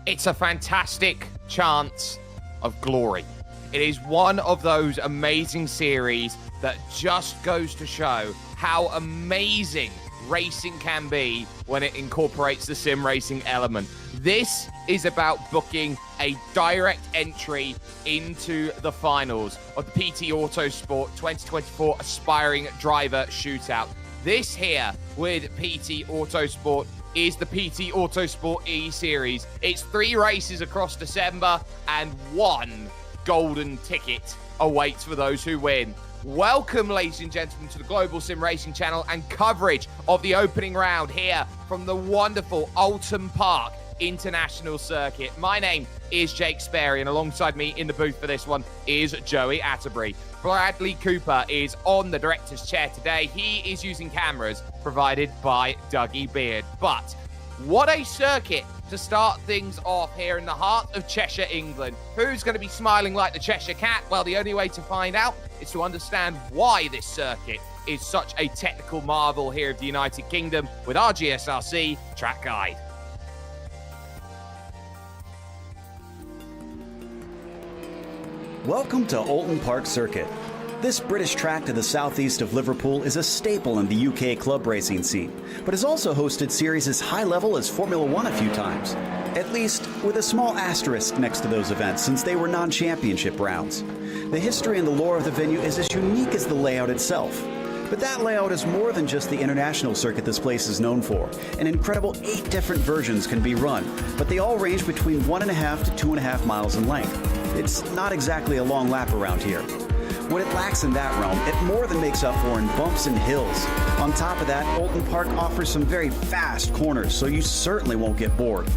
It's a fantastic chance of glory. It is one of those amazing series that just goes to show how amazing racing can be when it incorporates the sim racing element. This is about booking a direct entry into the finals of the PT Autosport 2024 Aspiring Driver Shootout. This here with PT Autosport is the PT Autosport eSeries. It's 3 races across December and 1 golden ticket awaits for those who win. Welcome, ladies and gentlemen, to the Global Sim Racing channel and coverage of the opening round here from the wonderful Oulton Park International Circuit. My name is Jake Sperry, and alongside me in the booth for this one is Joey Atterbury. Bradley Cooper is on the director's chair today. He is using cameras provided by Dougie Beard. But what a circuit to start things off here in the heart of Cheshire, England. Who's going to be smiling like the Cheshire Cat? Well, the only way to find out is to understand why this circuit is such a technical marvel here of the United Kingdom with our GSRC track guide. Welcome to Oulton Park Circuit. This British track to the southeast of Liverpool is a staple in the UK club racing scene, but has also hosted series as high level as Formula One a few times, at least with a small asterisk next to those events since they were non-championship rounds. The history and the lore of the venue is as unique as the layout itself. But that layout is more than just the international circuit this place is known for. An incredible 8 different versions can be run, but they all range between 1.5 to 2.5 miles in length. It's not exactly a long lap around here. What it lacks in that realm, it more than makes up for in bumps and hills. On top of that, Oulton Park offers some very fast corners, so you certainly won't get bored.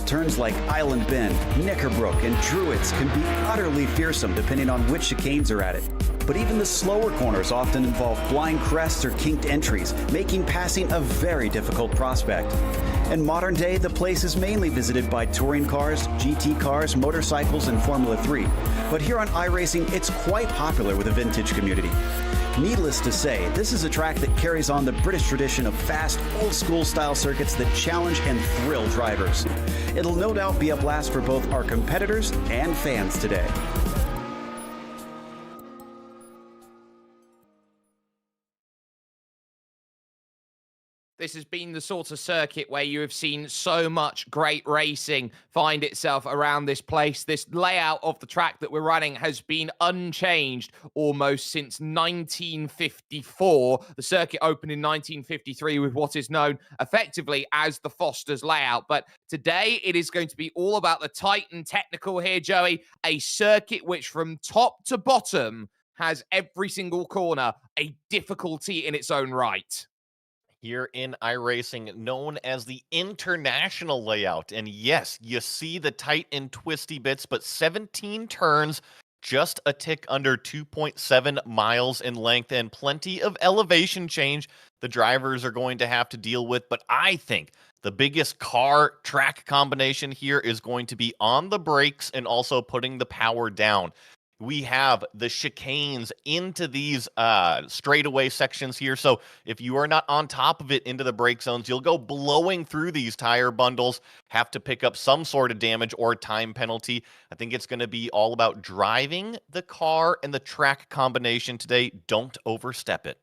Turns like Island Bend, Knickerbrook, and Druids can be utterly fearsome depending on which chicanes are at it. But even the slower corners often involve blind crests or kinked entries, making passing a very difficult prospect. In modern day, the place is mainly visited by touring cars, GT cars, motorcycles, and Formula 3. But here on iRacing, it's quite popular with the vintage community. Needless to say, this is a track that carries on the British tradition of fast, old-school style circuits that challenge and thrill drivers. It'll no doubt be a blast for both our competitors and fans today. This has been the sort of circuit where you have seen so much great racing find itself around this place. This layout of the track that we're running has been unchanged almost since 1954. The circuit opened in 1953 with what is known effectively as the Foster's layout. But today it is going to be all about the tight and technical here, Joey. A circuit which from top to bottom has every single corner a difficulty in its own right. Here in iRacing, known as the international layout. And yes, you see the tight and twisty bits, but 17 turns, just a tick under 2.7 miles in length, and plenty of elevation change the drivers are going to have to deal with. But I think the biggest car track combination here is going to be on the brakes and also putting the power down. We have the chicanes into these straightaway sections here. So if you are not on top of it into the brake zones, you'll go blowing through these tire bundles, have to pick up some sort of damage or time penalty. I think it's going to be all about driving the car and the track combination today. Don't overstep it.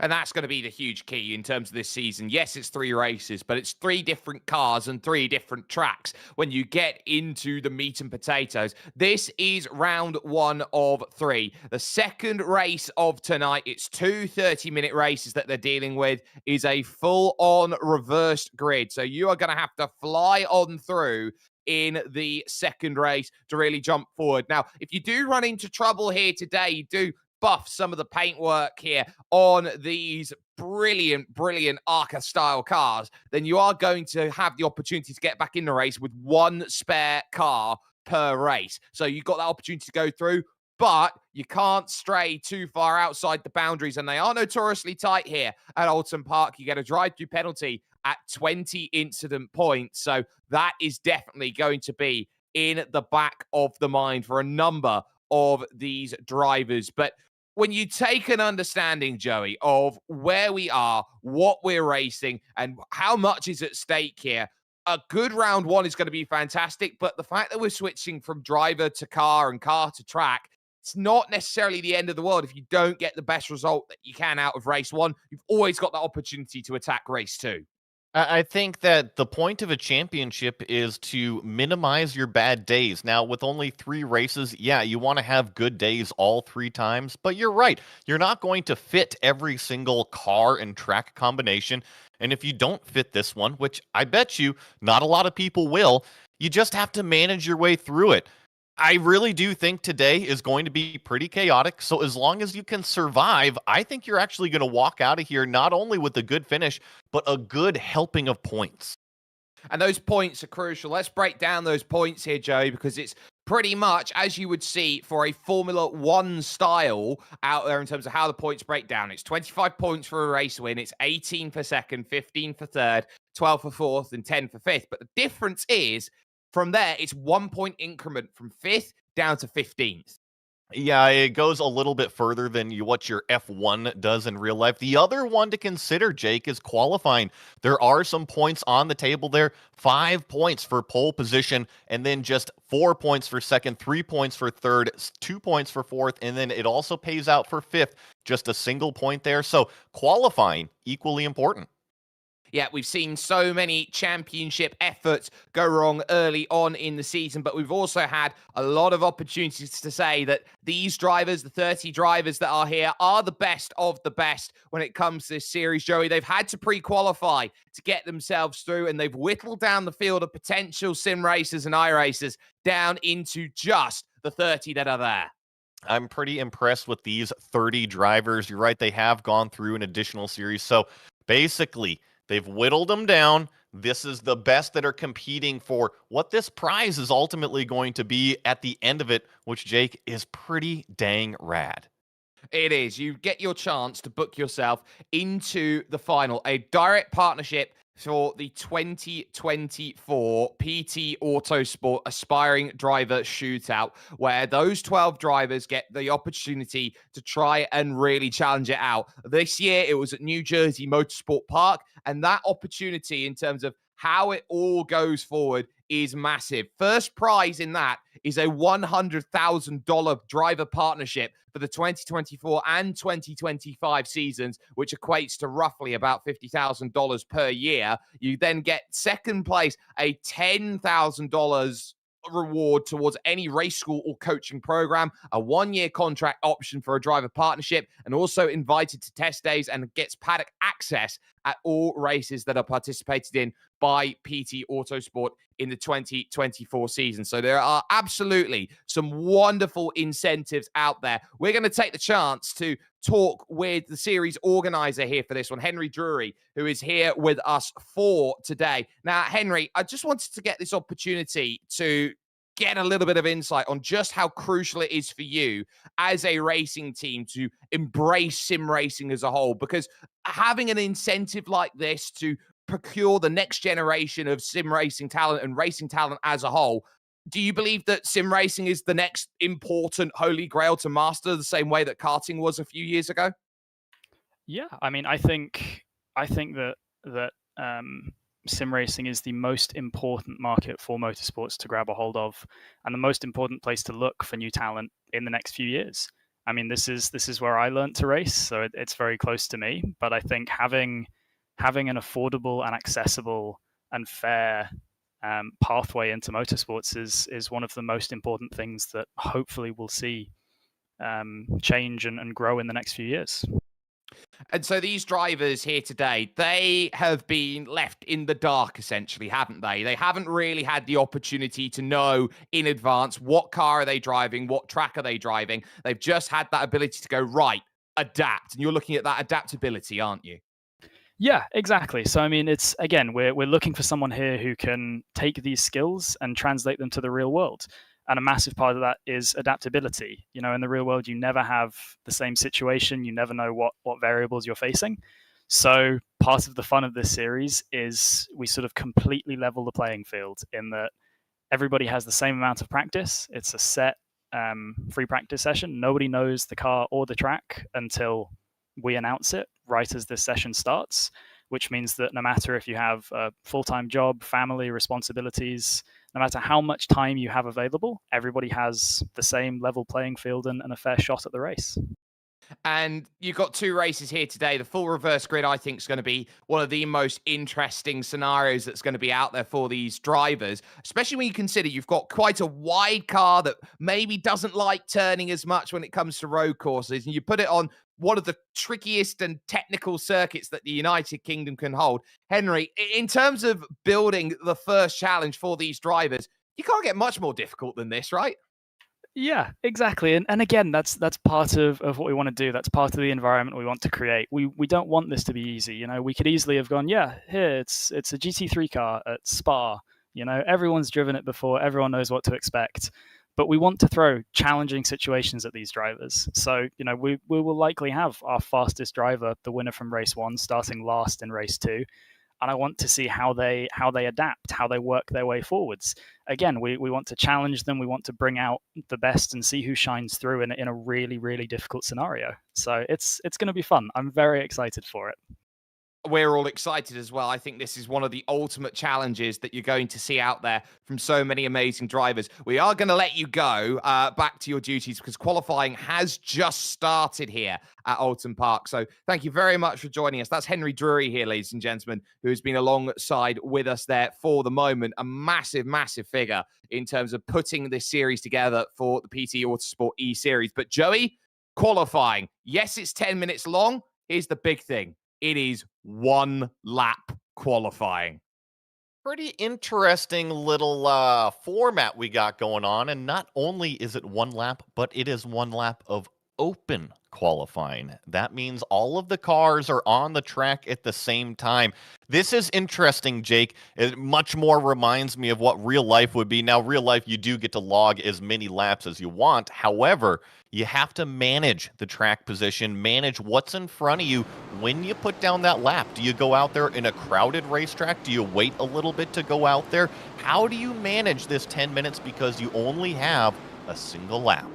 And that's going to be the huge key in terms of this season. Yes, it's 3 races, but it's 3 different cars and 3 different tracks when you get into the meat and potatoes. This is round 1 of 3. The second race of tonight, it's 2 30-minute races that they're dealing with, is a full-on reversed grid. So you are going to have to fly on through in the second race to really jump forward. Now, if you do run into trouble here today, you do buff some of the paintwork here on these brilliant ARCA style cars, then you are going to have the opportunity to get back in the race with 1 spare car per race. So you've got that opportunity to go through, but you can't stray too far outside the boundaries, and they are notoriously tight here at Oulton Park. You get a drive-through penalty at 20 incident points, so that is definitely going to be in the back of the mind for a number of these drivers. But when you take an understanding, Joey, of where we are, what we're racing, and how much is at stake here, a good round one is going to be fantastic, but the fact that we're switching from driver to car and car to track, it's not necessarily the end of the world if you don't get the best result that you can out of race one. You've always got that opportunity to attack race two. I think that the point of a championship is to minimize your bad days. Now, with only 3 races, yeah, you want to have good days all 3 times, but you're right. You're not going to fit every single car and track combination. And if you don't fit this one, which I bet you not a lot of people will, you just have to manage your way through it. I really do think today is going to be pretty chaotic. So as long as you can survive, I think you're actually going to walk out of here not only with a good finish, but a good helping of points. And those points are crucial. Let's break down those points here, Joe, because it's pretty much as you would see for a Formula One style out there in terms of how the points break down. It's 25 points for a race win. It's 18 for second, 15 for third, 12 for fourth, and 10 for fifth. But the difference is from there, it's 1 point increment from fifth down to 15th. Yeah, it goes a little bit further than what your F1 does in real life. The other one to consider, Jake, is qualifying. There are some points on the table there. 5 points for pole position, and then just 4 points for second, 3 points for third, 2 points for fourth, and then it also pays out for fifth. Just a single point there. So qualifying, equally important. Yeah, we've seen so many championship efforts go wrong early on in the season, but we've also had a lot of opportunities to say that these drivers, the 30 drivers that are here, are the best of the best when it comes to this series, Joey. They've had to pre-qualify to get themselves through, and they've whittled down the field of potential sim racers and iRacers down into just the 30 that are there. I'm pretty impressed with these 30 drivers. You're right, they have gone through an additional series. So basically, they've whittled them down. This is the best that are competing for what this prize is ultimately going to be at the end of it, which, Jake, is pretty dang rad. It is. You get your chance to book yourself into the final, a direct partnership for the 2024 PT Autosport Aspiring Driver Shootout, where those 12 drivers get the opportunity to try and really challenge it out. This year, it was at New Jersey Motorsport Park, and that opportunity in terms of how it all goes forward is massive. First prize in that is a $100,000 driver partnership for the 2024 and 2025 seasons, which equates to roughly about $50,000 per year. You then get second place, a $10,000 reward towards any race school or coaching program, a 1-year contract option for a driver partnership, and also invited to test days and gets paddock access at all races that are participated in by PT Autosport in the 2024 season. So there are absolutely some wonderful incentives out there. We're going to take the chance to talk with the series organizer here for this one, Henry Drury, who is here with us for today. Now, Henry, I just wanted to get this opportunity to get a little bit of insight on just how crucial it is for you as a racing team to embrace sim racing as a whole, because having an incentive like this to procure the next generation of sim racing talent and racing talent as a whole, do you believe that sim racing is the next important holy grail to master the same way that karting was a few years ago? Yeah, I mean, I think that sim racing is the most important market for motorsports to grab a hold of, and the most important place to look for new talent in the next few years. I mean, this is where I learned to race, so it's very close to me. But I think having an affordable and accessible and fair pathway into motorsports is one of the most important things that hopefully we'll see change and grow in the next few years. And so these drivers here today, they have been left in the dark, essentially, haven't they? They haven't really had the opportunity to know in advance what car are they driving, what track are they driving. They've just had that ability to go, right, adapt. And you're looking at that adaptability, aren't you? Yeah, exactly. So I mean, it's again, we're looking for someone here who can take these skills and translate them to the real world. And a massive part of that is adaptability. You know, in the real world, you never have the same situation. You never know what variables you're facing. So part of the fun of this series is we sort of completely level the playing field in that everybody has the same amount of practice. It's a set free practice session. Nobody knows the car or the track until we announce it right as this session starts. which means that no matter if you have a full-time job, family, responsibilities, no matter how much time you have available, everybody has the same level playing field and a fair shot at the race. And you've got two races here today. The full reverse grid, I think, is going to be one of the most interesting scenarios that's going to be out there for these drivers, especially when you consider you've got quite a wide car that maybe doesn't like turning as much when it comes to road courses. And you put it on one of the trickiest and technical circuits that the United Kingdom can hold. Henry, in terms of building the first challenge for these drivers, you can't get much more difficult than this, right? Yeah, exactly. And again, that's part of what we want to do. That's part of the environment we want to create. We don't want this to be easy. You know, we could easily have gone, yeah, here it's a GT3 car at Spa. You know, everyone's driven it before, everyone knows what to expect. But we want to throw challenging situations at these drivers. So, you know, we will likely have our fastest driver, the winner from race 1, starting last in race 2. And I want to see how they adapt, how they work their way forwards. Again, we want to challenge them. We want to bring out the best and see who shines through in a really, really difficult scenario. So it's going to be fun. I'm very excited for it. We're all excited as well. I think this is one of the ultimate challenges that you're going to see out there from so many amazing drivers. We are going to let you go back to your duties because qualifying has just started here at Oulton Park. So thank you very much for joining us. That's Henry Drury here, ladies and gentlemen, who has been alongside with us there for the moment. A massive, massive figure in terms of putting this series together for the PT Autosport eSeries. But Joey, qualifying. Yes, it's 10 minutes long. Here's the big thing. It is 1 lap qualifying. Pretty interesting little format we got going on. And not only is it 1 lap, but it is 1 lap of open qualifying. That means all of the cars are on the track at the same time. This is interesting, Jake. It much more reminds me of what real life would be. Now, real life, you do get to log as many laps as you want. However, you have to manage the track position, manage what's in front of you when you put down that lap. Do you go out there in a crowded racetrack? Do you wait a little bit to go out there? How do you manage this 10 minutes because you only have a single lap?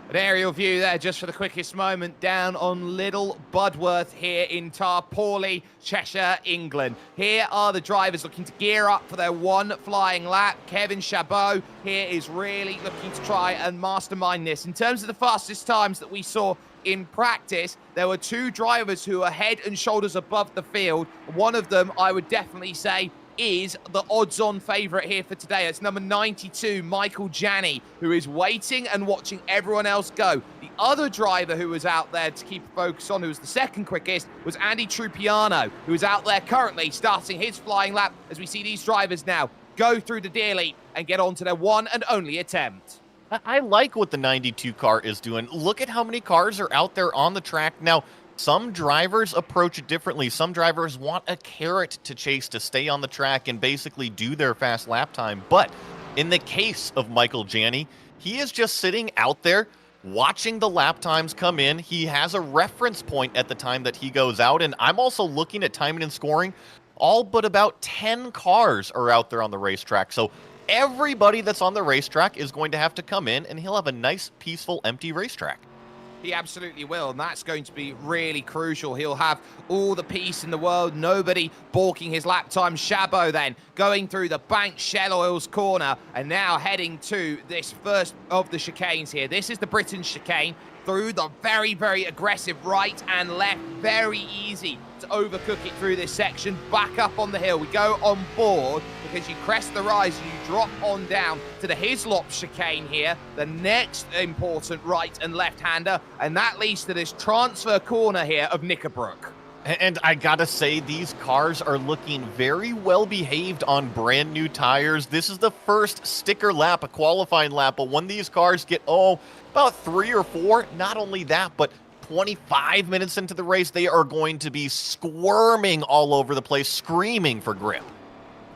An aerial view there just for the quickest moment down on Little Budworth here in Tarporley, Cheshire, England. Here are the drivers looking to gear up for their 1 flying lap. Kevin Chabot here is really looking to try and mastermind this. In terms of the fastest times that we saw in practice, there were 2 drivers who are head and shoulders above the field. One of them, I would definitely say, is the odds-on favourite here for today. It's number 92, Michael Janney, who is waiting and watching everyone else go. The other driver who was out there to keep a focus on, who was the second quickest, was Andy Trupiano, who is out there currently starting his flying lap as we see these drivers now go through the deer leap and get on to their one and only attempt. I like what the 92 car is doing. Look at how many cars are out there on the track. Now, some drivers approach it differently. Some drivers want a carrot to chase to stay on the track and basically do their fast lap time. But in the case of Michael Janney, he is just sitting out there watching the lap times come in. He has a reference point at the time that he goes out. And I'm also looking at timing and scoring. All but about 10 cars are out there on the racetrack. So everybody that's on the racetrack is going to have to come in, and he'll have a nice, peaceful, empty racetrack. He absolutely will, and that's going to be really crucial. He'll have all the peace in the world, nobody balking his lap time. Chabot then going through the Bank Shell Oils corner and now heading to this first of the chicanes here. This is the Britain chicane through the very, very aggressive right and left. Very easy to overcook it through this section. Back up on the hill. We go on board because you crest the rise and you drop on down to the Hislop chicane here, the next important right and left-hander, and that leads to this transfer corner here of Knickerbrook. And I gotta say, these cars are looking very well behaved on brand new tires. This is the first sticker lap, a qualifying lap, but when these cars get, about 3 or 4, not only that, but 25 minutes into the race, they are going to be squirming all over the place, screaming for grip.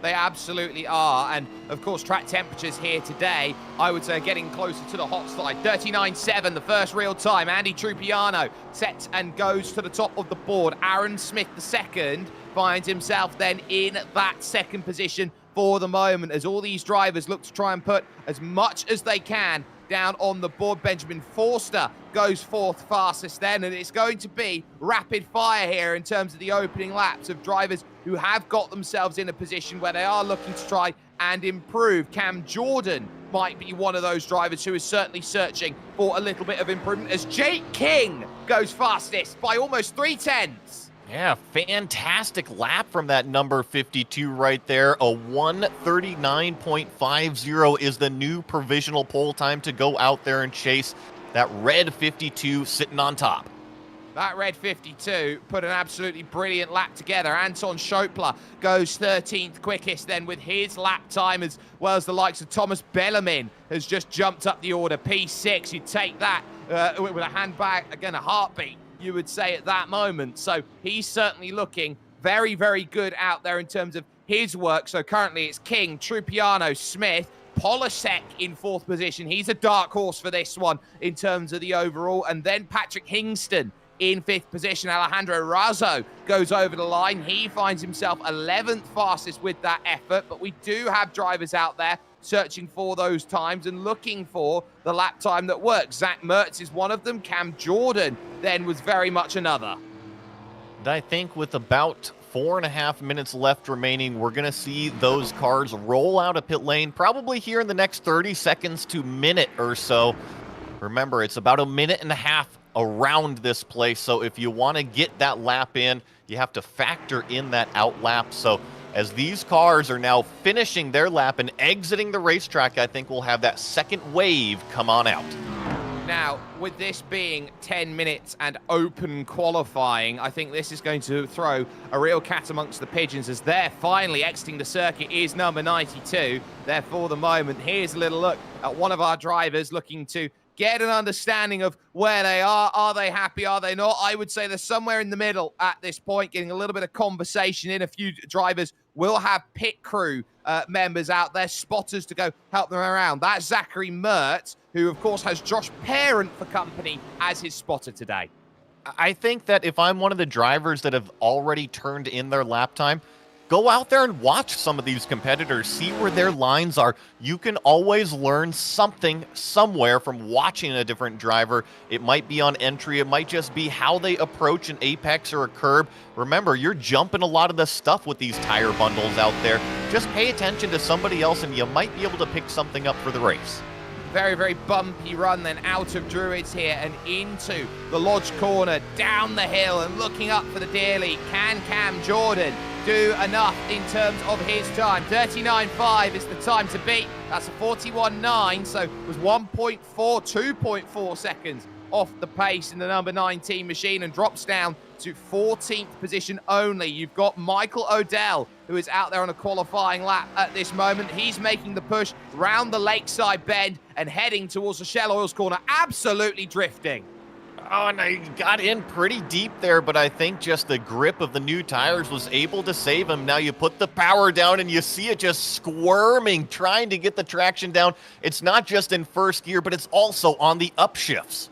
They absolutely are. And of course, track temperatures here today, I would say getting closer to the hot side. 39.7, the first real time. Andy Trupiano sets and goes to the top of the board. Aaron Smith, the second, finds himself then in that second position for the moment as all these drivers look to try and put as much as they can down on the board. Benjamin Forster goes fourth fastest then, and it's going to be rapid fire here in terms of the opening laps of drivers who have got themselves in a position where they are looking to try and improve. Cam Jordan might be one of those drivers who is certainly searching for a little bit of improvement, as Jake King goes fastest by almost 3/10. Yeah, fantastic lap from that number 52 right there. A 1:39.50 is the new provisional pole time to go out there and chase that red 52 sitting on top. That red 52 put an absolutely brilliant lap together. Anton Schopler goes 13th quickest then with his lap time, as well as the likes of Thomas Bellarmine has just jumped up the order. P6, you'd take that with a handbag, again, a heartbeat, you would say at that moment. So he's certainly looking very, very good out there in terms of his work. So currently it's King, Trupiano, Smith, Polasek in fourth position. He's a dark horse for this one in terms of the overall. And then Patrick Hingston in fifth position. Alejandro Razo goes over the line. He finds himself 11th fastest with that effort. But we do have drivers out there searching for those times and looking for the lap time that works. Zach Mertz is one of them. Cam Jordan then was very much another. And I think with about 4.5 minutes left remaining, we're going to see those cars roll out of pit lane probably here in the next 30 seconds to minute or so. Remember, it's about a minute and a half around this place, so if you want to get that lap in, you have to factor in that out lap. So as these cars are now finishing their lap and exiting the racetrack, I think we'll have that second wave come on out. Now, with this being 10 minutes and open qualifying, I think this is going to throw a real cat amongst the pigeons, as they're finally exiting the circuit is number 92. There for the moment, here's a little look at one of our drivers looking to get an understanding of where they are. Are they happy? Are they not? I would say they're somewhere in the middle at this point, getting a little bit of conversation in. A few drivers will have pit crew members out there, spotters to go help them around. That's Zachary Mertz, who, of course, has Josh Parent for company as his spotter today. I think that if I'm one of the drivers that have already turned in their lap time, go out there and watch some of these competitors, see where their lines are. You can always learn something somewhere from watching a different driver. It might be on entry. It might just be how they approach an apex or a curb. Remember, you're jumping a lot of the stuff with these tire bundles out there. Just pay attention to somebody else and you might be able to pick something up for the race. Very, very bumpy run then out of Druids here and into the Lodge corner, down the hill and looking up for the dear lead. Can Cam Jordan do enough in terms of his time? 39.5 is the time to beat. That's a 41.9, so it was 2.4 seconds off the pace in the number 19 machine and drops down to 14th position only. You've got Michael Odell, who is out there on a qualifying lap at this moment. He's making the push round the lakeside bend and heading towards the Shell Oils corner, absolutely drifting. Oh, and he got in pretty deep there, but I think just the grip of the new tires was able to save him. Now you put the power down and you see it just squirming, trying to get the traction down. It's not just in first gear, but it's also on the upshifts.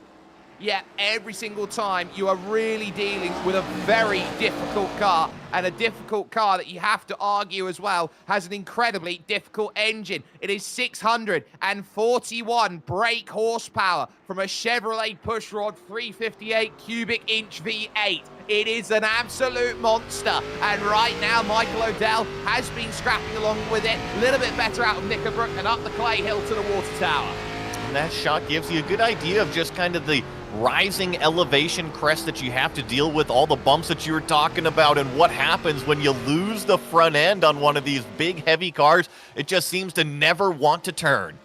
Yeah, every single time you are really dealing with a very difficult car, and a difficult car that you have to argue as well has an incredibly difficult engine. It is 641 brake horsepower from a Chevrolet pushrod 358 cubic inch V8. It is an absolute monster, and right now Michael Odell has been scrapping along with it. A little bit better out of Knickerbrook and up the clay hill to the water tower. And that shot gives you a good idea of just kind of the rising elevation crest that you have to deal with, all the bumps that you were talking about, and what happens when you lose the front end on one of these big, heavy cars. It just seems to never want to turn.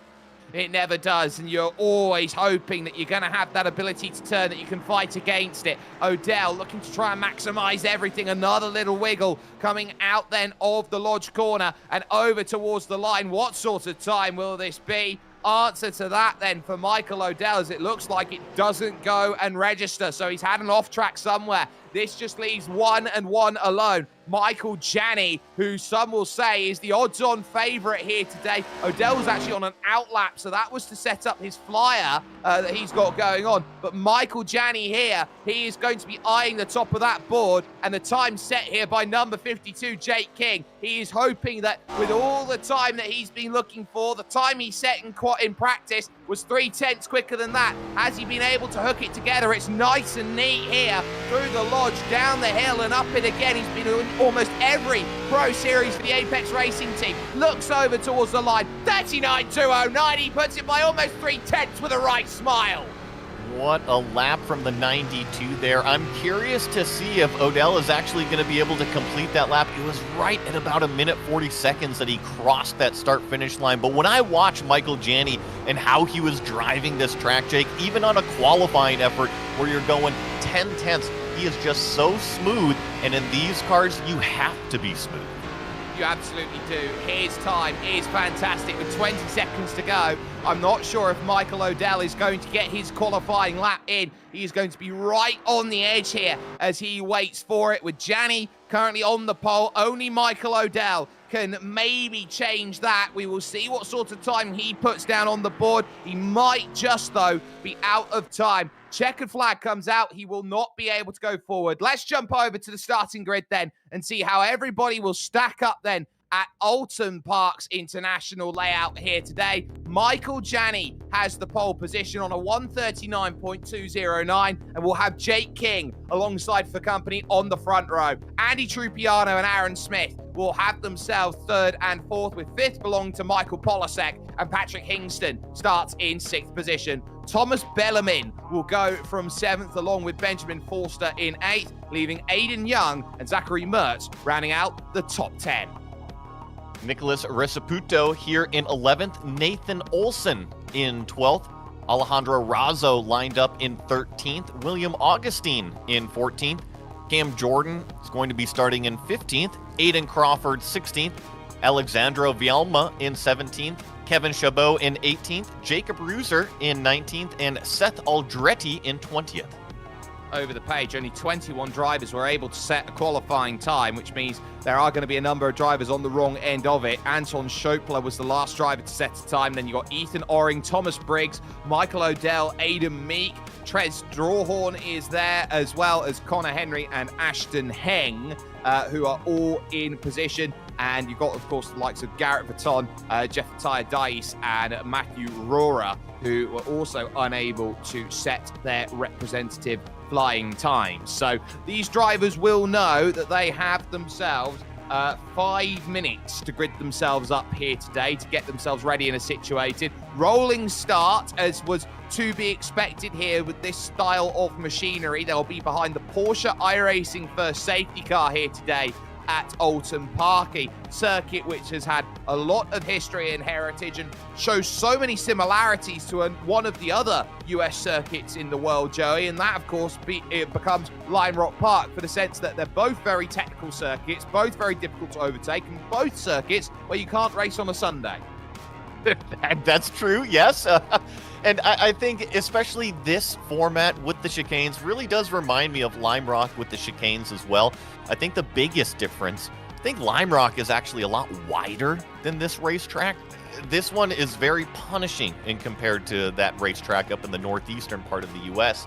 It never does, and you're always hoping that you're going to have that ability to turn, that you can fight against it. Odell looking to try and maximize everything. Another little wiggle coming out then of the Lodge corner and over towards the line. What sort of time will this be? Answer to that then for Michael Odell, as it looks like it doesn't go and register, so he's had an off track somewhere. This just leaves 1 and 1 alone. Michael Janney, who some will say is the odds-on favourite here today. Odell was actually on an outlap, so that was to set up his flyer that he's got going on. But Michael Janney here, he is going to be eyeing the top of that board, and the time set here by number 52, Jake King. He is hoping that with all the time that he's been looking for, the time he set in practice was 3/10 quicker than that. Has he been able to hook it together? It's nice and neat here through the lodge, down the hill and up it again. He's been doing almost every Pro Series for the Apex Racing team. Looks over towards the line, 39.209. He puts it by almost 3/10 with a right smile. What a lap from the 92 there. I'm curious to see if Odell is actually going to be able to complete that lap. It was right at about 1:40 that he crossed that start-finish line. But when I watch Michael Janney and how he was driving this track, Jake, even on a qualifying effort where you're going 10/10, he is just so smooth. And in these cars, you have to be smooth. You absolutely do. His time is fantastic with 20 seconds to go. I'm not sure if Michael Odell is going to get his qualifying lap in. He is going to be right on the edge here as he waits for it with Janney currently on the pole. Only Michael Odell can maybe change that. We will see what sort of time he puts down on the board. He might just, though, be out of time. Checkered flag comes out. He will not be able to go forward. Let's jump over to the starting grid then and see how everybody will stack up then at Oulton Park's international layout here today. Michael Janney has the pole position on a 139.209, and we'll have Jake King alongside for company on the front row. Andy Trupiano and Aaron Smith will have themselves third and fourth, with fifth belonging to Michael Polasek, and Patrick Hingston starts in sixth position. Thomas Bellarmine will go from seventh along with Benjamin Forster in eighth, leaving Aiden Young and Zachary Mertz rounding out the top 10. Nicholas Reciputo here in 11th, Nathan Olson in 12th, Alejandro Razzo lined up in 13th, William Augustine in 14th, Cam Jordan is going to be starting in 15th, Aiden Crawford 16th, Alexandro Vielma in 17th, Kevin Chabot in 18th, Jacob Reuser in 19th, and Seth Aldretti in 20th. Over the page, only 21 drivers were able to set a qualifying time, which means there are going to be a number of drivers on the wrong end of it. Anton Schopler was the last driver to set a time. Then you got Ethan Oring, Thomas Briggs, Michael Odell, Aidan Meek, Trez Drawhorn is there, as well as Connor Henry and Ashton Heng, who are all in position. And you've got, of course, the likes of Garrett Vuitton, Jeffatiah Dice, and Matthew Rora, who were also unable to set their representative flying times. So these drivers will know that they have themselves 5 minutes to grid themselves up here today to get themselves ready and situated. Rolling start, as was to be expected here with this style of machinery. They'll be behind the Porsche iRacing first safety car here today at Oulton Park, a circuit which has had a lot of history and heritage and shows so many similarities to one of the other US circuits in the world, Joey, and that, of course, it becomes Lime Rock Park, for the sense that they're both very technical circuits, both very difficult to overtake, and both circuits where you can't race on a Sunday. That's true, yes. And I think especially this format with the chicanes really does remind me of Lime Rock with the chicanes as well. I think the biggest difference, I think Lime Rock is actually a lot wider than this racetrack. This one is very punishing in compared to that racetrack up in the northeastern part of the U.S.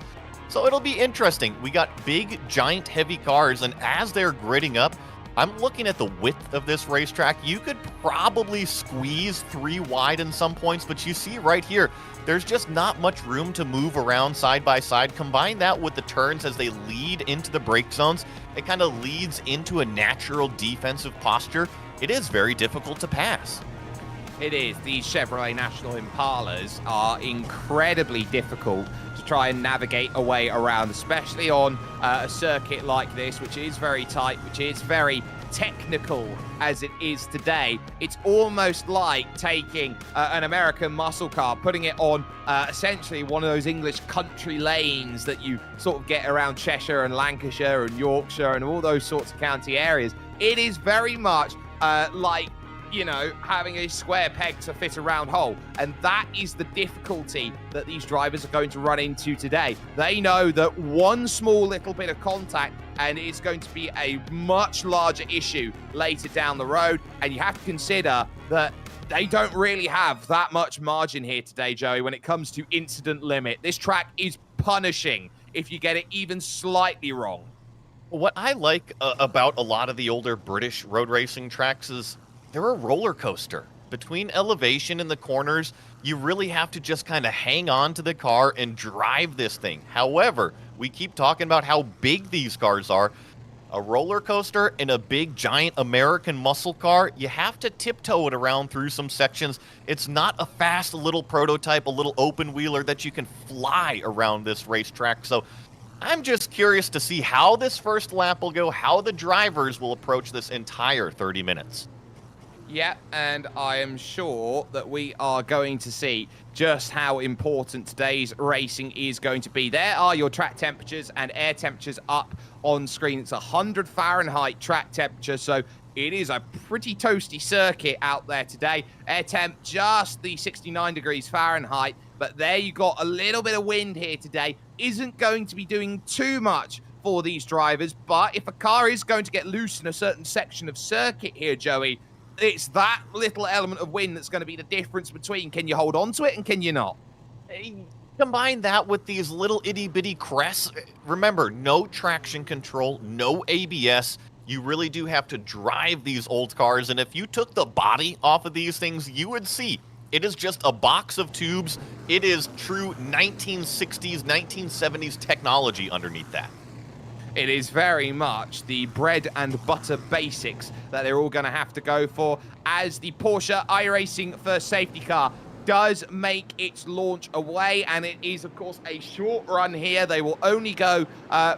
So it'll be interesting. We got big, giant, heavy cars, and as they're gridding up, I'm looking at the width of this racetrack. You could probably squeeze 3 wide in some points, but you see right here, there's just not much room to move around side by side. Combine that with the turns as they lead into the brake zones, it kind of leads into a natural defensive posture. It is very difficult to pass. It is. These Chevrolet National Impalas are incredibly difficult to try and navigate a way around, especially on a circuit like this, which is very tight, which is very technical as it is today. It's almost like taking an American muscle car, putting it on essentially one of those English country lanes that you sort of get around Cheshire and Lancashire and Yorkshire and all those sorts of county areas. It is very much like, you know, having a square peg to fit a round hole. And that is the difficulty that these drivers are going to run into today. They know that one small little bit of contact and it's going to be a much larger issue later down the road. And you have to consider that they don't really have that much margin here today, Joey, when it comes to incident limit. This track is punishing if you get it even slightly wrong. What I like about a lot of the older British road racing tracks is they're a roller coaster. Between elevation and the corners, you really have to just kind of hang on to the car and drive this thing. However, we keep talking about how big these cars are. A roller coaster and a big giant American muscle car, you have to tiptoe it around through some sections. It's not a fast little prototype, a little open wheeler that you can fly around this racetrack. So I'm just curious to see how this first lap will go, how the drivers will approach this entire 30 minutes. Yeah, and I am sure that we are going to see just how important today's racing is going to be. There are your track temperatures and air temperatures up on screen. It's 100 Fahrenheit track temperature, so it is a pretty toasty circuit out there today. Air temp just the 69 degrees Fahrenheit, but there you got a little bit of wind here today. Isn't going to be doing too much for these drivers, but if a car is going to get loose in a certain section of circuit here, Joey, it's that little element of wind that's going to be the difference between can you hold on to it and can you not. Combine that with these little itty-bitty crests. Remember, no traction control, no ABS. You really do have to drive these old cars, and if you took the body off of these things, you would see it is just a box of tubes. It is true 1960s, 1970s technology underneath that. It is very much the bread and butter basics that they're all going to have to go for as the Porsche iRacing first safety car does make its launch away, and it is, of course, a short run here. They will only go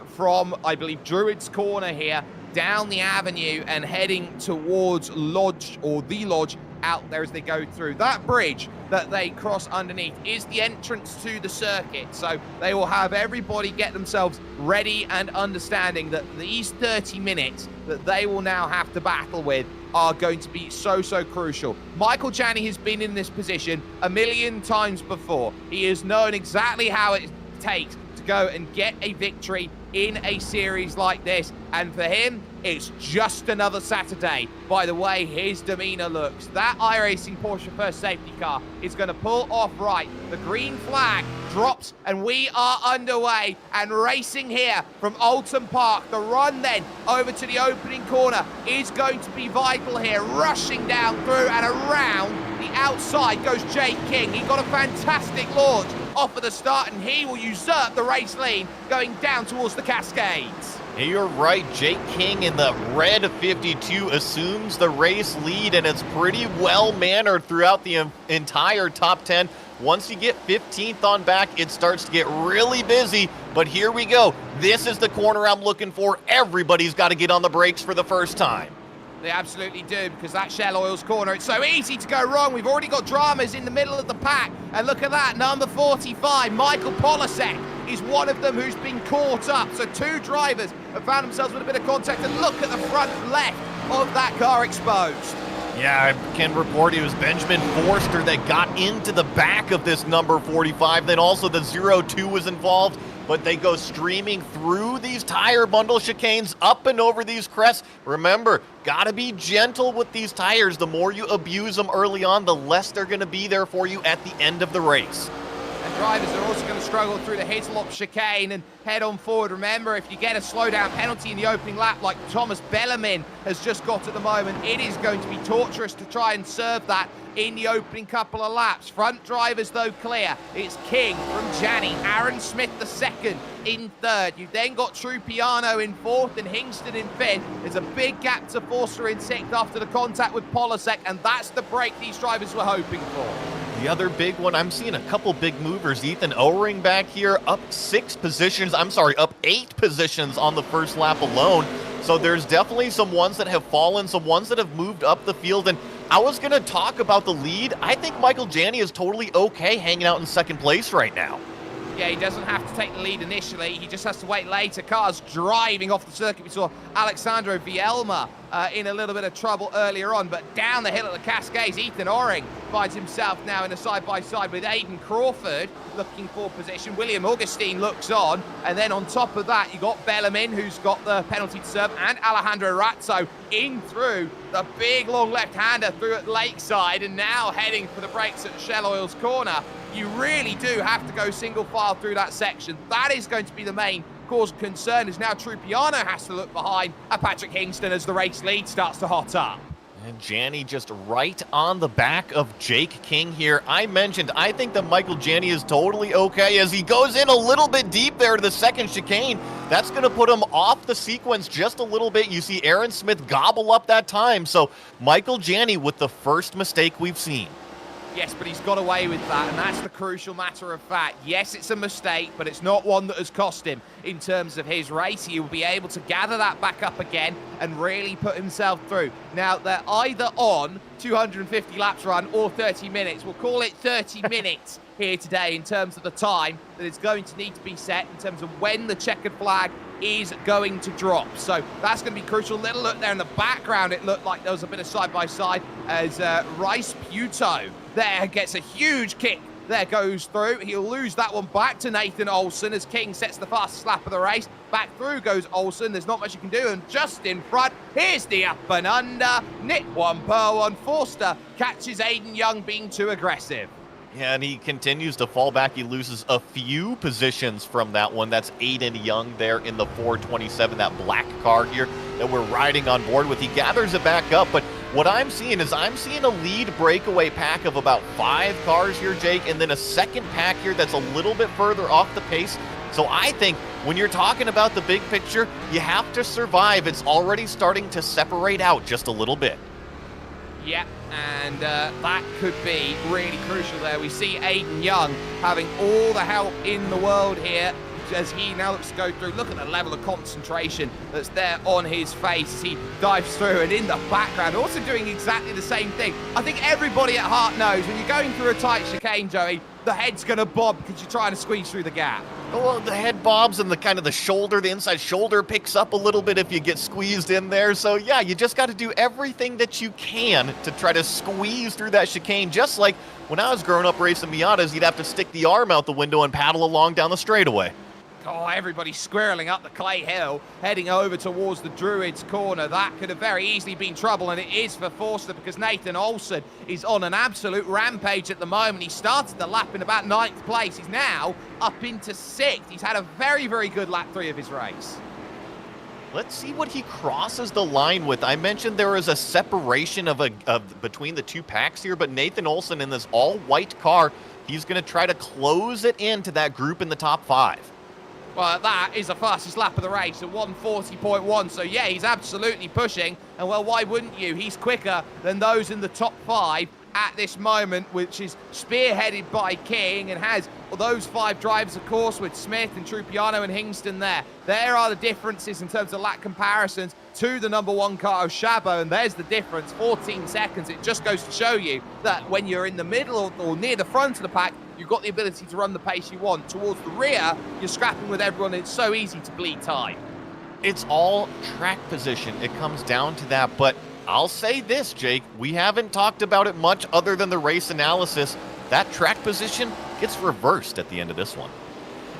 from, I believe, Druid's Corner here, down the avenue and heading towards Lodge, or the Lodge, out there as they go through. That bridge that they cross underneath is the entrance to the circuit, so they will have everybody get themselves ready and understanding that these 30 minutes that they will now have to battle with are going to be so crucial. Michael Janney has been in this position a million times before. He has known exactly how it takes to go and get a victory in a series like this, and for him, it's just another Saturday by the way his demeanor looks. That iRacing Porsche first safety car is going to pull off right. The green flag drops and we are underway and racing here from Oulton Park. The run then over to the opening corner is going to be vital here. Rushing down through and around the outside goes Jake King. He got a fantastic launch off of the start and he will usurp the race lead going down towards the Cascades. You're right, Jake King in the red 52 assumes the race lead, and it's pretty well-mannered throughout the entire top 10. Once you get 15th on back, it starts to get really busy, but here we go. This is the corner I'm looking for. Everybody's got to get on the brakes for the first time. They absolutely do, because that Shell Oil's corner, it's so easy to go wrong. We've already got dramas in the middle of the pack. And look at that, number 45, Michael Polasek is one of them who's been caught up. So two drivers have found themselves with a bit of contact. And look at the front left of that car exposed. Yeah, I can report it was Benjamin Forster that got into the back of this number 45. Then also the 02 was involved. But they go streaming through these tire bundle chicanes, up and over these crests. Remember, gotta be gentle with these tires. The more you abuse them early on, the less they're gonna be there for you at the end of the race. And drivers are also going to struggle through the Hislop chicane and head on forward. Remember, if you get a slowdown penalty in the opening lap like Thomas Bellarmine has just got at the moment, it is going to be torturous to try and serve that in the opening couple of laps. Front drivers, though, clear. It's King from Janney, Aaron Smith the second in third. You've then got Trupiano in fourth and Hingston in fifth. There's a big gap to Forster in sixth after the contact with Polasek, and that's the break these drivers were hoping for. The other big one, I'm seeing a couple big movers. Ethan O-Ring back here, up 8 positions on the first lap alone. So there's definitely some ones that have fallen, some ones that have moved up the field. And I was going to talk about the lead. I think Michael Janney is totally okay hanging out in second place right now. Yeah, he doesn't have to take the lead initially. He just has to wait later. Cars driving off the circuit. We saw Alexandro Vielma in a little bit of trouble earlier on, but down the hill at the Cascades, Ethan O-Ring finds himself now in a side-by-side with Aidan Crawford looking for position. William Augustine looks on, and then on top of that, you got Bellarmine, who's got the penalty to serve, and Alejandro Razzo in through the big long left-hander through at Lakeside, and now heading for the brakes at Shell Oil's corner. You really do have to go single file through that section. That is going to be the main cause of concern is now Trupiano has to look behind at Patrick Hingston as the race lead starts to hot up. And Janney just right on the back of Jake King here. I mentioned, I think that Michael Janney is totally okay as he goes in a little bit deep there to the second chicane. That's going to put him off the sequence just a little bit. You see Aaron Smith gobble up that time. So Michael Janney with the first mistake we've seen. Yes, but he's got away with that, and that's the crucial matter of fact. Yes, it's a mistake, but it's not one that has cost him in terms of his race. He will be able to gather that back up again and really put himself through. Now, they're either on 250 laps run or 30 minutes. We'll call it 30 minutes here today in terms of the time that is going to need to be set in terms of when the checkered flag is going to drop. So that's going to be crucial. Little look there in the background. It looked like there was a bit of side-by-side as Rice Puto there gets a huge kick. There goes through. He'll lose that one back to Nathan Oulton as King sets the fastest lap of the race. Back through goes Oulton. There's not much you can do. And just in front, here's the up and under. Nick One Forster catches Aiden Young being too aggressive. Yeah, and he continues to fall back. He loses a few positions from that one. That's Aiden Young there in the 427, that black car here that we're riding on board with. He gathers it back up, but what I'm seeing is I'm seeing a lead breakaway pack of about 5 cars here, Jake, and then a second pack here that's a little bit further off the pace. So I think when you're talking about the big picture, you have to survive. It's already starting to separate out just a little bit. Yeah, and that could be really crucial there. We see Aiden Young having all the help in the world here as he now looks to go through. Look at the level of concentration that's there on his face as he dives through, and in the background also doing exactly the same thing. I think everybody at heart knows when you're going through a tight chicane, Joey, the head's going to bob because you're trying to squeeze through the gap. Well, the head bobs and the kind of the shoulder, the inside shoulder picks up a little bit if you get squeezed in there. So yeah, you just got to do everything that you can to try to squeeze through that chicane. Just like when I was growing up racing Miatas, you'd have to stick the arm out the window and paddle along down the straightaway. Oh, everybody's squirreling up the clay hill, heading over towards the Druids corner. That could have very easily been trouble, and it is for Forster because Nathan Oulton is on an absolute rampage at the moment. He started the lap in about 9th place. He's now up into 6th. He's had a very, very good lap 3 of his race. Let's see what he crosses the line with. I mentioned there is a separation of between the 2 packs here, but Nathan Oulton in this all-white car, he's going to try to close it into that group in the top 5. Well, that is the fastest lap of the race at 1:40.1. So, yeah, he's absolutely pushing. And, well, why wouldn't you? He's quicker than those in the top 5 at this moment, which is spearheaded by King and has those 5 drivers, of course, with Smith and Trupiano and Hingston there. There are the differences in terms of lap comparisons to the number 1 car of Chabot, and there's the difference, 14 seconds. It just goes to show you that when you're in the middle or near the front of the pack, you've got the ability to run the pace you want. Towards the rear, you're scrapping with everyone. It's so easy to bleed time. It's all track position. It comes down to that. But I'll say this, Jake, we haven't talked about it much other than the race analysis. That track position gets reversed at the end of this one.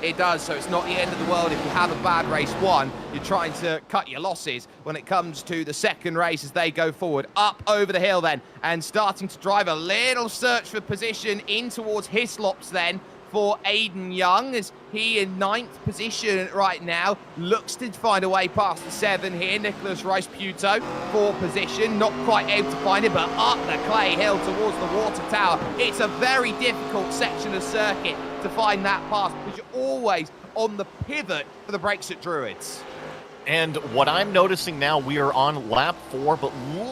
It does, so it's not the end of the world if you have a bad race 1. You're trying to cut your losses when it comes to the second race as they go forward. Up over the hill then, and starting to drive a little search for position in towards Hislops then for Aiden Young as he in 9th position right now looks to find a way past the 7 here. Nicholas Rice Puto for position, not quite able to find it, but up the clay hill towards the water tower. It's a very difficult section of circuit to find that pass because you're always on the pivot for the brakes at Druids. And what I'm noticing now, we are on lap 4, but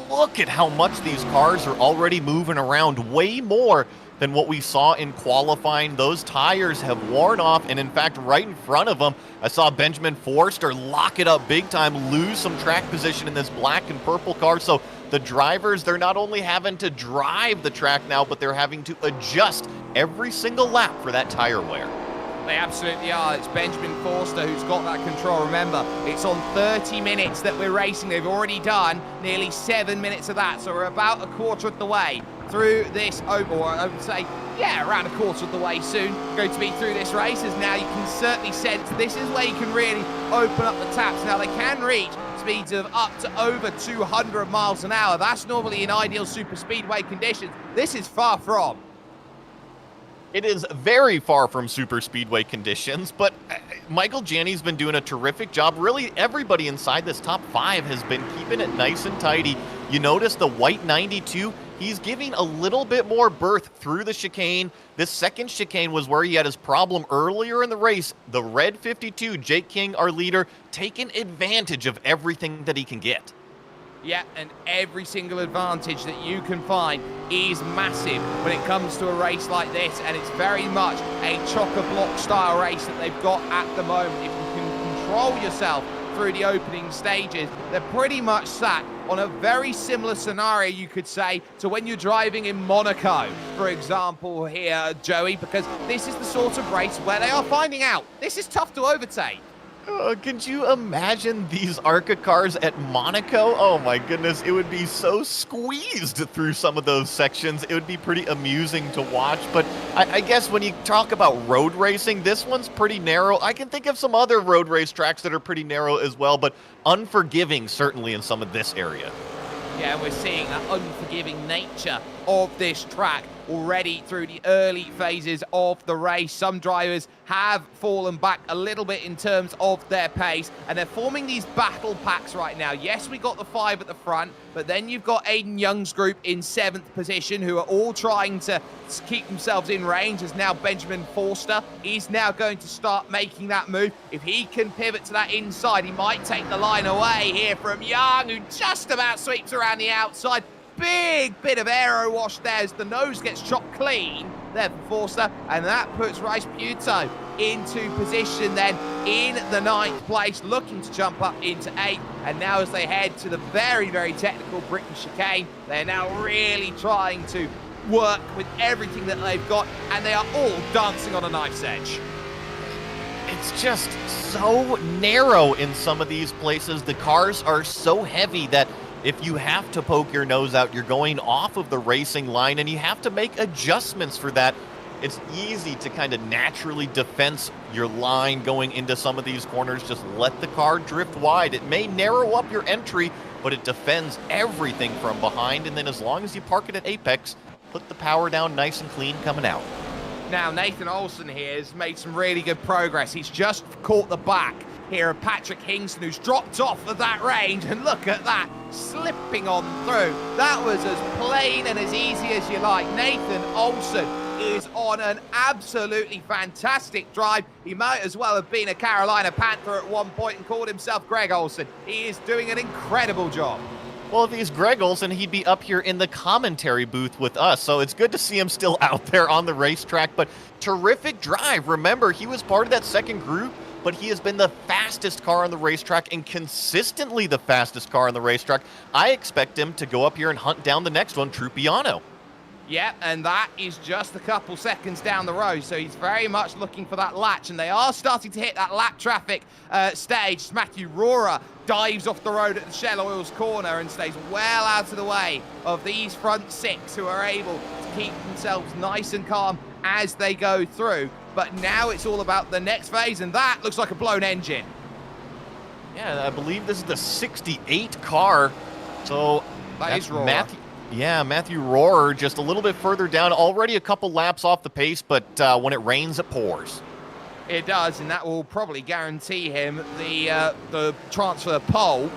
look at how much these cars are already moving around, way more than what we saw in qualifying. Those tires have worn off, and in fact, right in front of them, I saw Benjamin Forster lock it up big time, lose some track position in this black and purple car. So the drivers, they're not only having to drive the track now, but they're having to adjust every single lap for that tire wear. They absolutely are. It's Benjamin Forster who's got that control. Remember, it's on 30 minutes that we're racing. They've already done nearly 7 minutes of that, so we're about a quarter of the way through this, or I would say, yeah, around a quarter of the way soon going to be through this race, as now you can certainly sense this is where you can really open up the taps. Now, they can reach speeds of up to over 200 miles an hour. That's normally in ideal super speedway conditions. This is far from. It is very far from super speedway conditions, but Michael Janney's been doing a terrific job. Really, everybody inside this top 5 has been keeping it nice and tidy. You notice the white 92, he's giving a little bit more berth through the chicane. This second chicane was where he had his problem earlier in the race. The red 52, Jake King, our leader, taking advantage of everything that he can get. Yeah, and every single advantage that you can find is massive when it comes to a race like this, and it's very much a chock-a-block style race that they've got at the moment. If you can control yourself through the opening stages, they're pretty much sat on a very similar scenario, you could say, to when you're driving in Monaco, for example, here, Joey, because this is the sort of race where they are finding out this is tough to overtake. Could you imagine these ARCA cars at Monaco? Oh my goodness, it would be so squeezed through some of those sections. It would be pretty amusing to watch, but I guess when you talk about road racing, this one's pretty narrow. I can think of some other road race tracks that are pretty narrow as well, but unforgiving certainly in some of this area. Yeah, we're seeing that unforgiving nature of this track already through the early phases of the race. Some drivers have fallen back a little bit in terms of their pace, and they're forming these battle packs right now. Yes, we got the 5 at the front, but then you've got Aiden Young's group in 7th position, who are all trying to keep themselves in range, as now Benjamin Forster is now going to start making that move. If he can pivot to that inside, he might take the line away here from Young, who just about sweeps around the outside. Big bit of aero wash there as the nose gets chopped clean there for Forster, and that puts Rice Puto into position then in the 9th place, looking to jump up into 8th. And now as they head to the very, very technical Britain chicane, they're now really trying to work with everything that they've got, and they are all dancing on a knife's edge. It's just so narrow in some of these places. The cars are so heavy that if you have to poke your nose out, you're going off of the racing line, and you have to make adjustments for that. It's easy to kind of naturally defense your line going into some of these corners. Just let the car drift wide. It may narrow up your entry, but it defends everything from behind. And then as long as you park it at apex, put the power down nice and clean coming out. Now, Nathan Olsen here has made some really good progress. He's just caught the back here of Patrick Hingston, who's dropped off of that range, and look at that, slipping on through. That was as plain and as easy as you like. Nathan Olsen is on an absolutely fantastic drive. He might as well have been a Carolina Panther at one point and called himself Greg Olsen. He is doing an incredible job. Well, if he's Greg Olsen, he'd be up here in the commentary booth with us, so it's good to see him still out there on the racetrack, but terrific drive. Remember, he was part of that second group, but he has been the fastest car on the racetrack and consistently the fastest car on the racetrack. I expect him to go up here and hunt down the next one, Trupiano. Yeah, and that is just a couple seconds down the road, so he's very much looking for that latch, and they are starting to hit that lap traffic stage. Matthew Rohrer dives off the road at the Shell Oils corner and stays well out of the way of these front 6, who are able to keep themselves nice and calm as they go through. But now it's all about the next phase, and that looks like a blown engine. Yeah, I believe this is the 68 car, so that is Rohrer. Matthew Rohrer just a little bit further down, already a couple laps off the pace, but when it rains, it pours. It does, and that will probably guarantee him the transfer pole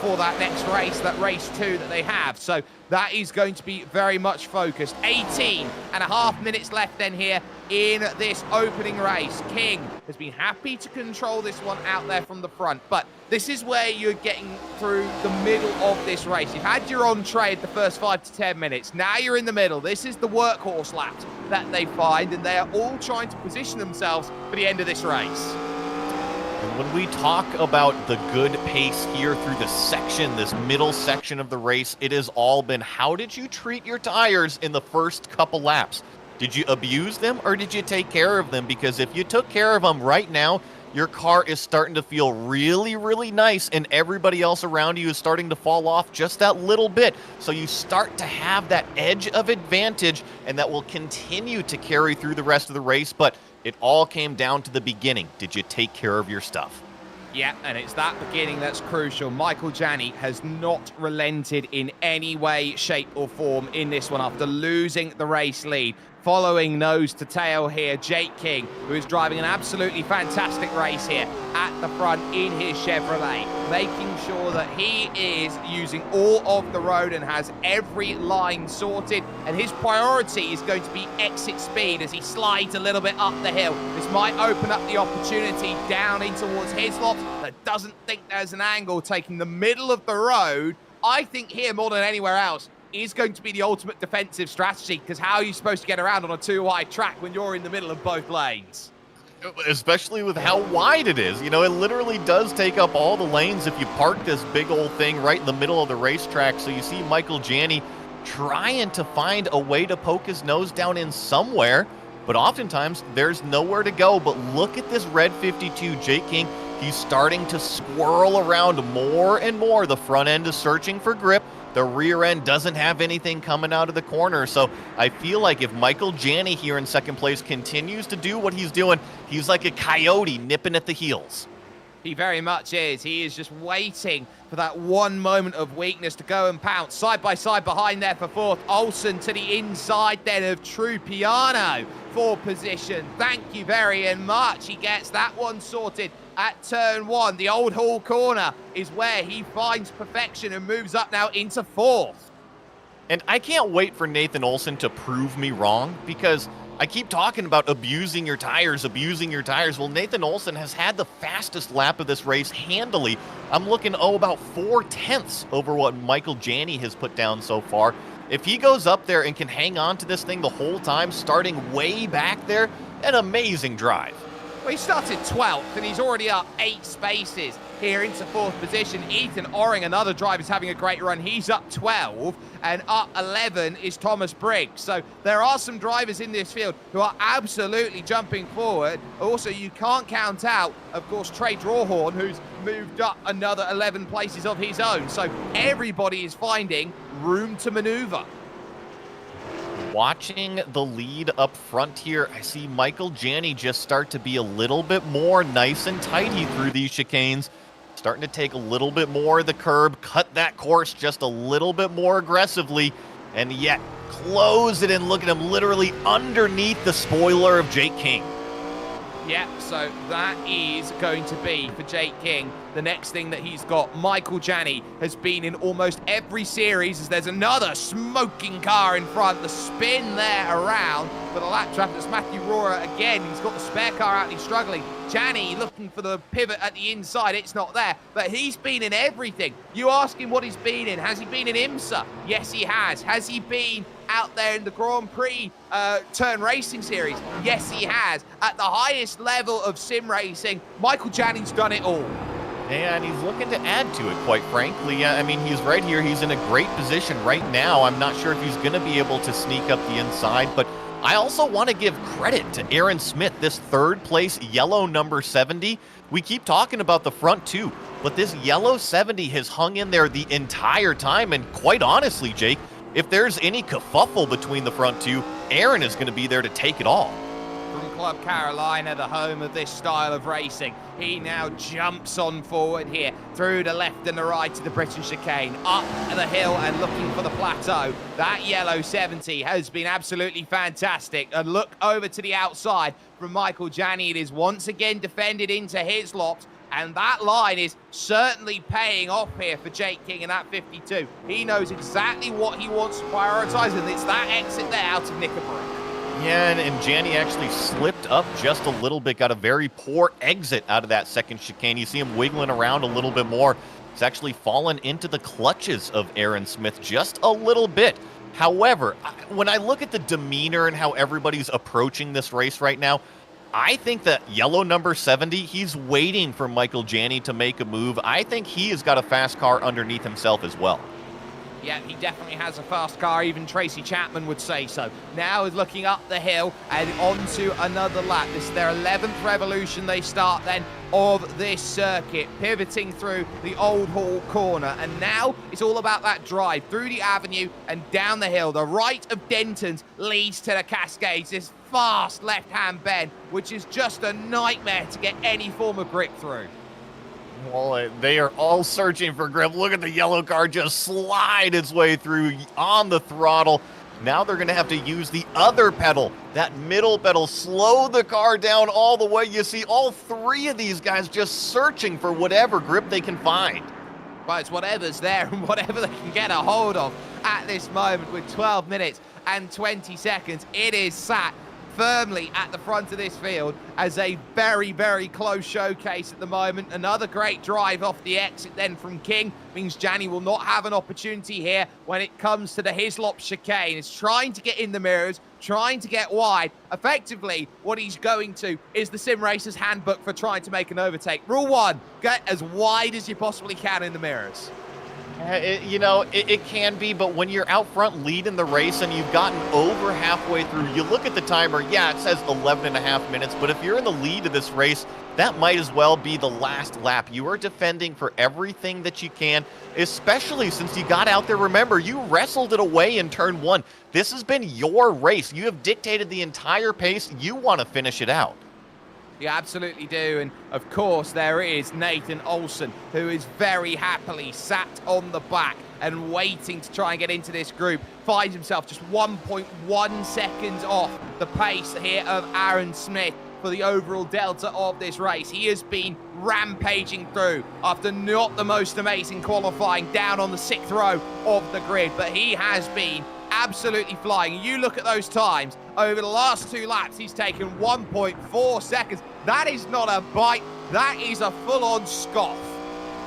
for that next race, that race 2 that they have. So that is going to be very much focused. 18.5 minutes left then here in this opening race. King has been happy to control this one out there from the front, but this is where you're getting through the middle of this race. You've had your on-trade the first 5 to 10 minutes. Now you're in the middle. This is the workhorse laps that they find, and they are all trying to position themselves for the end of this race. And when we talk about the good pace here through the section, this middle section of the race, it has all been, how did you treat your tires in the first couple laps? Did you abuse them or did you take care of them? Because if you took care of them right now, your car is starting to feel really, really nice, and everybody else around you is starting to fall off just that little bit. So you start to have that edge of advantage, and that will continue to carry through the rest of the race. But it all came down to the beginning. Did you take care of your stuff? Yeah, and it's that beginning that's crucial. Michael Janney has not relented in any way, shape, or form in this one after losing the race lead. following nose to tail here, Jake King, who is driving an absolutely fantastic race here at the front in his Chevrolet, making sure that he is using all of the road and has every line sorted. And his priority is going to be exit speed as he slides a little bit up the hill. This might open up the opportunity down in towards Hislop that doesn't think there's an angle, taking the middle of the road. I think here, more than anywhere else, is going to be the ultimate defensive strategy, because how are you supposed to get around on a two-wide track when you're in the middle of both lanes? Especially with how wide it is. You know, it literally does take up all the lanes if you park this big old thing right in the middle of the racetrack. So you see Michael Janney trying to find a way to poke his nose down in somewhere, but oftentimes there's nowhere to go. But look at this red 52, Jake King. He's starting to swirl around more and more. The front end is searching for grip. The rear end doesn't have anything coming out of the corner. So I feel like if Michael Janney here in second place continues to do what he's doing, he's like a coyote nipping at the heels. He very much is. He is just waiting for that one moment of weakness to go and pounce. Side by side behind there for fourth. Olsen to the inside then of Trupiano for position. Thank you very much. He gets that one sorted at turn one. The Old Hall corner is where he finds perfection and moves up now into fourth. And I can't wait for Nathan Olsen to prove me wrong, because I keep talking about abusing your tires. Well, Nathan Olsen has had the fastest lap of this race handily. I'm looking, about 4/10 over what Michael Janney has put down so far. If he goes up there and can hang on to this thing the whole time, starting way back there, an amazing drive. Well, he started 12th, and he's already up 8 spaces here into fourth position. Ethan Oring, another driver, is having a great run. He's up 12, and up 11 is Thomas Briggs. So there are some drivers in this field who are absolutely jumping forward. Also, you can't count out, of course, Trey Drawhorn, who's moved up another 11 places of his own. So everybody is finding room to maneuver. Watching the lead up front here, I see Michael Janney just start to be a little bit more nice and tidy through these chicanes. Starting to take a little bit more of the curb, cut that course just a little bit more aggressively, and yet close it in. Look at him literally underneath the spoiler of Jake King. Yeah, so that is going to be, for Jake King, the next thing that he's got. Michael Janney has been in almost every series as there's another smoking car in front. The spin there around for the lap trap. That's Matthew Rohrer again. He's got the spare car out and he's struggling. Janney looking for the pivot at the inside. It's not there, but he's been in everything. You ask him what he's been in. Has he been in IMSA? Yes, he has. Has he been out there in the Grand Prix Turn Racing Series? Yes, he has. At the highest level of sim racing, Michael Janney's done it all. And he's looking to add to it, quite frankly. I mean, he's right here. He's in a great position right now. I'm not sure if he's going to be able to sneak up the inside, but I also want to give credit to Aaron Smith, this third place yellow number 70. We keep talking about the front two, but this yellow 70 has hung in there the entire time. And quite honestly, Jake, if there's any kerfuffle between the front two, Aaron is going to be there to take it all. From Club Carolina, the home of this style of racing, he now jumps on forward here through the left and the right to the British chicane, up the hill and looking for the plateau. That yellow 70 has been absolutely fantastic. And look over to the outside from Michael Janney. It is once again defended into his lops. And that line is certainly paying off here for Jake King in that 52. He knows exactly what he wants to prioritize, and it's that exit there out of Knickerborough. Yeah, and Janney actually slipped up just a little bit, got a very poor exit out of that second chicane. You see him wiggling around a little bit more. He's actually fallen into the clutches of Aaron Smith just a little bit. However, when I look at the demeanor and how everybody's approaching this race right now, I think that yellow number 70, he's waiting for Michael Janney to make a move. I think he has got a fast car underneath himself as well. Yeah, he definitely has a fast car. Even Tracy Chapman would say so. Now is looking up the hill and onto another lap. This is their 11th revolution they start then of this circuit, pivoting through the Old Hall corner. And now it's all about that drive through the avenue and down the hill. The right of Denton's leads to the Cascades, this fast left-hand bend, which is just a nightmare to get any form of grip through. Well, they are all searching for grip. Look at the yellow car just slide its way through on the throttle. Now they're going to have to use the other pedal, that middle pedal, slow the car down all the way. You see all three of these guys just searching for whatever grip they can find. Well, it's whatever's there and whatever they can get a hold of at this moment with 12 minutes and 20 seconds. It is sat firmly at the front of this field as a very, very close showcase at the moment. Another great drive off the exit then from King means Gianni will not have an opportunity here when it comes to the Hislop chicane. He's trying to get in the mirrors, trying to get wide. Effectively, what he's going to is the Sim Racer's handbook for trying to make an overtake. Rule 1, get as wide as you possibly can in the mirrors. It can be, but when you're out front leading the race and you've gotten over halfway through, you look at the timer, yeah, it says 11 and a half minutes, but if you're in the lead of this race, that might as well be the last lap. You are defending for everything that you can, especially since you got out there. Remember, you wrestled it away in turn 1. This has been your race. You have dictated the entire pace. You want to finish it out. You absolutely do, and of course there is Nathan Olsen, who is very happily sat on the back and waiting to try and get into this group. Finds himself just 1.1 seconds off the pace here of Aaron Smith for the overall delta of this race. He has been rampaging through after not the most amazing qualifying down on the 6th row of the grid, but he has been absolutely flying. You look at those times over the last 2 laps, he's taken 1.4 seconds. That is not a bite, that is a full-on scoff.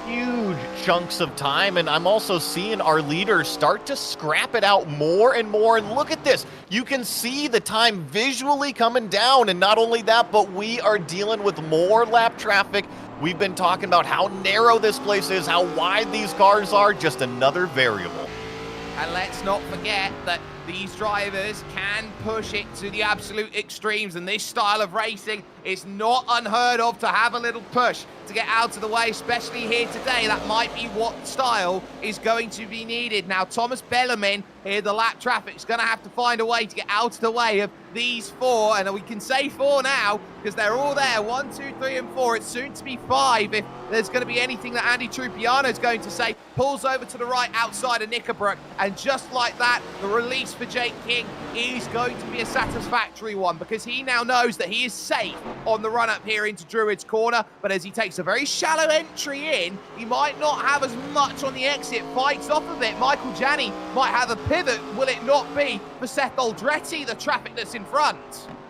Huge chunks of time, and I'm also seeing our leaders start to scrap it out more and more. And look at this, you can see the time visually coming down, and not only that, but we are dealing with more lap traffic. We've been talking about how narrow this place is, how wide these cars are, just another variable. And let's not forget that these drivers can push it to the absolute extremes, and this style of racing is not unheard of to have a little push to get out of the way, especially here today. That might be what style is going to be needed. Now, Thomas Bellarmine here, the lap traffic, is going to have to find a way to get out of the way of these 4, and we can say 4 now because they're all there. 1, 2, 3, and 4. It's soon to be 5 if there's going to be anything that Andy Trupiano is going to say. Pulls over to the right outside of Knickerbrook, and just like that, the release for Jake King is going to be a satisfactory one because he now knows that he is safe on the run up here into Druid's Corner, but as he takes a very shallow entry in, he might not have as much on the exit. Fights off of it. Michael Gianni might have a pivot. Will it not be for Seth Aldretti, the traffic that's in front?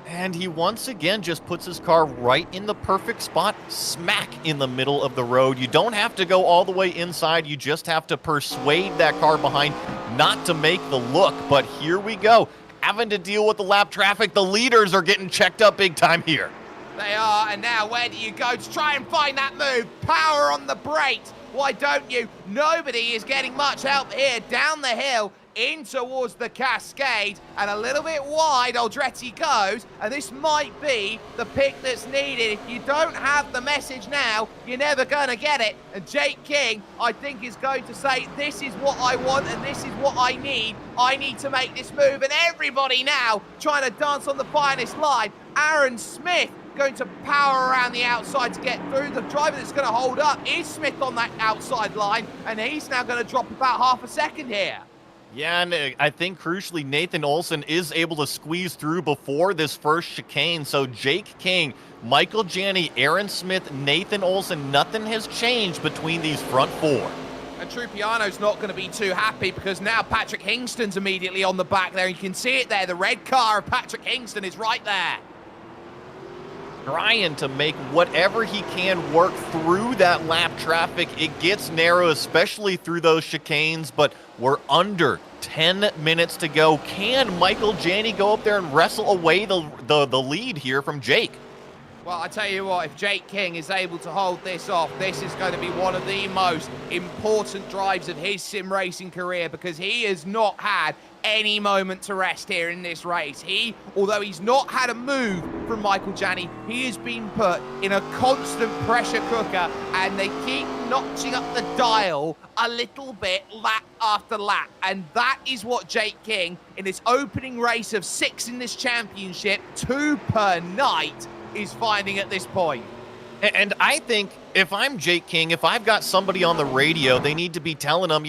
And he once again just puts his car right in the perfect spot, smack in the middle of the road. You don't have to go all the way inside. You just have to persuade that car behind not to make the look. But here we go, having to deal with the lap traffic. The leaders are getting checked up big time here. They are, and now where do you go to try and find that move? Power on the brakes. Why don't you? Nobody is getting much help here. Down the hill, in towards the Cascade, and a little bit wide Aldretti goes, and this might be the pick that's needed. If you don't have the message now, you're never going to get it. And Jake King, I think, is going to say, this is what I want and this is what I need. I need to make this move, and everybody now trying to dance on the finest line. Aaron Smith going to power around the outside to get through. The driver that's going to hold up is Smith on that outside line, and he's now going to drop about half a second here. Yeah, and I think crucially, Nathan Olsen is able to squeeze through before this first chicane. So Jake King, Michael Gianni, Aaron Smith, Nathan Olsen, nothing has changed between these front 4. And Trupiano's not going to be too happy because now Patrick Hingston's immediately on the back there. You can see it there. The red car of Patrick Hingston is right there. Trying to make whatever he can work through that lap traffic. It gets narrow, especially through those chicanes, but we're under 10 minutes to go. Can Michael Gianni go up there and wrestle away the lead here from Jake? Well, I tell you what, if Jake King is able to hold this off, this is going to be one of the most important drives of his sim racing career because he has not had any moment to rest here in this race. Although he's not had a move from Michael Gianni, he has been put in a constant pressure cooker, and they keep notching up the dial a little bit lap after lap. And that is what Jake King, in his opening race of 6 in this championship, 2 per night, is finding at this point. And I think if I'm Jake King, if I've got somebody on the radio, they need to be telling them,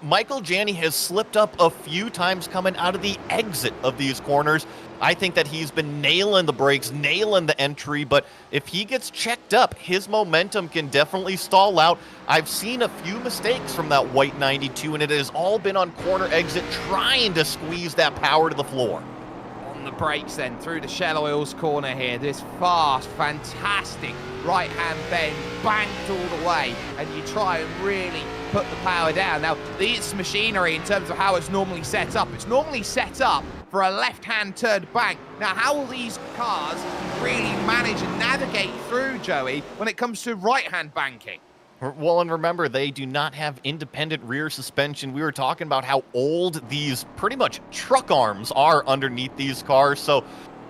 Michael Janney has slipped up a few times coming out of the exit of these corners. I think that he's been nailing the brakes, nailing the entry, but if he gets checked up, his momentum can definitely stall out. I've seen a few mistakes from that white 92, and it has all been on corner exit, trying to squeeze that power to the floor. On the brakes then, through the Shell Oils corner here, this fast, fantastic right-hand bend, banked all the way, and you try and really put the power down. Now, this machinery, in terms of how it's normally set up, for a left-hand turned bank. Now, how will these cars really manage and navigate through, Joey, when it comes to right-hand banking? Well, and remember, they do not have independent rear suspension. We were talking about how old these pretty much truck arms are underneath these cars, so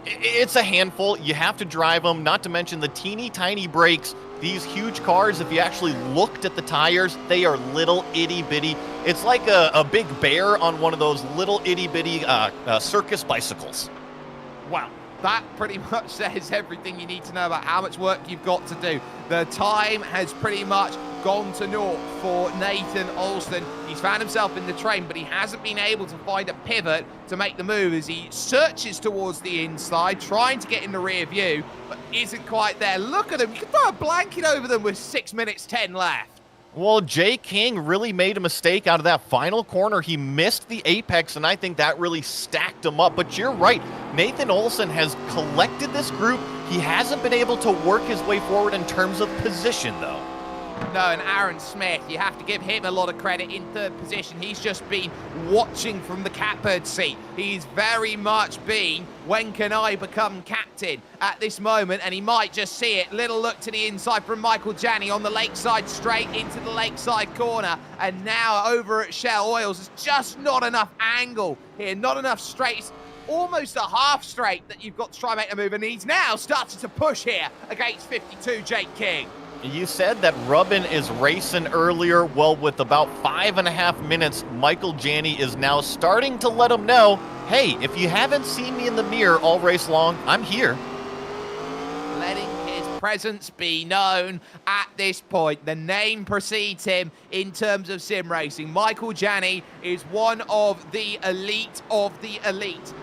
it's a handful. You have to drive them, not to mention the teeny tiny brakes. These huge cars, if you actually looked at the tires, they are little itty bitty. It's like a big bear on one of those little itty bitty circus bicycles. Wow, that pretty much says everything you need to know about how much work you've got to do. The time has pretty much gone to naught for Nathan Oulton. He's found himself in the train, but he hasn't been able to find a pivot to make the move as he searches towards the inside, trying to get in the rear view, but isn't quite there. Look at him. You can throw a blanket over them with 6 minutes 10 left. Well, Jay King really made a mistake out of that final corner. He missed the apex, and I think that really stacked him up. But you're right. Nathan Oulton has collected this group. He hasn't been able to work his way forward in terms of position, though. No, and Aaron Smith, you have to give him a lot of credit in third position. He's just been watching from the catbird seat. He's very much been, when can I become captain at this moment, and he might just see it. Little look to the inside from Michael Janney on the lakeside straight into the lakeside corner, and now over at Shell Oils, there's just not enough angle here, not enough straight. It's almost a half straight that you've got to try and make a move, and he's now started to push here against 52 Jake King. You said that Rubbin is racing earlier. Well, with about 5.5 minutes, Michael Janney is now starting to let him know, hey, if you haven't seen me in the mirror all race long, I'm here. Letting his presence be known at this point. The name precedes him in terms of sim racing. Michael Janney is one of the elite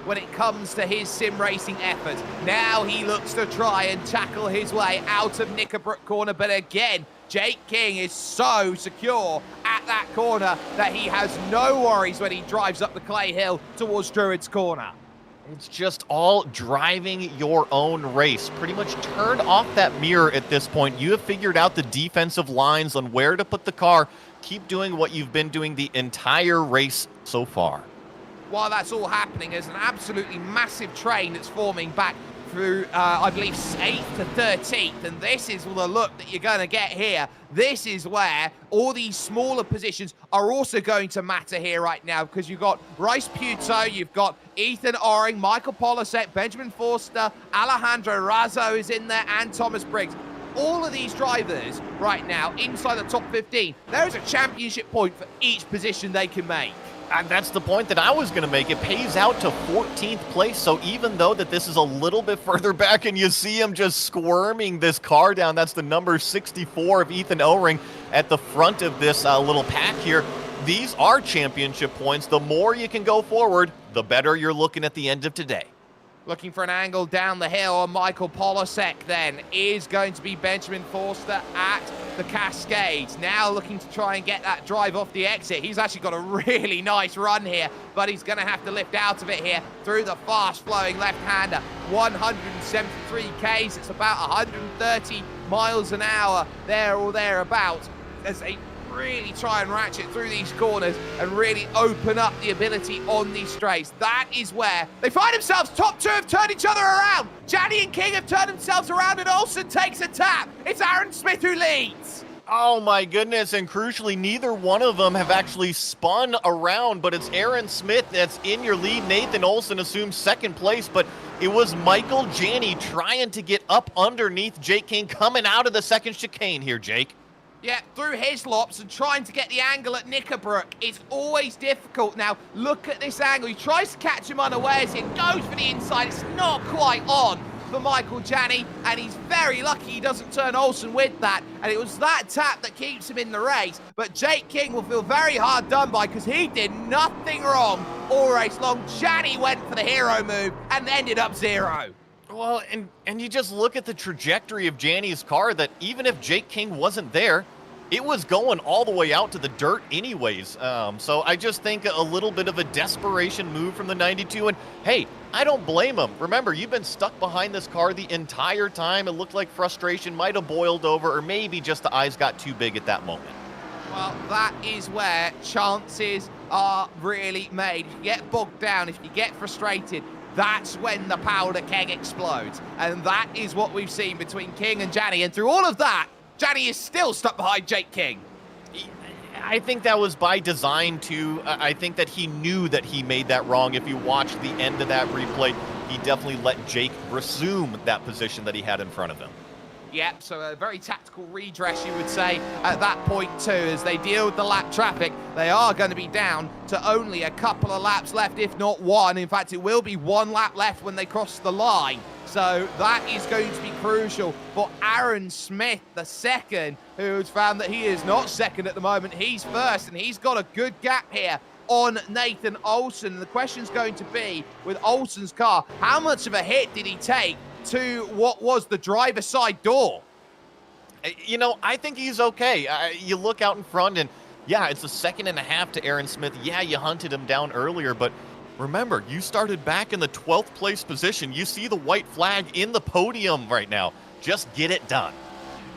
when it comes to his sim racing efforts. Now he looks to try and tackle his way out of Knickerbrook corner, but again, Jake King is so secure at that corner that he has no worries when he drives up the clay hill towards Druids corner. It's just all driving your own race. Pretty much turn off that mirror at this point. You have figured out the defensive lines on where to put the car. Keep doing what you've been doing the entire race so far. While that's all happening, there's an absolutely massive train that's forming back through, I believe, 8th to 13th, and this is the look that you're going to get here. This is where all these smaller positions are also going to matter here right now, because you've got Rice Puto, you've got Ethan Oring, Michael Polisek, Benjamin Forster, Alejandro Razzo is in there, and Thomas Briggs. All of these drivers right now inside the top 15, there is a championship point for each position they can make. And that's the point that I was going to make. It pays out to 14th place, so even though that this is a little bit further back and you see him just squirming this car down, that's the number 64 of Ethan O-Ring at the front of this little pack here. These are championship points. The more you can go forward, the better you're looking at the end of today. Looking for an angle down the hill on Michael Polisek then is going to be Benjamin Forster at the Cascades. Now looking to try and get that drive off the exit. He's actually got a really nice run here, but he's going to have to lift out of it here through the fast-flowing left-hander. 173 Ks, it's about 130 miles an hour there or thereabouts as they really try and ratchet through these corners and really open up the ability on these straights. That is where they find themselves. Top two have turned each other around. Janney and King have turned themselves around, and Oulton takes a tap. It's Aaron Smith who leads. Oh my goodness, and crucially, neither one of them have actually spun around, but it's Aaron Smith that's in your lead. Nathan Oulton assumes second place, but it was Michael Janney trying to get up underneath Jake King coming out of the second chicane here, Jake. Yeah, through his lops and trying to get the angle at Knickerbrook. It's always difficult. Now, look at this angle. He tries to catch him unawares. It goes for the inside. It's not quite on. for Michael Janney, and he's very lucky he doesn't turn Oulton with that, and it was that tap that keeps him in the race. But Jake King will feel very hard done by because he did nothing wrong all race long. Janney went for the hero move and ended up 0. Well, and you just look at the trajectory of Janney's car, that even if Jake King wasn't there, it was going all the way out to the dirt anyways. So I just think a little bit of a desperation move from the 92. And hey, I don't blame him. Remember, you've been stuck behind this car the entire time. It looked like frustration might have boiled over, or maybe just the eyes got too big at that moment. Well, that is where chances are really made. If you get bogged down, if you get frustrated, that's when the powder keg explodes. And that is what we've seen between King and Janney. And through all of that, Janney is still stuck behind Jake King. I think that was by design, too. I think that he knew that he made that wrong. If you watch the end of that replay, he definitely let Jake resume that position that he had in front of him. Yep, so a very tactical redress, you would say, at that point too. As they deal with the lap traffic, they are going to be down to only a couple of laps left, if not one. In fact, it will be one lap left when they cross the line. So that is going to be crucial for Aaron Smith, the second, who's found that he is not second at the moment. He's first, and he's got a good gap here on Nathan Oulton. And the question's going to be, with Oulton's car, how much of a hit did he take to what was the driver's side door? You know, I think he's okay. You look out in front, and yeah, it's a 2.5 seconds to Aaron Smith. Yeah, you hunted him down earlier, but remember, you started back in the 12th place position. You see the white flag in the podium right now. Just get it done.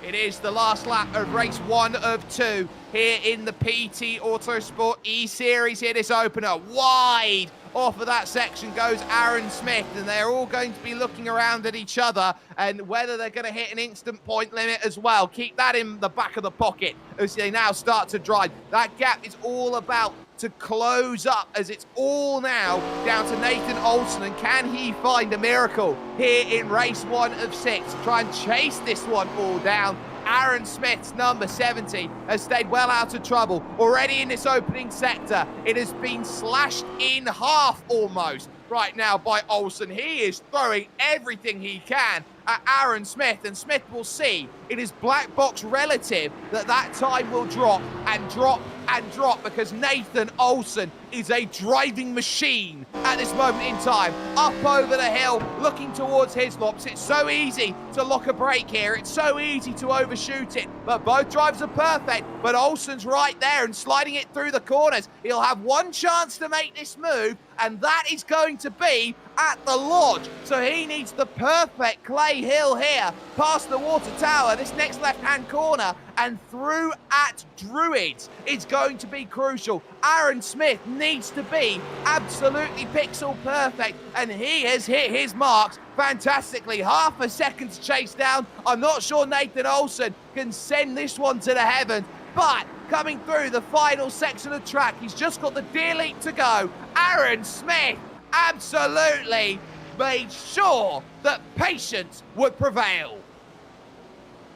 It is the last lap of race 1 of 2 here in the PT Autosport eSeries. Here, this opener wide off of that section goes Aaron Smith, and they're all going to be looking around at each other and whether they're going to hit an instant point limit as well. Keep that in the back of the pocket as they now start to drive. That gap is all about to close up, as it's all now down to Nathan Oulton, and can he find a miracle here in race 1 of 6 to try and chase this one all down? Aaron Smith's number 70 has stayed well out of trouble. Already in this opening sector, it has been slashed in half almost right now by Oulton. He is throwing everything he can at Aaron Smith, and Smith will see it is black box relative that time will drop and drop and drop, because Nathan Oulton is a driving machine at this moment in time. Up over the hill, looking towards Hislops. It's so easy to lock a brake here. It's so easy to overshoot it, but both drivers are perfect. But Oulton's right there and sliding it through the corners. He'll have one chance to make this move, and that is going to be at the lodge. So he needs the perfect clay hill here, past the water tower, this next left-hand corner, and through at Druids. It's going to be crucial. Aaron Smith needs to be absolutely pixel perfect, and he has hit his marks fantastically. Half a second to chase down. I'm not sure Nathan Oulton can send this one to the heavens, but coming through the final section of track, he's just got the deer leap to go. Aaron Smith absolutely made sure that patience would prevail.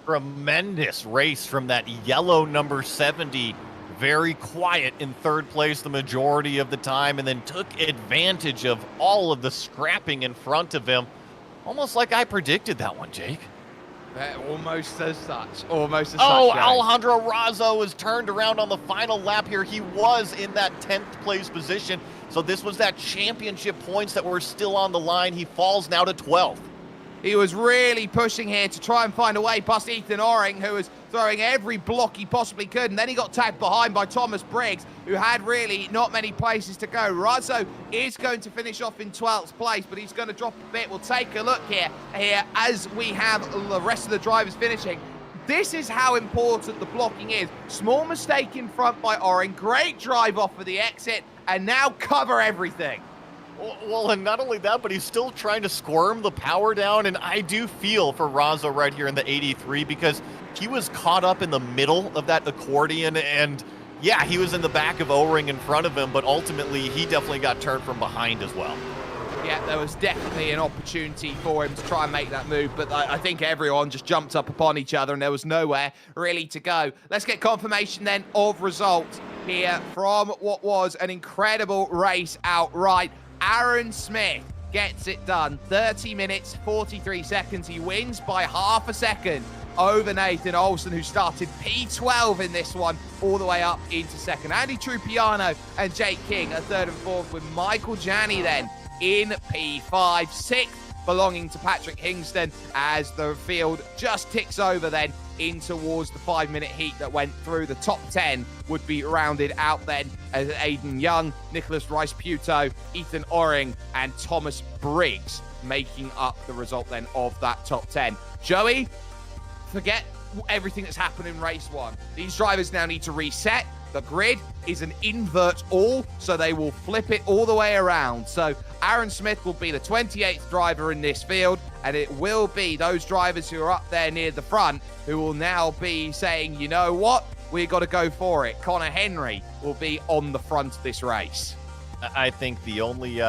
Tremendous race from that yellow number 70. Very quiet in third place the majority of the time, and then took advantage of all of the scrapping in front of him. Almost like I predicted that one, Jake. Almost as such. Almost as Oh, such. Alejandro Razzo is turned around on the final lap here. He was in that 10th place position. So this was that championship points that were still on the line. He falls now to 12th. He was really pushing here to try and find a way past Ethan Oring, who was throwing every block he possibly could, and then he got tagged behind by Thomas Briggs, who had really not many places to go. Razzo is going to finish off in 12th place, but he's going to drop a bit. We'll take a look here as we have the rest of the drivers finishing. This is how important the blocking is. Small mistake in front by Oring, great drive off for the exit, and now cover everything. Well, and not only that, but he's still trying to squirm the power down, and I do feel for Razzo right here in the 83, because he was caught up in the middle of that accordion, and yeah, he was in the back of O-Ring in front of him, but ultimately he definitely got turned from behind as well. Yeah, there was definitely an opportunity for him to try and make that move, but I think everyone just jumped up upon each other and there was nowhere really to go. Let's get confirmation then of results here from what was an incredible race outright. Aaron Smith gets it done. 30 minutes, 43 seconds. He wins by half a second over Nathan Oulton, who started P12 in this one, all the way up into second. Andy Trupiano and Jake King are third and fourth, with Michael Janney then in P5. Sixth belonging to Patrick Hingston, as the field just ticks over then in towards the 5-minute heat that went through. The top 10 would be rounded out then as Aiden Young, Nicholas Rice-Puto, Ethan Oring, and Thomas Briggs making up the result then of that top 10. Joey, forget everything that's happened in race one. These drivers now need to reset. The grid is an invert all, so they will flip it all the way around. So Aaron Smith will be the 28th driver in this field, and it will be those drivers who are up there near the front who will now be saying, you know what, we got to go for it. Connor Henry will be on the front of this race. I think the only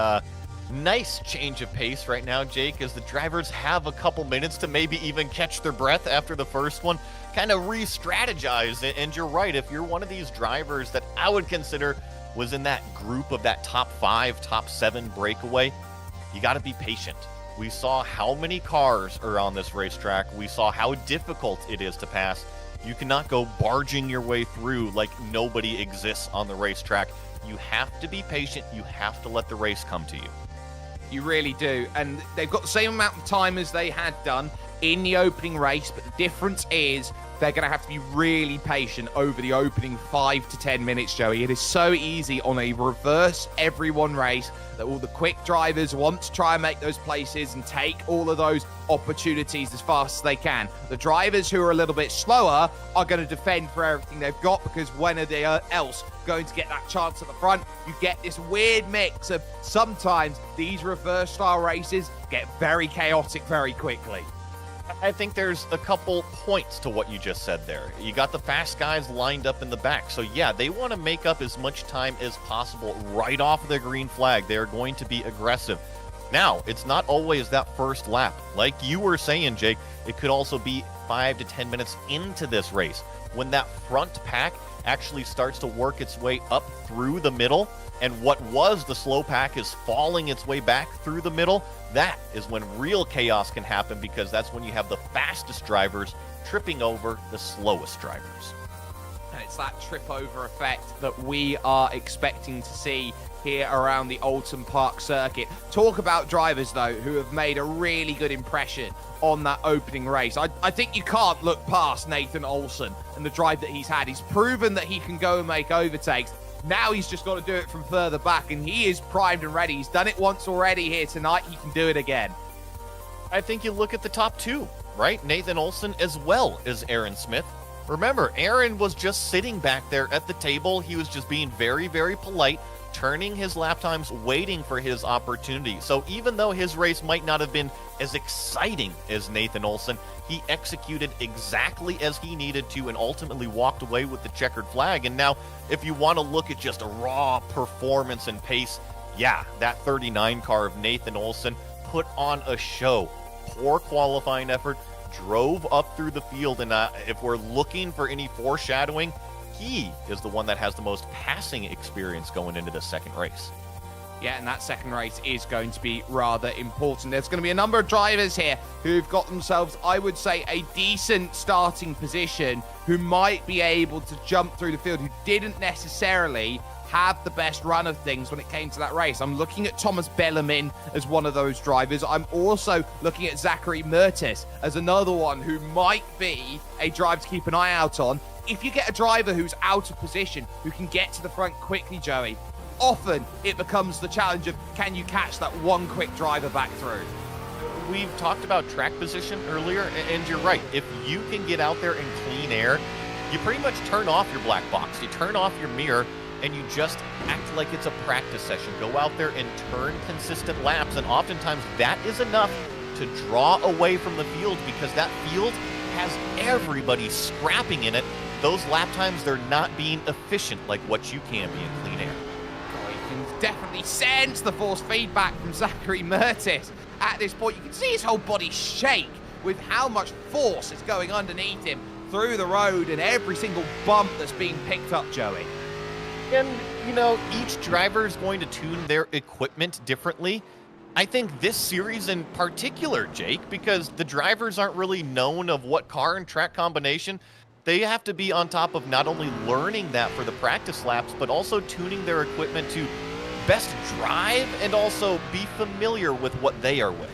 nice change of pace right now, Jake, is the drivers have a couple minutes to maybe even catch their breath after the first one, kind of re-strategize. And you're right, if you're one of these drivers that I would consider was in that group of that top 5, top 7 breakaway, you got to be patient. We saw how many cars are on this racetrack. We saw how difficult it is to pass. You cannot go barging your way through like nobody exists on the racetrack. You have to be patient. You have to let the race come to you. You really do. And they've got the same amount of time as they had done in the opening race, but the difference is they're going to have to be really patient over the opening 5 to 10 minutes, Joey. It is so easy on a reverse everyone race that all the quick drivers want to try and make those places and take all of those opportunities as fast as they can. The drivers who are a little bit slower are going to defend for everything they've got, because when are they else going to get that chance at the front? You get this weird mix of sometimes these reverse style races get very chaotic very quickly. I think there's a couple points to what you just said there. You got the fast guys lined up in the back. So yeah, they want to make up as much time as possible right off the green flag. They're going to be aggressive. Now, it's not always that first lap. Like you were saying, Jake, it could also be 5 to 10 minutes into this race when that front pack actually starts to work its way up through the middle, and what was the slow pack is falling its way back through the middle. That is when real chaos can happen, because that's when you have the fastest drivers tripping over the slowest drivers. And it's that trip over effect that we are expecting to see here around the Oulton Park circuit. Talk about drivers, though, who have made a really good impression on that opening race. I think you can't look past Nathan Oulton and the drive that he's had. He's proven that he can go and make overtakes. Now he's just got to do it from further back, and he is primed and ready. He's done it once already here tonight. He can do it again. I think you look at the top 2, right? Nathan Oulton as well as Aaron Smith. Remember, Aaron was just sitting back there at the table. He was just being very, very polite, turning his lap times, waiting for his opportunity. So even though his race might not have been as exciting as Nathan Oulton, he executed exactly as he needed to and ultimately walked away with the checkered flag. And now, if you want to look at just a raw performance and pace, yeah, that 39 car of Nathan Oulton put on a show. Poor qualifying effort, drove up through the field, and if we're looking for any foreshadowing, he is the one that has the most passing experience going into the second race. Yeah, and that second race is going to be rather important. There's going to be a number of drivers here who've got themselves, I would say, a decent starting position, who might be able to jump through the field, who didn't necessarily have the best run of things when it came to that race. I'm looking at Thomas Bellarmine as one of those drivers. I'm also looking at Zachary Mertes as another one who might be a driver to keep an eye out on. If you get a driver who's out of position, who can get to the front quickly, Joey, often it becomes the challenge of, can you catch that one quick driver back through? We've talked about track position earlier, and you're right. If you can get out there in clean air, you pretty much turn off your black box. You turn off your mirror, and you just act like it's a practice session. Go out there and turn consistent laps, and oftentimes that is enough to draw away from the field, because that field has everybody scrapping in it. Those lap times, they're not being efficient like what you can be in clean air. You can definitely sense the force feedback from Zachary Mertes. At this point, you can see his whole body shake with how much force is going underneath him through the road and every single bump that's being picked up, Joey. And, you know, each driver is going to tune their equipment differently. I think this series in particular, Jake, because the drivers aren't really known of what car and track combination. They have to be on top of not only learning that for the practice laps, but also tuning their equipment to best drive and also be familiar with what they are with.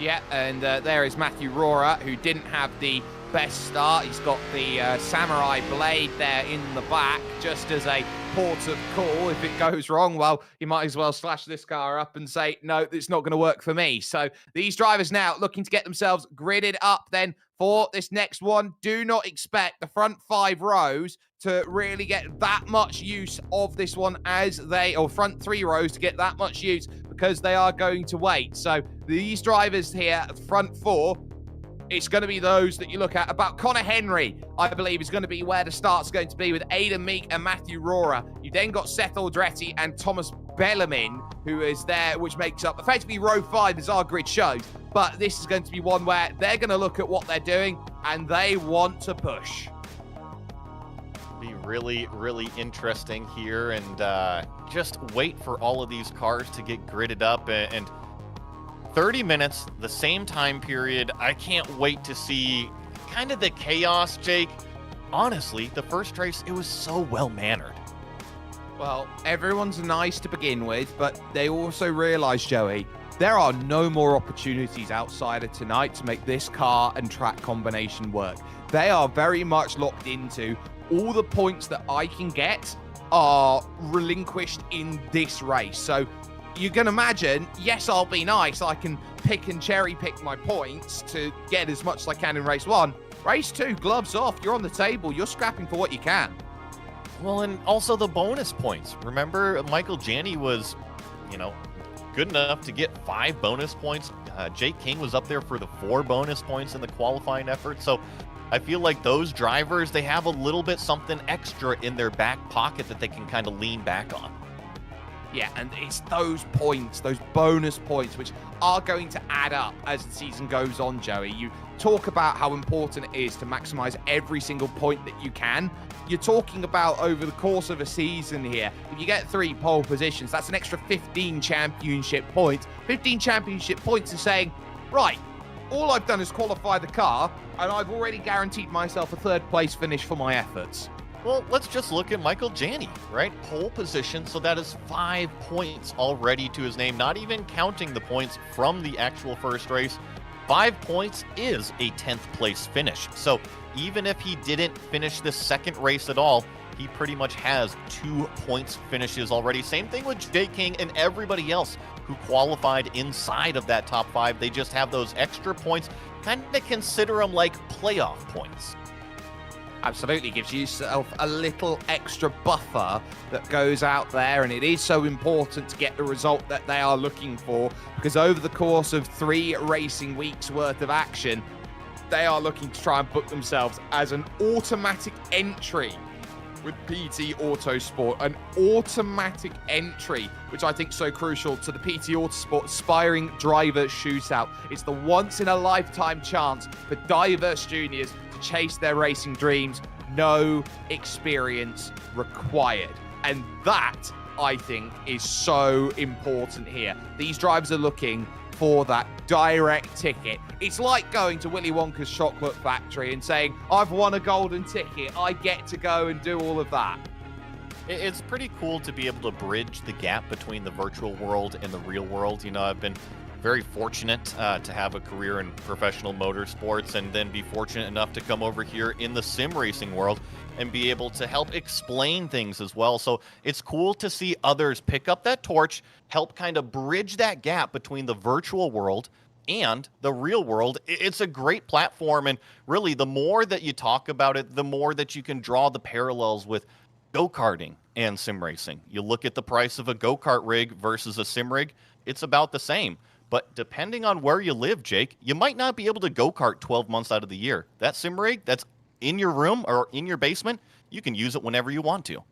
Yeah, and there is Matthew Rohrer, who didn't have the best start. He's got the samurai blade there in the back, just as a port of call. If it goes wrong, well, you might as well slash this car up and say, no, it's not going to work for me. So these drivers now looking to get themselves gridded up then for this next one. Do not expect the front 5 rows to really get that much use of this one or front 3 rows to get that much use, because they are going to wait. So these drivers here, front 4, it's going to be those that you look at. About Connor Henry, I believe, is going to be where the start's going to be, with Aidan Meek and Matthew Rohrer. You then got Seth Aldretti and Thomas Bellarmine, who is there, which makes up effectively row 5, as our grid shows. But this is going to be one where they're going to look at what they're doing and they want to push. Be really, really interesting here, and just wait for all of these cars to get gridded up, and 30 minutes, the same time period. I can't wait to see kind of the chaos, Jake. Honestly, the first race, it was so well-mannered. Well, everyone's nice to begin with, but they also realize, Joey, there are no more opportunities outside of tonight to make this car and track combination work. They are very much locked into all the points that I can get are relinquished in this race. So you can imagine, yes, I'll be nice. I can pick and cherry pick my points to get as much as I can in race 1. Race 2, gloves off. You're on the table. You're scrapping for what you can. Well, and also the bonus points. Remember, Michael Janney was, good enough to get 5 bonus points. Jake King was up there for the 4 bonus points in the qualifying effort. So I feel like those drivers, they have a little bit something extra in their back pocket that they can kind of lean back on. Yeah, and it's those points, those bonus points, which are going to add up as the season goes on, Joey. You talk about how important it is to maximize every single point that you can. You're talking about over the course of a season here, if you get 3 pole positions, that's an extra 15 championship points. 15 championship points is saying, right, all I've done is qualify the car, and I've already guaranteed myself a 3rd place finish for my efforts. Well, let's just look at Michael Janney, right? Pole position, so that is 5 points already to his name, not even counting the points from the actual first race. 5 points is a 10th place finish. So even if he didn't finish this second race at all, he pretty much has 2 points finishes already. Same thing with Jake King and everybody else who qualified inside of that top 5. They just have those extra points. Kind of consider them like playoff points. Absolutely, gives yourself a little extra buffer that goes out there, and it is so important to get the result that they are looking for, because over the course of 3 racing weeks worth of action, they are looking to try and book themselves as an automatic entry with PT Autosport, an automatic entry, which I think is so crucial to the PT Autosport Aspiring Driver Shootout. It's the once-in-a-lifetime chance for diverse juniors to chase their racing dreams, no experience required. And that, I think, is so important here. These drivers are looking for that direct ticket. It's like going to Willy Wonka's chocolate factory and saying, I've won a golden ticket, I get to go and do all of that. It's pretty cool to be able to bridge the gap between the virtual world and the real world. I've been very fortunate to have a career in professional motorsports, and then be fortunate enough to come over here in the sim racing world and be able to help explain things as well. So it's cool to see others pick up that torch, help kind of bridge that gap between the virtual world and the real world. It's a great platform, and really the more that you talk about it, the more that you can draw the parallels with go-karting and sim racing. You look at the price of a go-kart rig versus a sim rig, it's about the same. But depending on where you live, Jake, you might not be able to go-kart 12 months out of the year. That sim rig that's in your room or in your basement, you can use it whenever you want to. You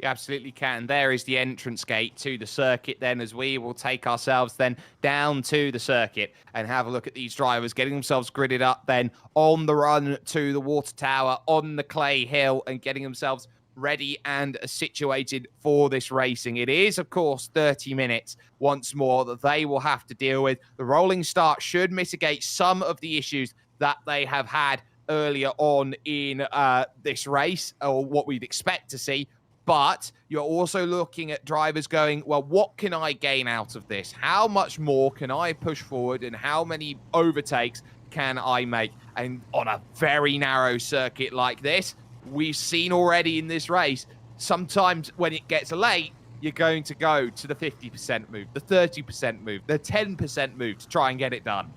absolutely can. There is the entrance gate to the circuit then, as we will take ourselves then down to the circuit and have a look at these drivers getting themselves gridded up then on the run to the water tower, on the clay hill, and getting themselves ready and situated for this racing. It is, of course, 30 minutes once more that they will have to deal with. The rolling start should mitigate some of the issues that they have had earlier on in this race, or what we'd expect to see. But you're also looking at drivers going, well, what can I gain out of this? How much more can I push forward, and how many overtakes can I make? And on a very narrow circuit like this, we've seen already in this race, sometimes when it gets late, you're going to go to the 50% move, the 30% move, the 10% move to try and get it done.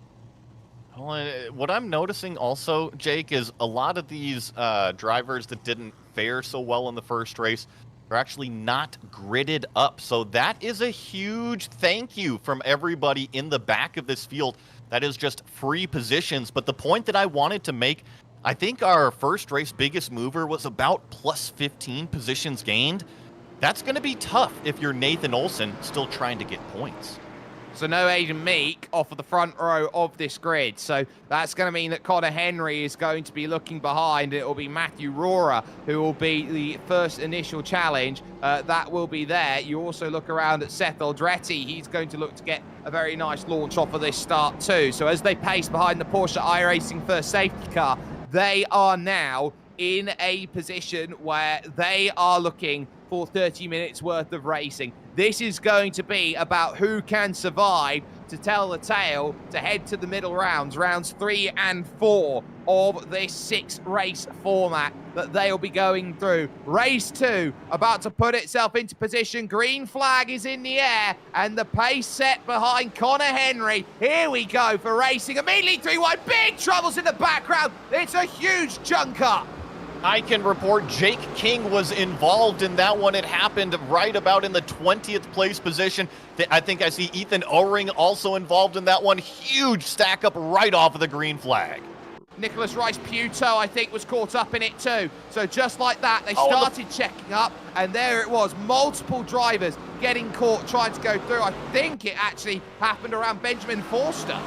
Well, what I'm noticing also, Jake, is a lot of these drivers that didn't fare so well in the first race are actually not gridded up. So that is a huge thank you from everybody in the back of this field. That is just free positions. But the point that I wanted to make, I think our first race biggest mover was about plus 15 positions gained. That's going to be tough if you're Nathan Olson still trying to get points. So no Aiden Meek off of the front row of this grid. So that's going to mean that Connor Henry is going to be looking behind. It will be Matthew Rohrer who will be the first initial challenge. That will be there. You also look around at Seth Aldretti. He's going to look to get a very nice launch off of this start too. So as they pace behind the Porsche iRacing first safety car, they are now in a position where they are looking for 30 minutes worth of racing. This is going to be about who can survive to tell the tale to head to the middle rounds, rounds 3 and 4 of this 6-race format that they'll be going through. Race 2 about to put itself into position. Green flag is in the air and the pace set behind Connor Henry. Here we go for racing. Immediately 3 wide, big troubles in the background. It's a huge junk up. I can report Jake King was involved in that one. It happened right about in the 20th place position. I think I see Ethan O-Ring also involved in that one. Huge stack up right off of the green flag. Nicholas Rice-Puto, I think, was caught up in it too. So just like that, they started checking up, and there it was. Multiple drivers getting caught trying to go through. I think it actually happened around Benjamin Forster.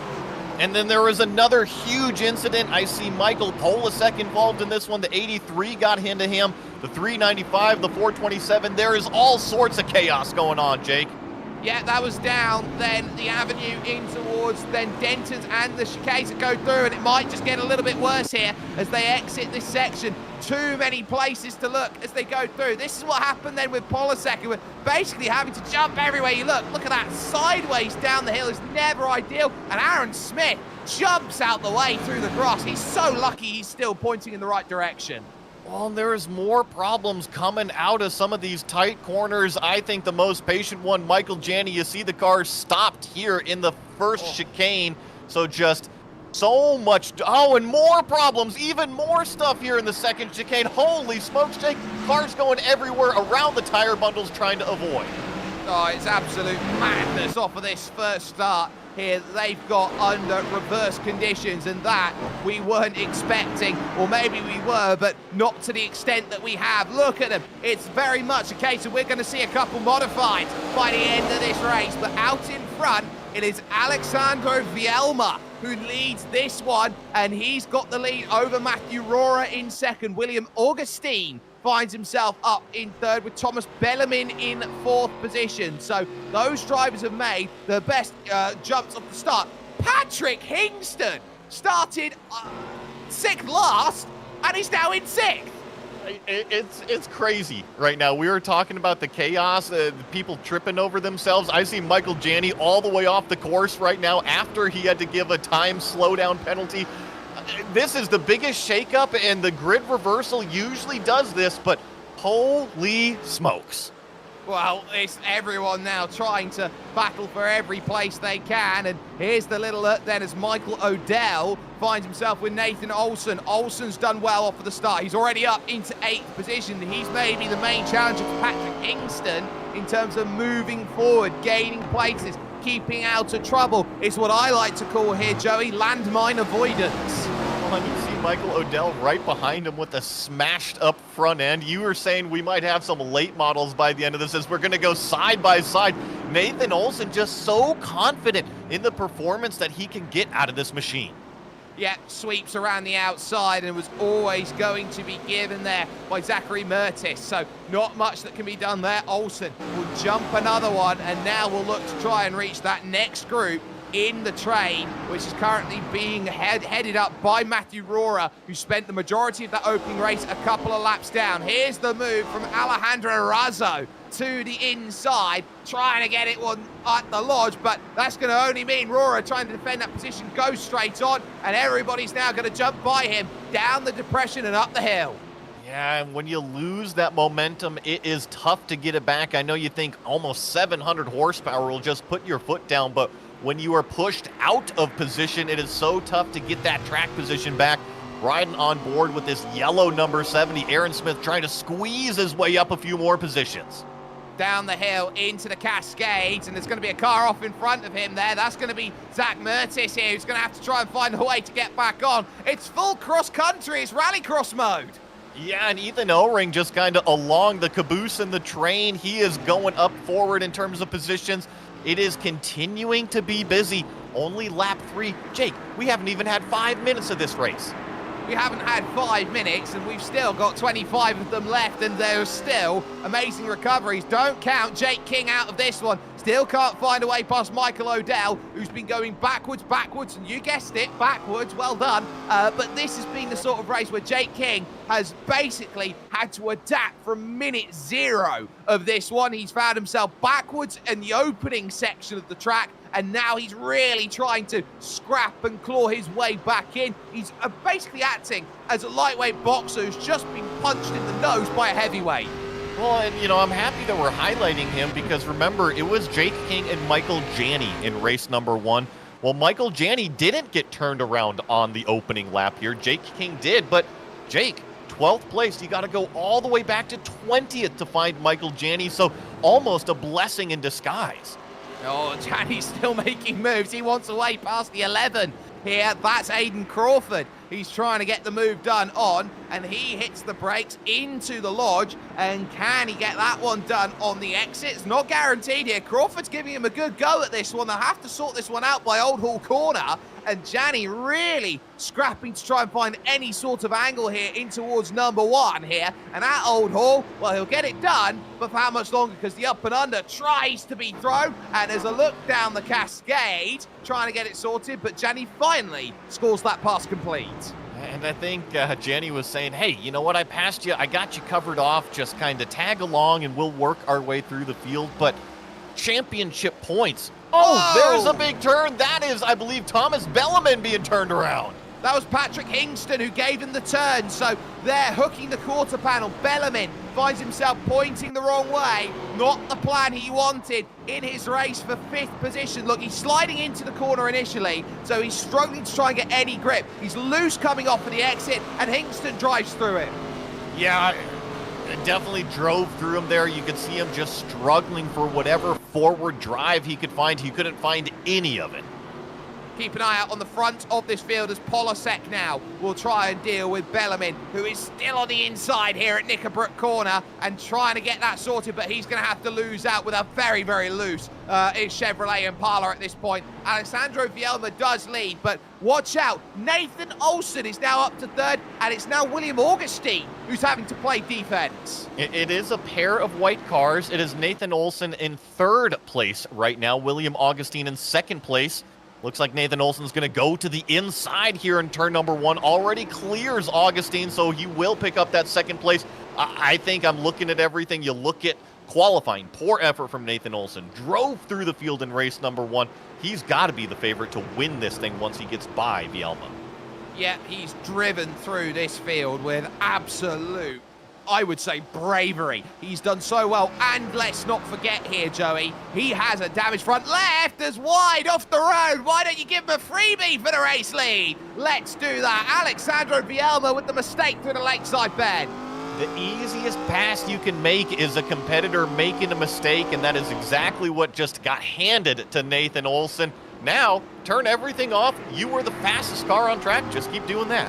And then there was another huge incident. I see Michael Polasek involved in this one. The 83 got into him. The 395, the 427. There is all sorts of chaos going on, Jake. Yeah, that was down. Then the avenue in towards then Denton's and the chicanes that go through, and it might just get a little bit worse here as they exit this section. Too many places to look as they go through. This is what happened then with Polasek, who were basically having to jump everywhere you look. Look at that, sideways down the hill is never ideal. And Aaron Smith jumps out the way through the grass. He's so lucky he's still pointing in the right direction. Well, there's more problems coming out of some of these tight corners. I think the most patient one, Michael Janney, you see the car stopped here in the first chicane. So just so much, and more problems, even more stuff here in the second chicane. Holy smokes, Jake, cars going everywhere around the tire bundles trying to avoid. Oh, it's absolute madness off of this first start here they've got under reverse conditions, and that we weren't expecting, or maybe we were, but not to the extent that we have. Look at them. It's very much a case of we're going to see a couple modified by the end of this race, but out in front, it is Alexandro Vielma who leads this one, and he's got the lead over Matthew Rohrer in second. William Augustine finds himself up in third, with Thomas Bellarmine in fourth position. So those drivers have made the best jumps off the start. Patrick Hingston started sixth last, and he's now in sixth. It's crazy right now. We were talking about the chaos, the people tripping over themselves. I see Michael Janney all the way off the course right now after he had to give a time slowdown penalty. This is the biggest shakeup, and the grid reversal usually does this, but holy smokes. Well, it's everyone now trying to battle for every place they can, and here's the little alert then as Michael Odell finds himself with Nathan Olson. Olson's done well off of the start. He's already up into 8th position. He's maybe the main challenger for Patrick Hingston in terms of moving forward, gaining places, keeping out of trouble. It's what I like to call here, Joey, landmine avoidance. Well, you see Michael Odell right behind him with a smashed up front end. You were saying we might have some late models by the end of this as we're going to go side by side. Nathan Olson just so confident in the performance that he can get out of this machine. Yeah, sweeps around the outside and was always going to be given there by Zachary Mertis. So not much that can be done there. Oulton will jump another one, and now we'll look to try and reach that next group in the train, which is currently being headed up by Matthew Rohrer, who spent the majority of that opening race a couple of laps down. Here's the move from Alejandro Razzo to the inside, trying to get it one at the lodge, but that's going to only mean Rohrer trying to defend that position goes straight on, and everybody's now going to jump by him down the depression and up the hill. Yeah, and when you lose that momentum, it is tough to get it back. I know you think almost 700 horsepower will just put your foot down, but when you are pushed out of position, it is so tough to get that track position back. Riding on board with this yellow number 70, Aaron Smith trying to squeeze his way up a few more positions. Down the hill into the Cascades, and there's going to be a car off in front of him there. That's going to be Zach Mertis here, who's going to have to try and find a way to get back on. It's full cross-country, it's rallycross mode. Yeah, and Ethan O-Ring just kind of along the caboose in the train. He is going up forward in terms of positions. It is continuing to be busy. Only lap 3. Jake, we haven't even had 5 minutes of this race. We haven't had 5 minutes, and we've still got 25 of them left, and there's still amazing recoveries. Don't count Jake King out of this one. Still can't find a way past Michael O'Dell, who's been going backwards, and you guessed it, backwards, well done. But this has been the sort of race where Jake King has basically had to adapt from minute 0 of this one. He's found himself backwards in the opening section of the track, and now he's really trying to scrap and claw his way back in. He's basically acting as a lightweight boxer who's just been punched in the nose by a heavyweight. Well, and, I'm happy that we're highlighting him because, remember, it was Jake King and Michael Janney in race number 1. Well, Michael Janney didn't get turned around on the opening lap here. Jake King did, but Jake, 12th place. You got to go all the way back to 20th to find Michael Janney, so almost a blessing in disguise. Oh, Janney's still making moves. He wants away past the 11 here. That's Aidan Crawford. He's trying to get the move done on, and he hits the brakes into the lodge. And can he get that one done on the exit? It's not guaranteed here. Crawford's giving him a good go at this one. They'll have to sort this one out by Old Hall Corner. And Janney really scrapping to try and find any sort of angle here in towards number 1 here. And at Old Hall, well, he'll get it done, but for how much longer? Because the up and under tries to be thrown, and there's a look down the Cascade, trying to get it sorted, but Janney finally scores that pass complete. And I think Janney was saying, hey, you know what? I passed you. I got you covered off. Just kind of tag along, and we'll work our way through the field. But championship points. Oh, there's a big turn. That is, I believe, Thomas Belleman being turned around. That was Patrick Hingston who gave him the turn. So they're hooking the quarter panel. Belleman finds himself pointing the wrong way. Not the plan he wanted in his race for 5th position. Look, he's sliding into the corner initially, so he's struggling to try and get any grip. He's loose coming off of the exit, and Hingston drives through it. Yeah, it definitely drove through him there. You could see him just struggling for whatever forward drive he could find. He couldn't find any of it. Keep an eye out on the front of this field as Polasek now will try and deal with Belleman, who is still on the inside here at Knickerbrook Corner and trying to get that sorted, but he's going to have to lose out with a very, very loose Chevrolet Impala at this point. Alessandro Vielma does lead, but watch out. Nathan Olson is now up to 3rd, and it's now William Augustine who's having to play defense. It is a pair of white cars. It is Nathan Olson in 3rd place right now, William Augustine in 2nd place. Looks like Nathan Olson's going to go to the inside here in turn number 1. Already clears Augustine, so he will pick up that 2nd place. I think I'm looking at everything. You look at qualifying. Poor effort from Nathan Olson. Drove through the field in race number 1. He's got to be the favorite to win this thing once he gets by Vielma. Yeah, he's driven through this field with absolute, I would say, bravery. He's done so well, and let's not forget here, Joey, he has a damaged front left as wide off the road. Why don't you give him a freebie for the race lead? Let's do that. Alexandro Vielma with the mistake through the lakeside bend. The easiest pass you can make is a competitor making a mistake, and that is exactly what just got handed to Nathan Olson. Now, turn everything off. You were the fastest car on track. Just keep doing that.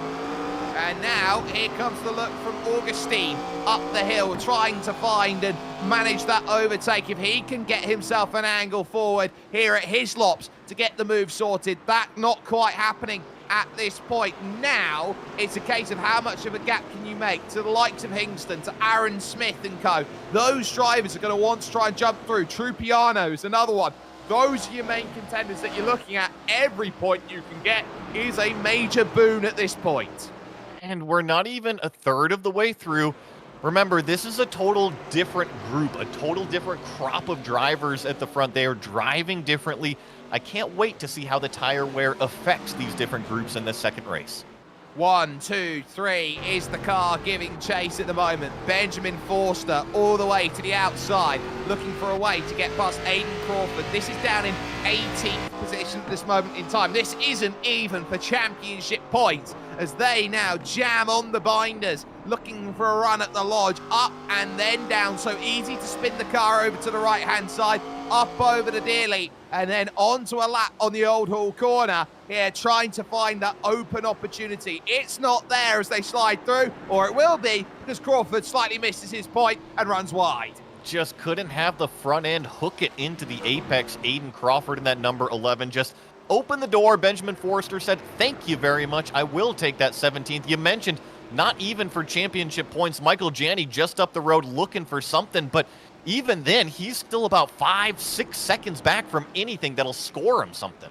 And now, here comes the look from Augustine up the hill, trying to find and manage that overtake. If he can get himself an angle forward here at Hislops to get the move sorted, that not quite happening at this point. Now, it's a case of how much of a gap can you make to the likes of Hingston, to Aaron Smith and co. Those drivers are going to want to try and jump through. Trupiano is another one. Those are your main contenders that you're looking at. Every point you can get is a major boon at this point. And we're not even a third of the way through. Remember, this is a total different group, a total different crop of drivers at the front. They are driving differently. I can't wait to see how the tire wear affects these different groups in this second race. 1, 2, 3 is the car giving chase at the moment. Benjamin Forster all the way to the outside, looking for a way to get past Aidan Crawford. This is down in 18th position at this moment in time. This isn't even for championship points, as they now jam on the binders, looking for a run at the Lodge, up and then down. So easy to spin the car over to the right-hand side, up over the Dearly, and then onto a lap on the Old Hall corner here, trying to find that open opportunity. It's not there as they slide through, or it will be, because Crawford slightly misses his point and runs wide. Just couldn't have the front end hook it into the apex. Aidan Crawford in that number 11 just opened the door. Benjamin Forrester said, "Thank you very much. I will take that 17th. You mentioned not even for championship points. Michael Janney just up the road looking for something, but even then, he's still about 5-6 seconds back from anything that'll score him something."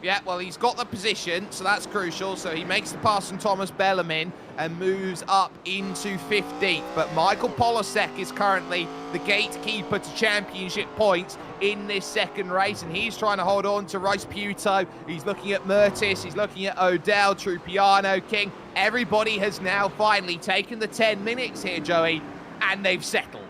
Yeah, well, he's got the position, so that's crucial. So he makes the pass from Thomas Bellarmine and moves up into 15th. But Michael Polasek is currently the gatekeeper to championship points in this second race, and he's trying to hold on to Rice Puto. He's looking at Mertis, he's looking at Odell, Trupiano, King. Everybody has now finally taken the 10 minutes here, Joey, and they've settled.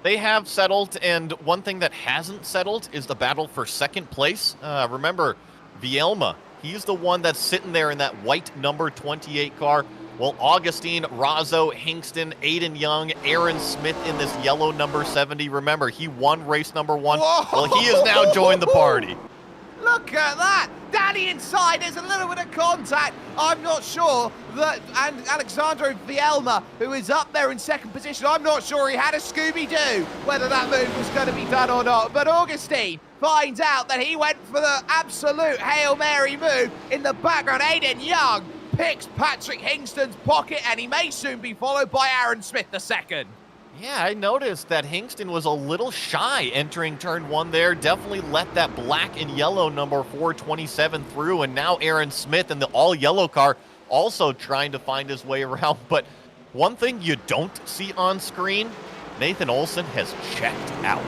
They have settled, and one thing that hasn't settled is the battle for second place. Remember, Vielma, he's the one that's sitting there in that white number 28 car. Well, Augustine, Razzo, Hingston, Aiden Young, Aaron Smith in this yellow number 70. Remember, he won race number 1. Whoa! Well, he has now joined the party. Look at that! Danny inside, there's a little bit of contact. I'm not sure that, and Alexandro Vielma, who is up there in second position, I'm not sure he had a Scooby-Doo, whether that move was going to be done or not. But Augustine finds out that he went for the absolute Hail Mary move in the background. Aiden Young picks Patrick Hingston's pocket, and he may soon be followed by Aaron Smith the second. Yeah, I noticed that Hingston was a little shy entering turn 1 there. Definitely let that black and yellow number 427 through, and now Aaron Smith in the all-yellow car also trying to find his way around. But one thing you don't see on screen, Nathan Olson has checked out.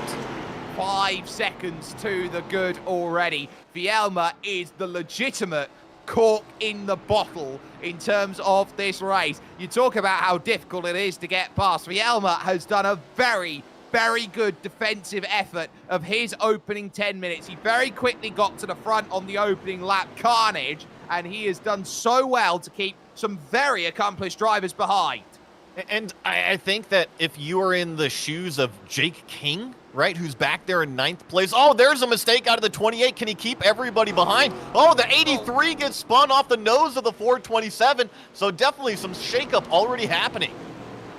5 seconds to the good already. Vielma is the legitimate cork in the bottle in terms of this race. You talk about how difficult it is to get past. Vielma has done a very, very good defensive effort of his opening 10 minutes. He very quickly got to the front on the opening lap, Carnage, and he has done so well to keep some very accomplished drivers behind. And I think that if you are in the shoes of Jake King, right, who's back there in 9th place. Oh, there's a mistake out of the 28. Can he keep everybody behind? Oh, the 83 gets spun off the nose of the 427. So definitely some shakeup already happening.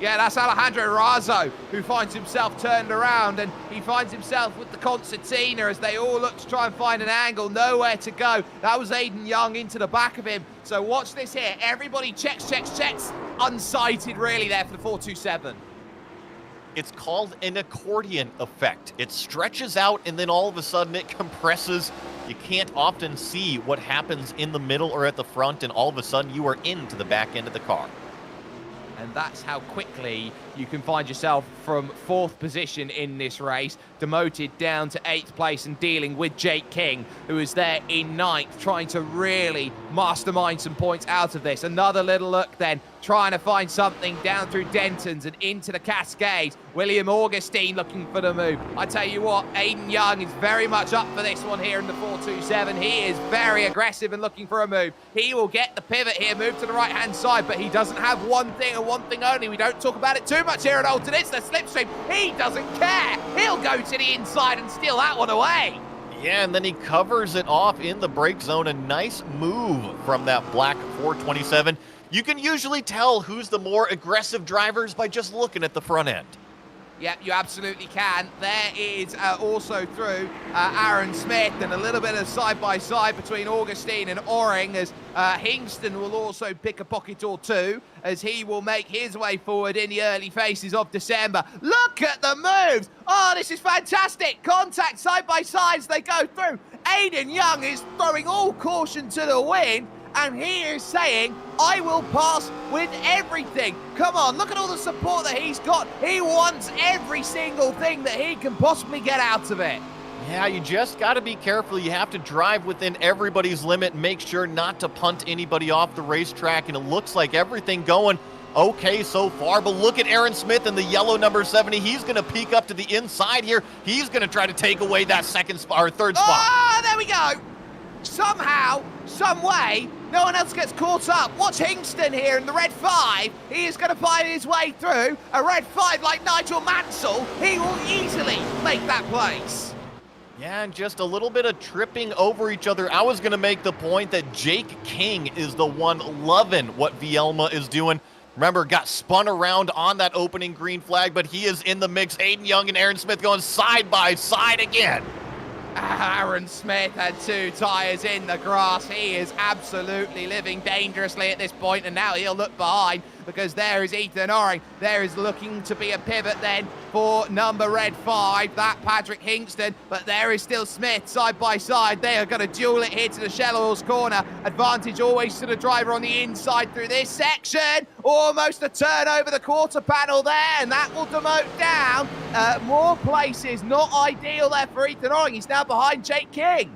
Yeah, that's Alejandro Razzo, who finds himself turned around, and he finds himself with the concertina as they all look to try and find an angle. Nowhere to go. That was Aiden Young into the back of him. So watch this here. Everybody checks. Unsighted, really, there for the 427. It's called an accordion effect. It stretches out, and then all of a sudden it compresses. You can't often see what happens in the middle or at the front, and all of a sudden you are into the back end of the car. And that's how quickly you can find yourself from 4th position in this race, demoted down to 8th place and dealing with Jake King, who is there in 9th, trying to really mastermind some points out of this. Another little look then, trying to find something down through Denton's and into the Cascades. William Augustine looking for the move. I tell you what, Aiden Young is very much up for this one here in the 427. He is very aggressive and looking for a move. He will get the pivot here, move to the right-hand side, but he doesn't have one thing and one thing only. We don't talk about it too much here at Oulton. It's the slipstream. He doesn't care. He'll go to the inside and steal that one away. Yeah, and then he covers it off in the brake zone. A nice move from that black 427. You can usually tell who's the more aggressive drivers by just looking at the front end. Yep, you absolutely can. There is also through Aaron Smith, and a little bit of side-by-side between Augustine and Oring, as Hingston will also pick a pocket or two as he will make his way forward in the early phases of December. Look at the moves! Oh, this is fantastic! Contact side-by-side as they go through. Aiden Young is throwing all caution to the wind, and he is saying, I will pass with everything. Come on, look at all the support that he's got. He wants every single thing that he can possibly get out of it. Yeah, you just got to be careful. You have to drive within everybody's limit, make sure not to punt anybody off the racetrack, and it looks like everything going okay so far, but look at Aaron Smith in the yellow number 70. He's going to peek up to the inside here. He's going to try to take away that second spot, or third spot. Oh, there we go. Somehow, some way, no one else gets caught up. Watch Hingston here in the red 5. He is going to find his way through. A red 5 like Nigel Mansell. He will easily make that place. Yeah, and just a little bit of tripping over each other. I was going to make the point that Jake King is the one loving what Vielma is doing. Remember, got spun around on that opening green flag, but he is in the mix. Aiden Young and Aaron Smith going side by side again. Aaron Smith had 2 tyres in the grass. He is absolutely living dangerously at this point, and now he'll look behind because there is Ethan Oring. There is looking to be a pivot then for number red 5, that Patrick Hingston, but there is still Smith side by side. They are going to duel it here to the Shell Oils corner. Advantage always to the driver on the inside through this section. Almost a turn over the quarter panel there, and that will demote down. More places, not ideal there for Ethan Oring. He's now behind Jake King.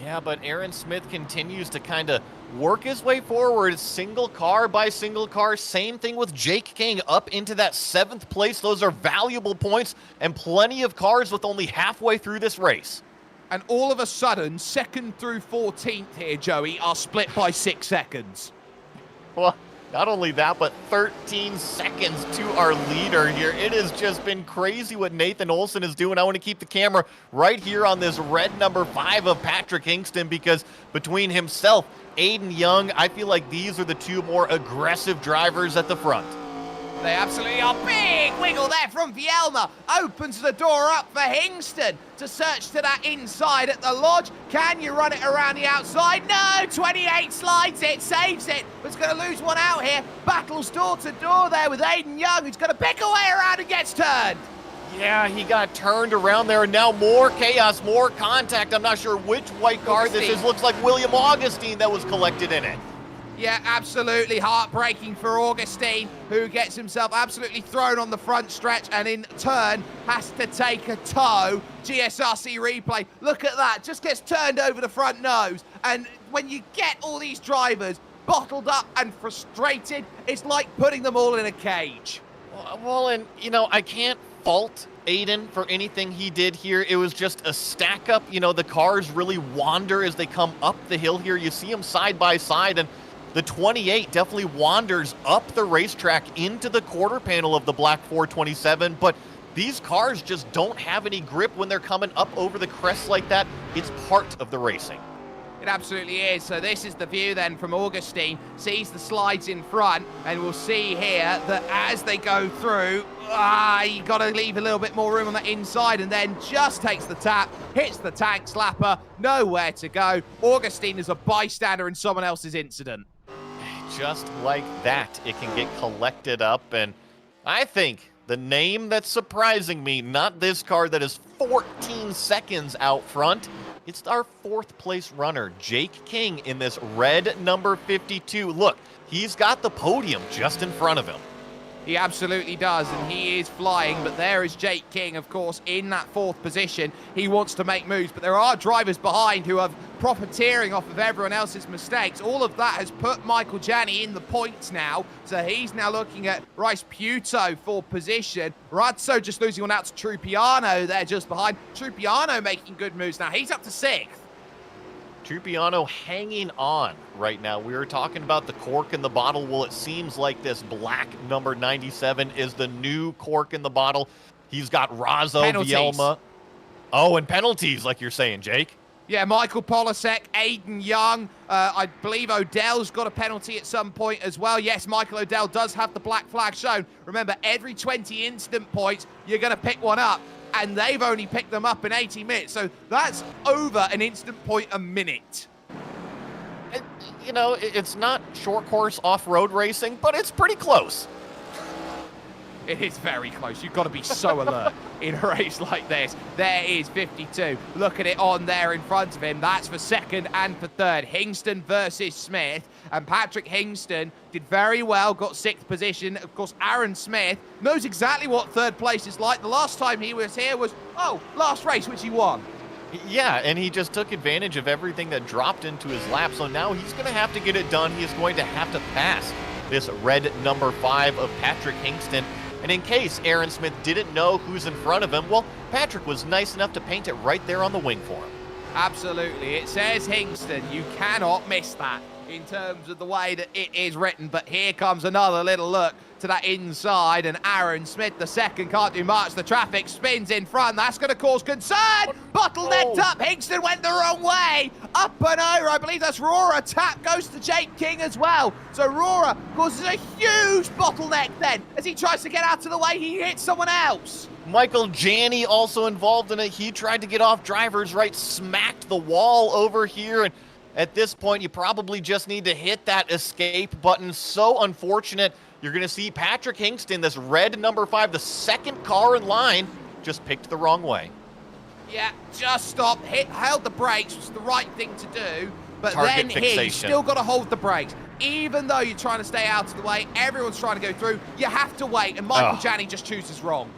Yeah, but Aaron Smith continues to kind of work his way forward, single car by single car. Same thing with Jake King up into that 7th place. Those are valuable points and plenty of cars with only halfway through this race. And all of a sudden, 2nd through 14th here, Joey, are split by 6 seconds. Well, not only that, but 13 seconds to our leader here. It has just been crazy what Nathan Olson is doing. I want to keep the camera right here on this red number 5 of Patrick Hingston, because between himself, Aiden Young, I feel like these are the 2 more aggressive drivers at the front. They absolutely are. Big wiggle there from Vielma. Opens the door up for Hingston to search to that inside at the lodge. Can you run it around the outside? No, 28 slides it, saves it, but it's going to lose one out here. Battles door to door there with Aiden Young, who's going to pick away around and gets turned. Yeah, he got turned around there, and now more chaos, more contact. I'm not sure which white car this is. Looks like William Augustine that was collected in it. Yeah, absolutely heartbreaking for Augustine, who gets himself absolutely thrown on the front stretch and in turn has to take a tow. GSRC replay, look at that, just gets turned over the front nose. And when you get all these drivers bottled up and frustrated, it's like putting them all in a cage. Well, and, you know, I can't fault Aiden for anything he did here. It was just a stack up. You know, the cars really wander as they come up the hill here. You see them side by side, and the 28 definitely wanders up the racetrack into the quarter panel of the black 427, but these cars just don't have any grip when they're coming up over the crest like that. It's part of the racing. It absolutely is. So this is the view then from Augustine. Sees the slides in front, and we'll see here that as they go through, you got to leave a little bit more room on the inside, and then just takes the tap, hits the tank slapper, nowhere to go. Augustine is a bystander in someone else's incident. Just like that, it can get collected up, and I think the name that's surprising me, not this car that is 14 seconds out front, it's our 4th place runner, Jake King, in this red number 52. Look, he's got the podium just in front of him. He absolutely does, and he is flying, but there is Jake King, of course, in that 4th position. He wants to make moves, but there are drivers behind who are profiteering off of everyone else's mistakes. All of that has put Michael Janney in the points now, so he's now looking at Rice Puto for position. Razzo just losing one out to Trupiano there just behind. Trupiano making good moves now. He's up to 6th. Trupiano hanging on right now. We were talking about the cork in the bottle. Well, it seems like this black number 97 is the new cork in the bottle. He's got Razzo, Vielma. Oh, and penalties, like you're saying, Jake. Yeah, Michael Polasek, Aiden Young. I believe Odell's got a penalty at some point as well. Yes, Michael Odell does have the black flag shown. Remember, every 20 incident points, you're going to pick one up. And they've only picked them up in 80 minutes. So that's over an instant point a minute. You know, it's not short course off-road racing, but it's pretty close. It is very close. You've got to be so alert in a race like this. There is 52. Look at it on there in front of him. That's for second and for third. Hingston versus Smith. And Patrick Hingston did very well, got sixth position. Of course, Aaron Smith knows exactly what third place is like. The last time he was here was, last race, which he won. Yeah, and he just took advantage of everything that dropped into his lap. So now he's going to have to get it done. He is going to have to pass this red number 5 of Patrick Hingston. And in case Aaron Smith didn't know who's in front of him, well, Patrick was nice enough to paint it right there on the wing for him. Absolutely. It says Hingston. You cannot miss that in terms of the way that it is written. But here comes another little look to that inside, and Aaron Smith, the second, can't do much. The traffic spins in front. That's going to cause concern. Bottlenecked up. Hingston went the wrong way. Up and over. I believe that's Rora. Tap goes to Jake King as well. So Rora causes a huge bottleneck then. As he tries to get out of the way, he hits someone else. Michael Janney also involved in it. He tried to get off driver's right, smacked the wall over here, and at this point, you probably just need to hit that escape button. So unfortunate. You're going to see Patrick Hingston, this red number 5, the second car in line, just picked the wrong way. Yeah, just stopped, held the brakes, which is the right thing to do. But Target then fixation. here, you still got to hold the brakes. Even though you're trying to stay out of the way, everyone's trying to go through, you have to wait. And Michael Janney just chooses wrong.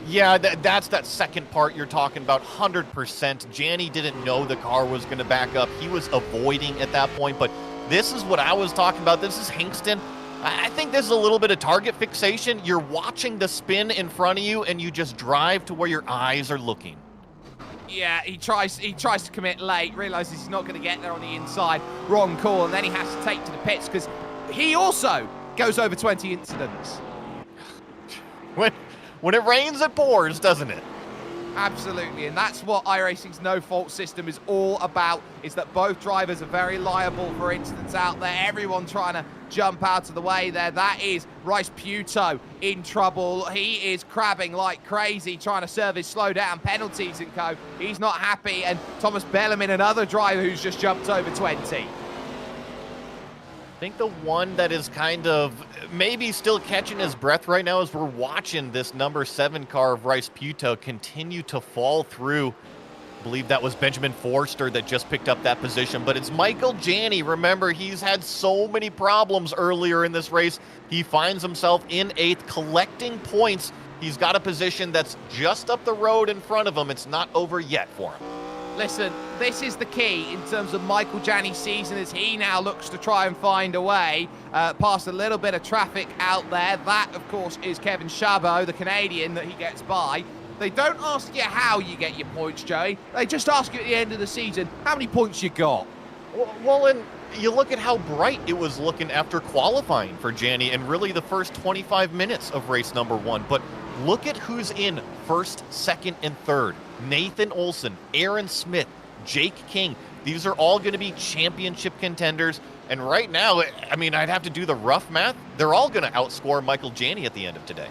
Yeah, that's that second part you're talking about, 100%. Janney didn't know the car was going to back up. He was avoiding at that point, but this is what I was talking about. This is Hingston. I think this is a little bit of target fixation. You're watching the spin in front of you, and you just drive to where your eyes are looking. Yeah, he tries to commit late, realizes he's not going to get there on the inside. Wrong call, and then he has to take to the pits because he also goes over 20 incidents. When it rains, it pours, doesn't it? Absolutely, and that's what iRacing's no-fault system is all about, is that both drivers are very liable for incidents out there. Everyone trying to jump out of the way there. That is Rice Puto in trouble. He is crabbing like crazy, trying to serve his slowdown penalties and co. He's not happy, and Thomas Bellarmine, another driver who's just jumped over 20. I think the one that is kind of maybe still catching his breath right now is we're watching this number 7 car of Rice Puto continue to fall through. I believe that was Benjamin Forster that just picked up that position, but it's Michael Janney. Remember, he's had so many problems earlier in this race. He finds himself in 8th, collecting points. He's got a position that's just up the road in front of him. It's not over yet for him. Listen, this is the key in terms of Michael Janney's season as he now looks to try and find a way past a little bit of traffic out there. That, of course, is Kevin Chabot, the Canadian, that he gets by. They don't ask you how you get your points, Joey. They just ask you at the end of the season how many points you got. Well, and you look at how bright it was looking after qualifying for Janney and really the first 25 minutes of race number 1. But look at who's in first, second, and third. Nathan Olson, Aaron Smith, Jake King. These are all going to be championship contenders. And right now, I mean, I'd have to do the rough math. They're all going to outscore Michael Janney at the end of today.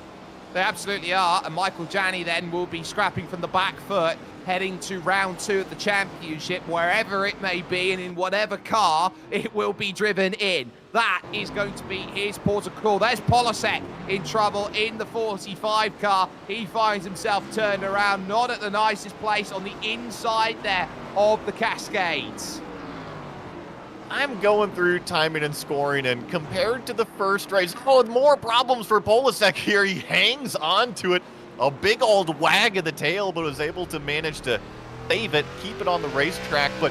They absolutely are. And Michael Janney then will be scrapping from the back foot, heading to round 2 of the championship, wherever it may be, and in whatever car it will be driven in. That is going to be his port of call. There's Polasek in trouble in the 45 car. He finds himself turned around, not at the nicest place, on the inside there of the Cascades. I'm going through timing and scoring, and compared to the first race, more problems for Polasek here. He hangs on to it. A big old wag of the tail, but was able to manage to save it, keep it on the racetrack. But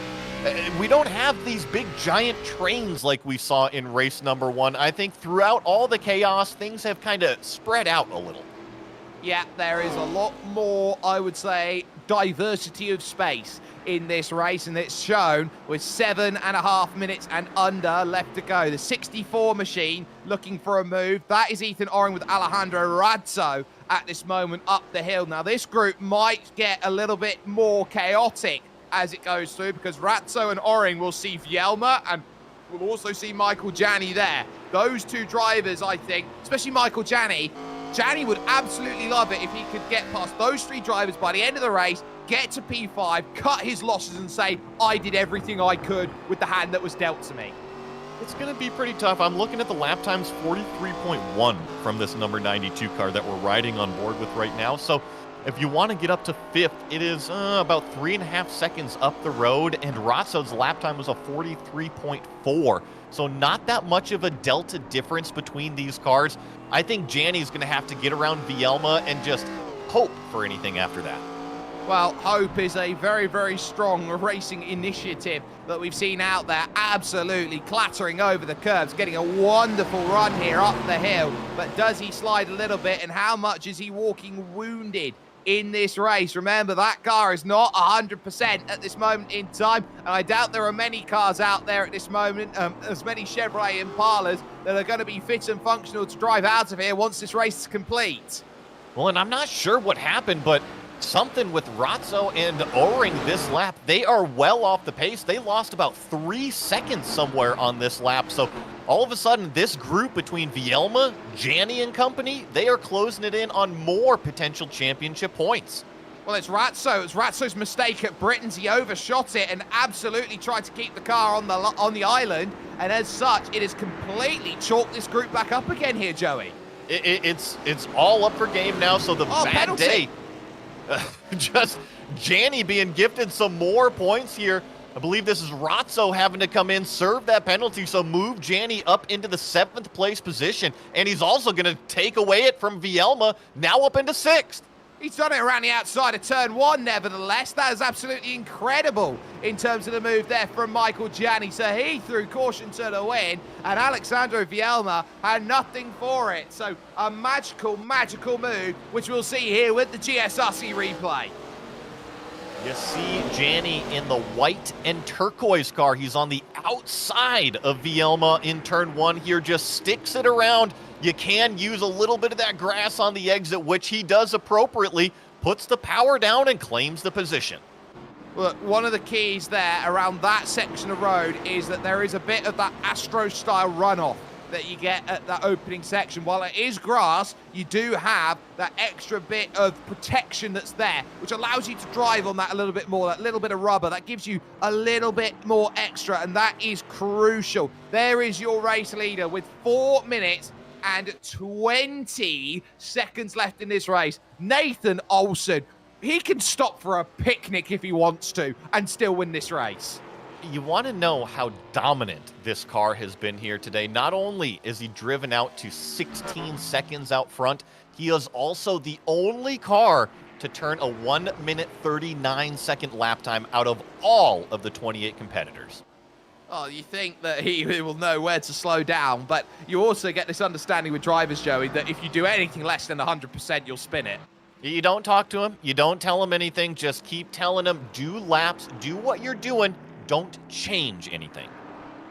we don't have these big giant trains like we saw in race number 1. I think throughout all the chaos, things have kind of spread out a little. Yeah, there is a lot more, I would say, diversity of space in this race, and it's shown with 7.5 minutes and under left to go. The 64 machine looking for a move. That is Ethan Oring with Alejandro Razzo at this moment up the hill. Now, this group might get a little bit more chaotic as it goes through, because Ratzo and Oring will see Vielma, and we'll also see Michael Janney there. Those two drivers, I think, especially Michael Janney would absolutely love it if he could get past those three drivers by the end of the race, get to P5, cut his losses and say, I did everything I could with the hand that was dealt to me. It's going to be pretty tough. I'm looking at the lap times, 43.1 from this number 92 car that we're riding on board with right now. So if you want to get up to 5th, it is about 3.5 seconds up the road, and Ratzo's lap time was a 43.4. So not that much of a delta difference between these cars. I think Janney's going to have to get around Vielma and just hope for anything after that. Well, hope is a very, very strong racing initiative that we've seen out there, absolutely clattering over the curves, getting a wonderful run here up the hill. But does he slide a little bit, and how much is he walking wounded in this race? Remember, that car is not 100% at this moment in time, and I doubt there are many cars out there at this moment, as many Chevrolet Impalas, that are going to be fit and functional to drive out of here once this race is complete. Well, and I'm not sure what happened, but something with Ratzo and O-Ring this lap. They are well off the pace. They lost about 3 seconds somewhere on this lap. So all of a sudden, this group between Vielma, Janney and company, they are closing it in on more potential championship points. Well, it's Ratzo. It's Ratzo's mistake at Britain's. He overshot it and absolutely tried to keep the car on the island. And as such, it has completely chalked this group back up again here, Joey. It's all up for game now. So the bad penalty. day. Just Janney being gifted some more points here. I believe this is Ratzo having to come in, serve that penalty, so move Janney up into the 7th place position. And he's also going to take away it from Vielma, now up into 6th. He's done it around the outside of turn 1, nevertheless. That is absolutely incredible in terms of the move there from Michael Janney. So he threw caution to the wind, and Alexandro Vielma had nothing for it. So a magical, magical move, which we'll see here with the GSRC replay. You see Janney in the white and turquoise car. He's on the outside of Vielma in turn 1 here, just sticks it around. You can use a little bit of that grass on the exit, which he does appropriately, puts the power down and claims the position. Look, one of the keys there around that section of road is that there is a bit of that Astro-style runoff that you get at that opening section. While it is grass, you do have that extra bit of protection that's there, which allows you to drive on that a little bit more, that little bit of rubber. That gives you a little bit more extra, and that is crucial. There is your race leader with 4 minutes and 20 seconds left in this race. Nathan Olson, he can stop for a picnic if he wants to and still win this race. You want to know how dominant this car has been here today. Not only is he driven out to 16 seconds out front, he is also the only car to turn a 1 minute 39 second lap time out of all of the 28 competitors. Oh, you think that he will know where to slow down, but you also get this understanding with drivers, Joey, that if you do anything less than 100%, you'll spin it. You don't talk to him. You don't tell him anything. Just keep telling him, do laps, do what you're doing. Don't change anything.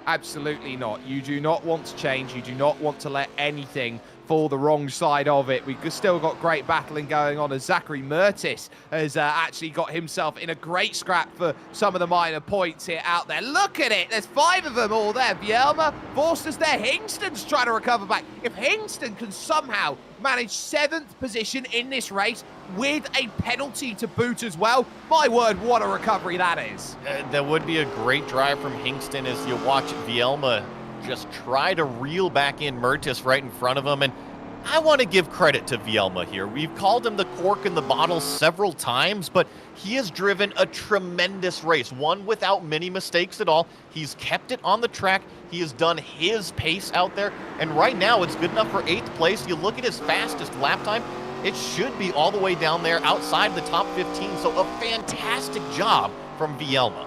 Absolutely not. You do not want to change. You do not want to let anything fall the wrong side of it. We've still got great battling going on as Zachary Mertis has actually got himself in a great scrap for some of the minor points here out there. Look at it. There's 5 of them all there. Vielma, Forster's there. Hingston's trying to recover back. If Hingston can somehow manage 7th position in this race with a penalty to boot as well, my word, what a recovery that is. That would be a great drive from Hingston as you watch Vielma just try to reel back in Mertis right in front of him. And I want to give credit to Vielma here. We've called him the cork in the bottle several times, but he has driven a tremendous race, one without many mistakes at all. He's kept it on the track. He has done his pace out there. And right now, it's good enough for 8th place. You look at his fastest lap time, it should be all the way down there outside the top 15. So a fantastic job from Vielma.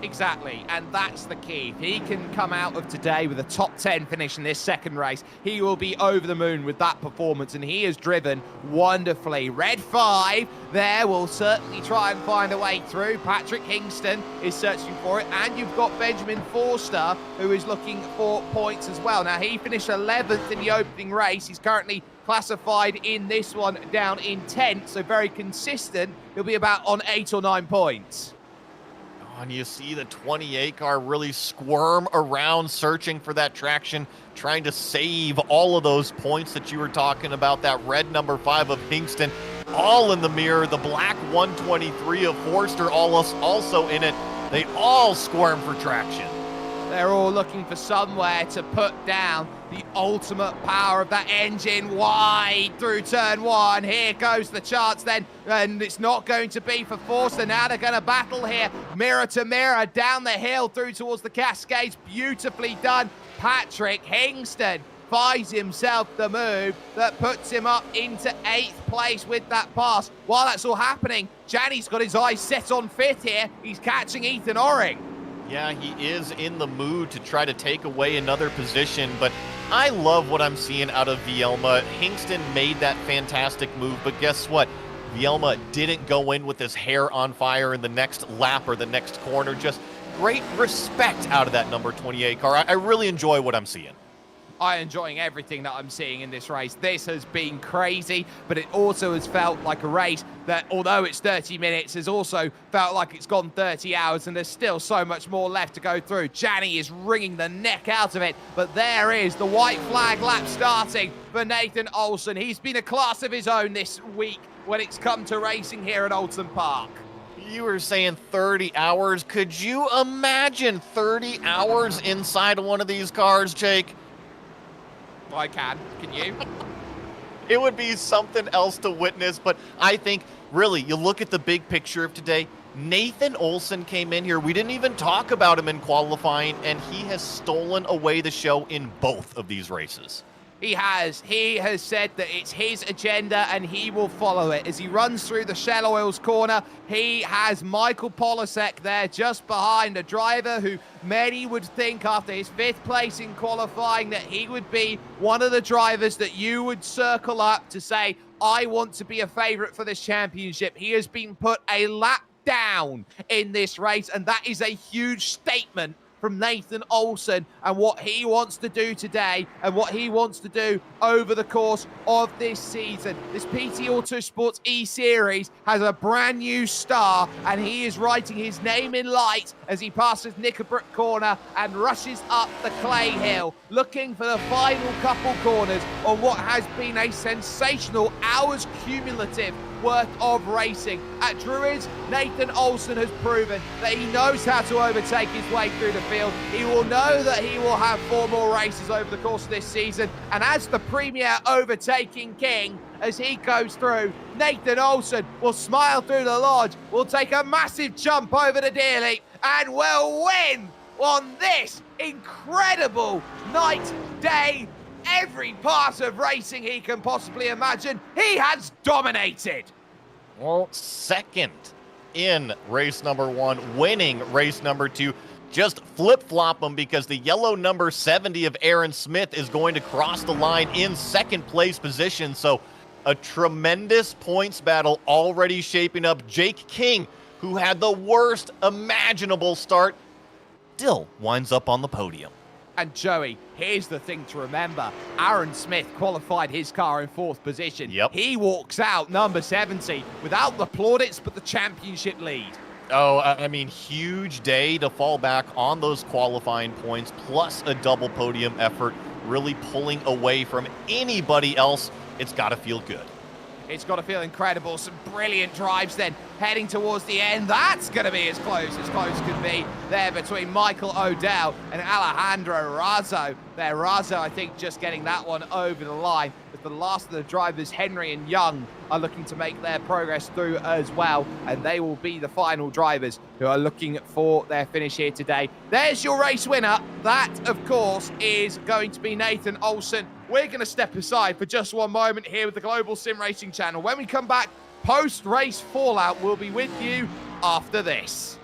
Exactly, and that's the key. If he can come out of today with a top 10 finish in this second race, he will be over the moon with that performance, and he has driven wonderfully. Red 5 there will certainly try and find a way through. Patrick Hingston is searching for it, and you've got Benjamin Forster, who is looking for points as well. Now, he finished 11th in the opening race. He's currently classified in this one down in 10th, so very consistent. He'll be about on 8 or 9 points. And you see the 28 car really squirm around, searching for that traction, trying to save all of those points that you were talking about. That red number 5 of Hingston, all in the mirror. The black 123 of Forster, also in it. They all squirm for traction. They're all looking for somewhere to put down the ultimate power of that engine wide through turn 1. Here goes the chance then, and it's not going to be for Forster. Now they're going to battle here, mirror to mirror, down the hill through towards the Cascades. Beautifully done. Patrick Hingston finds himself the move that puts him up into 8th place with that pass. While that's all happening, Janny's got his eyes set on 5th here. He's catching Ethan Oring. Yeah, he is in the mood to try to take away another position, but I love what I'm seeing out of Vielma. Hingston made that fantastic move, but guess what? Vielma didn't go in with his hair on fire in the next lap or the next corner. Just great respect out of that number 28 car. I really enjoy what I'm seeing. I'm enjoying everything that I'm seeing in this race. This has been crazy, but it also has felt like a race that, although it's 30 minutes, has also felt like it's gone 30 hours, and there's still so much more left to go through. Janny is wringing the neck out of it, but there is the white flag lap starting for Nathan Oulton. He's been a class of his own this week when it's come to racing here at Oulton Park. You were saying 30 hours. Could you imagine 30 hours inside of one of these cars, Jake? I can. Can you? It would be something else to witness, but I think, really, you look at the big picture of today, Nathan Oulton came in here. We didn't even talk about him in qualifying, and he has stolen away the show in both of these races. He has said that it's his agenda and he will follow it. As he runs through the Shell Oils corner, he has Michael Polasek there just behind, a driver who many would think after his 5th place in qualifying that he would be one of the drivers that you would circle up to say, I want to be a favourite for this championship. He has been put a lap down in this race, and that is a huge statement from Nathan Oulton and what he wants to do today and what he wants to do over the course of this season. This PT Autosport eSeries has a brand new star, and he is writing his name in light as he passes Knickerbrook Corner and rushes up the Clay Hill, looking for the final couple corners on what has been a sensational hours cumulative worth of racing. At Druids, Nathan Oulton has proven that he knows how to overtake his way through the field. He will know that he will have 4 more races over the course of this season, and as the premier overtaking king, as he goes through, Nathan Oulton will smile through the lodge, will take a massive jump over the deer leap, and will win on this incredible night, day, every part of racing he can possibly imagine. He has dominated. Well, second in race number 1, winning race number 2. Just flip-flop them because the yellow number 70 of Aaron Smith is going to cross the line in 2nd place position. So a tremendous points battle already shaping up. Jake King, who had the worst imaginable start, still winds up on the podium. And Joey, here's the thing to remember. Aaron Smith qualified his car in 4th position. Yep. He walks out number 70 without the plaudits but the championship lead. Oh, I mean, huge day to fall back on those qualifying points, plus a double podium effort, really pulling away from anybody else. It's got to feel good. It's got to feel incredible. Some brilliant drives then heading towards the end. That's going to be as close could be there between Michael O'Dell and Alejandro Razzo. There, Razzo, I think, just getting that one over the line. But the last of the drivers, Henry and Young, are looking to make their progress through as well. And they will be the final drivers who are looking for their finish here today. There's your race winner. That, of course, is going to be Nathan Oulton. We're going to step aside for just one moment here with the Global Sim Racing Channel. When we come back, post-race fallout will be with you after this.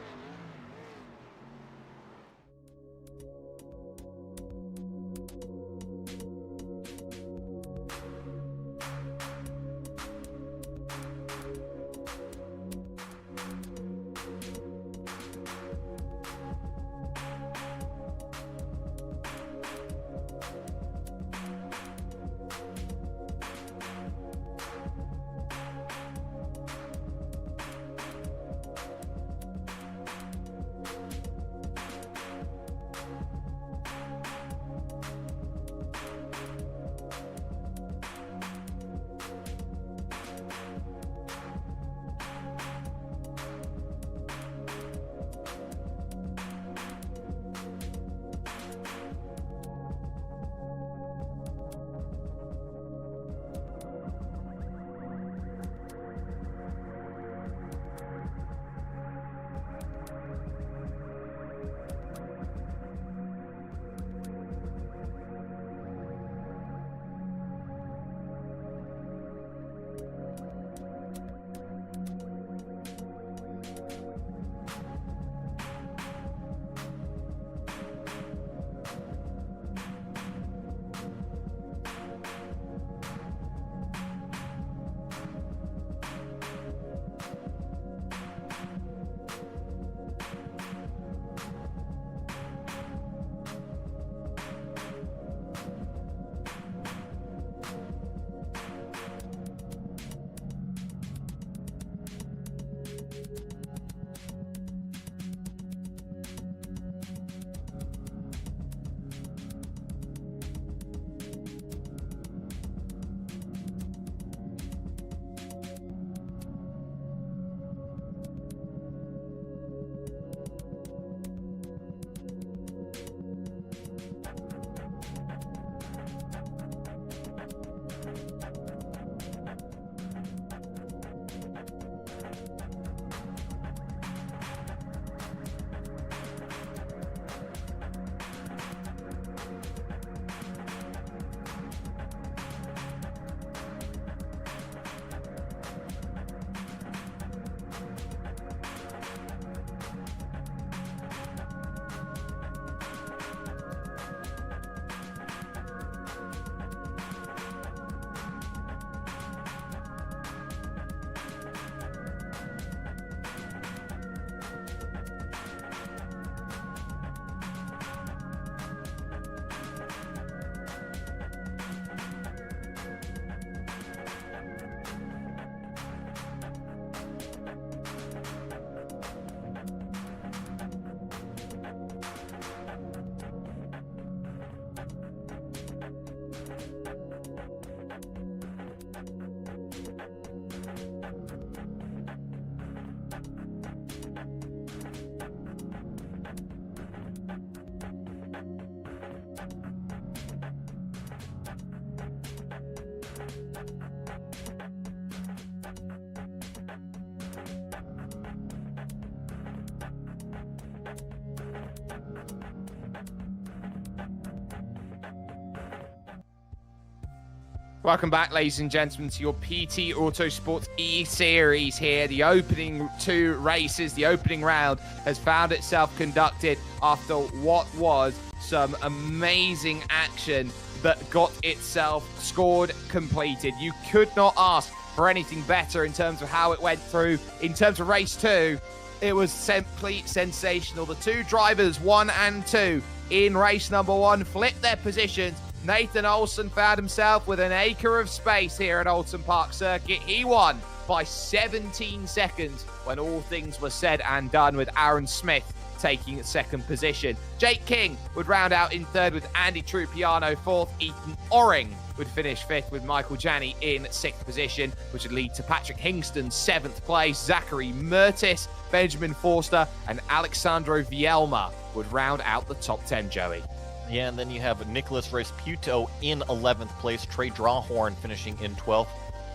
Welcome back, ladies and gentlemen, to your PT Autosport eSeries here. The opening 2 races, the opening round has found itself conducted after what was some amazing action that got itself scored, completed. You could not ask for anything better in terms of how it went through. In terms of race 2, it was simply sensational. The 2 drivers, 1 and 2, in race number 1, flipped their positions. Nathan Oulton found himself with an acre of space here at Oulton Park circuit. He won by 17 seconds when all things were said and done, with Aaron Smith taking 2nd position. Jake King would round out in 3rd with Andy Trupiano 4th. Ethan Orring would finish 5th with Michael Janney in 6th position, which would lead to Patrick Hingston's 7th place. Zachary Mertis, Benjamin Forster, and Alexandro Vielma would round out the top 10, Joey. Yeah, and then you have Nicholas Resputo in 11th place, Trey Drawhorn finishing in 12th,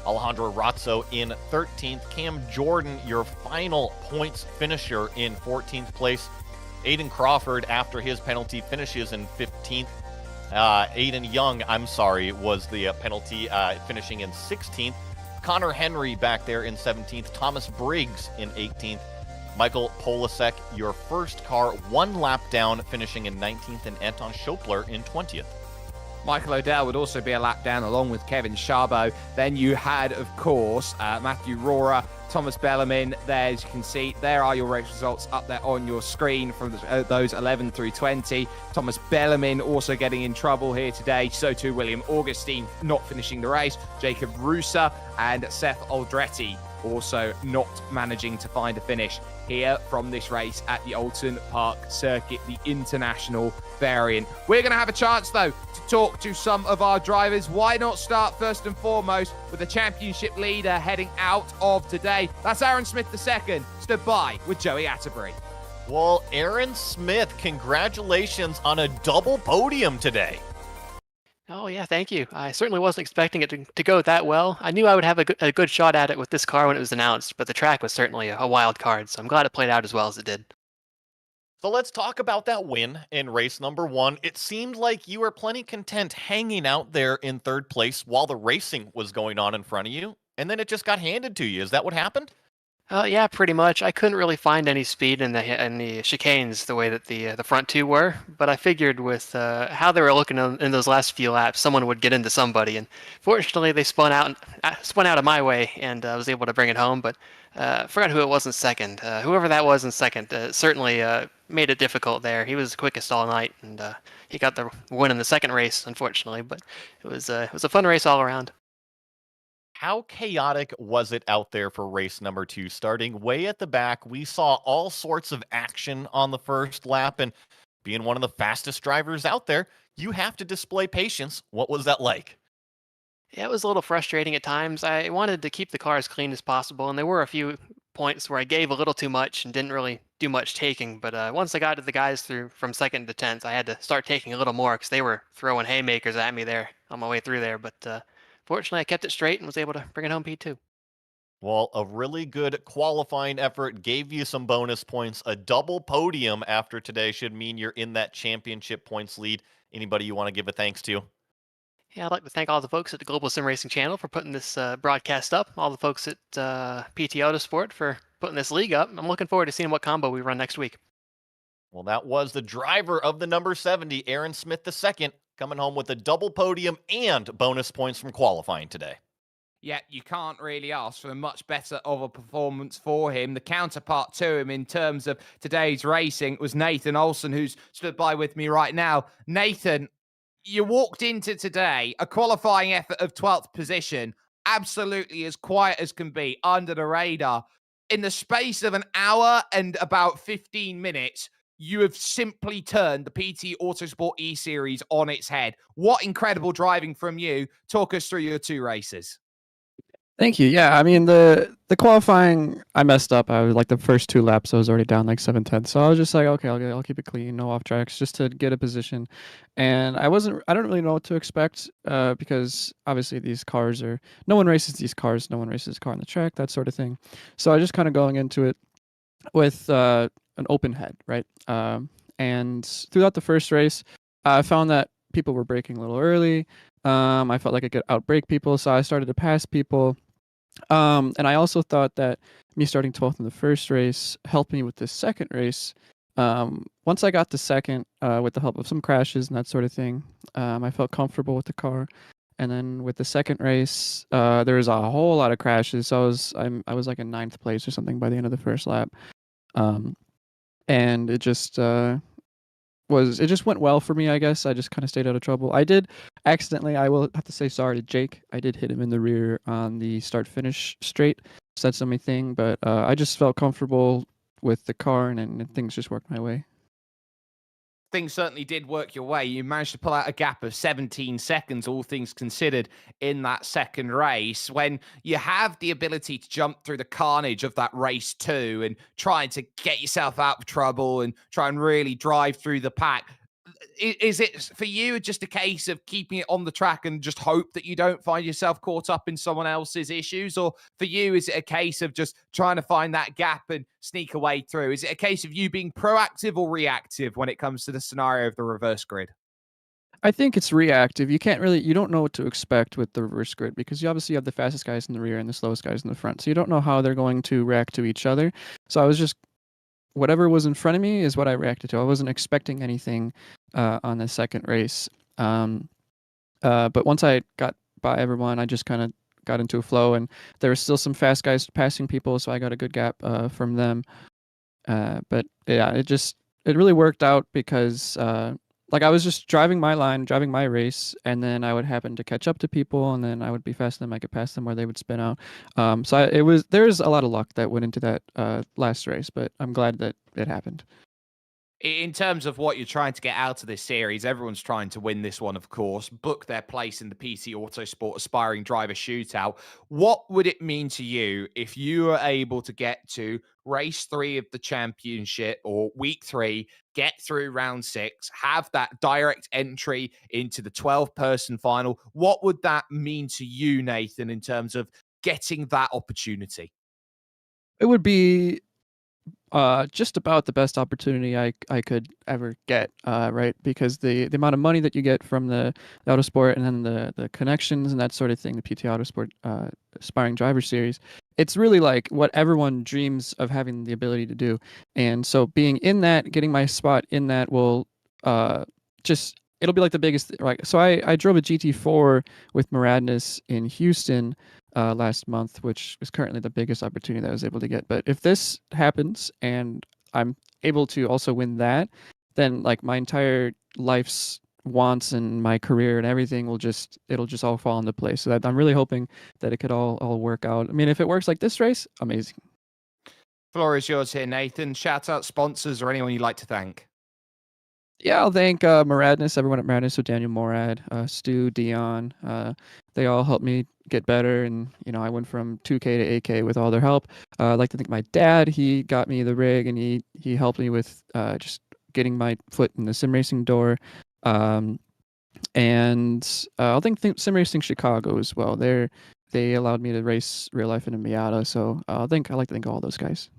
Alejandro Razzo in 13th, Cam Jordan, your final points finisher, in 14th place. Aiden Crawford, after his penalty, finishes in 15th. Aiden Young, was the penalty, finishing in 16th. Connor Henry back there in 17th, Thomas Briggs in 18th. Michael Polasek, your first car, 1 lap down, finishing in 19th, and Anton Schopler in 20th. Michael O'Dell would also be a lap down along with Kevin Charbot. Then you had, of course, Matthew Rohrer, Thomas Bellarmine. There, as you can see, there are your race results up there on your screen from those 11 through 20. Thomas Bellarmine also getting in trouble here today. So too William Augustine not finishing the race. Jacob Rusa and Seth Aldretti also not managing to find a finish here from this race at the Oulton Park circuit, the international variant. We're going to have a chance, though, to talk to some of our drivers. Why not start first and foremost with the championship leader heading out of today? That's Aaron Smith II, stood by with Joey Atterbury. Well, Aaron Smith, congratulations on a double podium today. Oh, yeah, thank you. I certainly wasn't expecting it to go that well. I knew I would have a good shot at it with this car when it was announced, but the track was certainly a wild card, so I'm glad it played out as well as it did. So let's talk about that win in race number 1. It seemed like you were plenty content hanging out there in 3rd place while the racing was going on in front of you, and then it just got handed to you. Is that what happened? Yeah, pretty much. I couldn't really find any speed in the chicanes the way that the front 2 were, but I figured with how they were looking in those last few laps, someone would get into somebody, and fortunately they spun out of my way, and I was able to bring it home. But forgot who it was in second. Whoever that was in second certainly made it difficult there. He was quickest all night, and he got the win in the second race, unfortunately. But it was a fun race all around. How chaotic was it out there for race number 2? Starting way at the back, we saw all sorts of action on the first lap, and being one of the fastest drivers out there, you have to display patience. What was that like? Yeah, it was a little frustrating at times. I wanted to keep the car as clean as possible, and there were a few points where I gave a little too much and didn't really do much taking. But once I got to the guys through from 2nd to 10th, I had to start taking a little more because they were throwing haymakers at me there on my way through there. But fortunately, I kept it straight and was able to bring it home P2. Well, a really good qualifying effort gave you some bonus points. A double podium after today should mean you're in that championship points lead. Anybody you want to give a thanks to? Yeah, I'd like to thank all the folks at the Global Sim Racing Channel for putting this broadcast up, all the folks at PT Autosport for putting this league up. I'm looking forward to seeing what combo we run next week. Well, that was the driver of the number 70, Aaron Smith II, coming home with a double podium and bonus points from qualifying today. Yeah, you can't really ask for much better of a performance for him. The counterpart to him in terms of today's racing was Nathan Oulton, who's stood by with me right now. Nathan, you walked into today a qualifying effort of 12th position, absolutely as quiet as can be, under the radar. In the space of an hour and about 15 minutes, you have simply turned the PT Autosport eSeries on its head. What incredible driving from you. Talk us through your 2 races. Thank you. Yeah, I mean the qualifying, I messed up. I was like the first 2 laps, I was already down like 7/10. So I was just like, okay, I'll keep it clean, no off tracks, just to get a position. And I don't really know what to expect because obviously these cars no one races these cars, no one races a car on the track, that sort of thing. So I just kind of going into it with an open head, right? And throughout the first race, I found that people were braking a little early. I felt like I could outbrake people, so I started to pass people. And I also thought that me starting 12th in the first race helped me with the second race. Once I got to second, with the help of some crashes and that sort of thing, I felt comfortable with the car. And then with the second race, there was a whole lot of crashes. So I was like in 9th place or something by the end of the first lap. And it just went well for me, I guess. I just kind of stayed out of trouble. I did accidentally, I will have to say sorry to Jake. I did hit him in the rear on the start finish straight. So that's the only thing, but I just felt comfortable with the car and things just worked my way. Things certainly did work your way. You managed to pull out a gap of 17 seconds, all things considered, in that second race. When you have the ability to jump through the carnage of that race too and trying to get yourself out of trouble and try and really drive through the pack, is it for you just a case of keeping it on the track and just hope that you don't find yourself caught up in someone else's issues? Or for you, is it a case of just trying to find that gap and sneak a way through? Is it a case of you being proactive or reactive when it comes to the scenario of the reverse grid? I think it's reactive. You don't know what to expect with the reverse grid because you obviously have the fastest guys in the rear and the slowest guys in the front. So you don't know how they're going to react to each other. So I was just whatever was in front of me is what I reacted to. I wasn't expecting anything on the second race. But once I got by everyone, I just kind of got into a flow, and there were still some fast guys passing people, so I got a good gap from them. But yeah, it really worked out because like I was just driving my line, driving my race, and then I would happen to catch up to people, and then I would be faster than them. I could pass them, or they would spin out. There's a lot of luck that went into that last race, but I'm glad that it happened. In terms of what you're trying to get out of this series, everyone's trying to win this one, of course, book their place in the PC Autosport Aspiring Driver Shootout. What would it mean to you if you were able to get to race 3 of the championship or week 3, get through round 6, have that direct entry into the 12-person final? What would that mean to you, Nathan, in terms of getting that opportunity? It would be just about the best opportunity I could ever get, right? Because the amount of money that you get from the Autosport and then the connections and that sort of thing, the PT Autosport Aspiring Driver Series, it's really like what everyone dreams of having the ability to do. And so being in that, getting my spot in that will just it'll be like the biggest. Like so, I drove a GT4 with Maradness in Houston last month, which is currently the biggest opportunity that I was able to get. But if this happens and I'm able to also win that, then like my entire life's wants and my career and everything it'll just all fall into place. So that I'm really hoping that it could all work out. I mean, if it works like this race, amazing. Floor is yours here, Nathan. Shout out sponsors or anyone you'd like to thank. Yeah, I'll thank Maradness, everyone at Maradness, so Daniel Morad, Stu, Dion. They all helped me get better, and I went from 2K to 8K with all their help. I'd like to thank my dad. He got me the rig, and he helped me with just getting my foot in the sim racing door. And I'll thank Sim Racing Chicago as well. They allowed me to race real life in a Miata, so I'd like to thank all those guys.